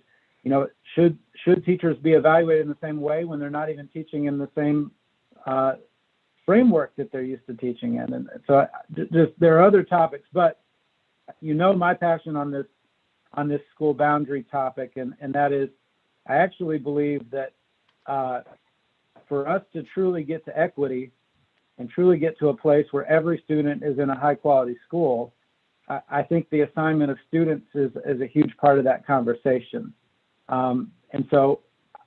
K: should teachers be evaluated in the same way when they're not even teaching in the same framework that they're used to teaching in? And so there are other topics, but my passion on this school boundary topic, and that is, I actually believe that for us to truly get to equity and truly get to a place where every student is in a high quality school, I think the assignment of students is a huge part of that conversation. And so,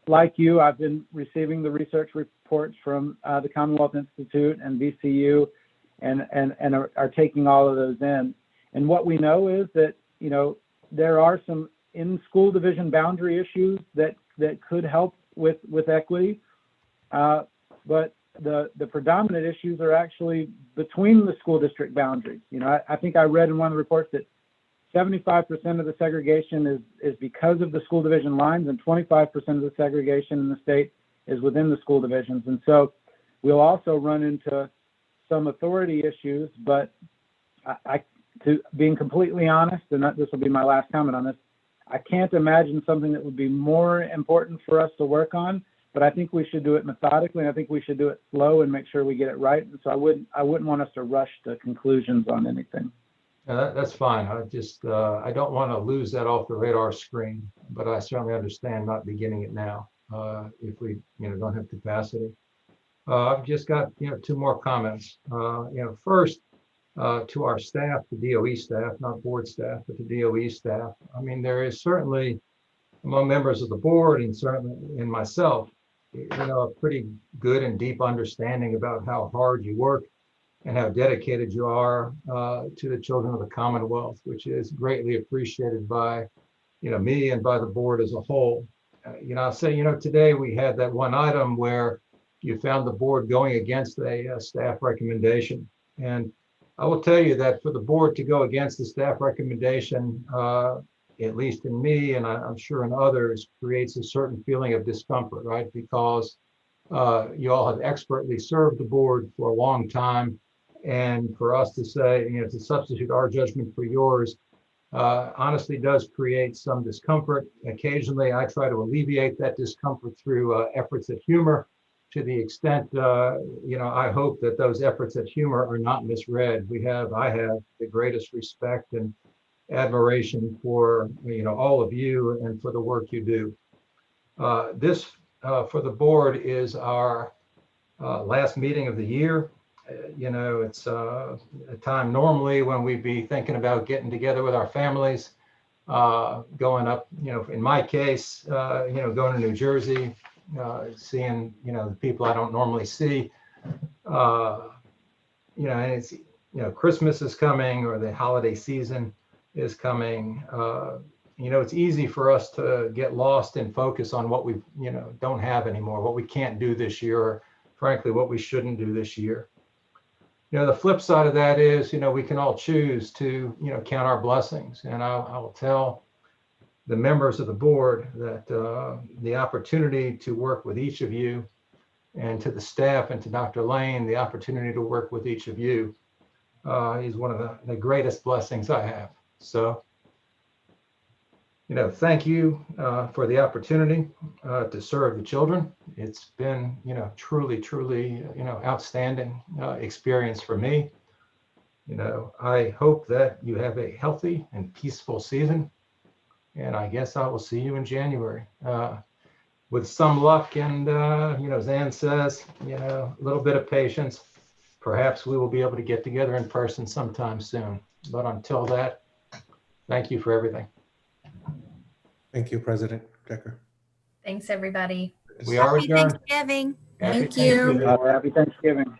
K: like you, I've been receiving the research reports from the Commonwealth Institute and VCU and are taking all of those in. And what we know is that, there are some in-school division boundary issues that could help with equity. But the predominant issues are actually between the school district boundaries. I think I read in one of the reports that 75% of the segregation is because of the school division lines, and 25% of the segregation in the state is within the school divisions. And so we'll also run into some authority issues, but to being completely honest, and this will be my last comment on this, I can't imagine something that would be more important for us to work on, but I think we should do it methodically, and I think we should do it slow and make sure we get it right. And so I wouldn't want us to rush to conclusions on anything.
C: That's fine. I don't want to lose that off the radar screen, but I certainly understand not beginning it now if we don't have capacity. I've just got two more comments. First, to our staff, the DOE staff, not board staff, but the DOE staff. I mean, there is certainly among members of the board and certainly in myself, a pretty good and deep understanding about how hard you work and how dedicated you are to the children of the Commonwealth, which is greatly appreciated by, me and by the board as a whole. I'll say, today we had that one item where you found the board going against a staff recommendation. And I will tell you that for the board to go against the staff recommendation, at least in me, and I'm sure in others, creates a certain feeling of discomfort, right? Because you all have expertly served the board for a long time. And for us to say, to substitute our judgment for yours, honestly does create some discomfort. Occasionally, I try to alleviate that discomfort through efforts at humor. To the extent, I hope that those efforts at humor are not misread. I have the greatest respect and admiration for, all of you and for the work you do. This, for the board, is our last meeting of the year. It's a time normally when we'd be thinking about getting together with our families, going up, in my case, going to New Jersey, seeing, the people I don't normally see, and it's, Christmas is coming or the holiday season is coming. It's easy for us to get lost in focus on what we, don't have anymore, what we can't do this year, or frankly, what we shouldn't do this year. The flip side of that is, we can all choose to, count our blessings. And I will tell the members of the board that the opportunity to work with each of you, and to the staff and to Dr. Lane, the opportunity to work with each of you is one of the greatest blessings I have. So, thank you for the opportunity to serve the children. It's been, truly, outstanding experience for me. I hope that you have a healthy and peaceful season. And I guess I will see you in January. With some luck and, as Ann says, a little bit of patience, perhaps we will be able to get together in person sometime soon. But until that, thank you for everything.
G: Thank you, President Gecker.
A: Thanks, everybody.
C: We are adjourned.
B: Thanksgiving.
C: Happy
B: Thank you.
C: Thanksgiving.
K: Happy Thanksgiving.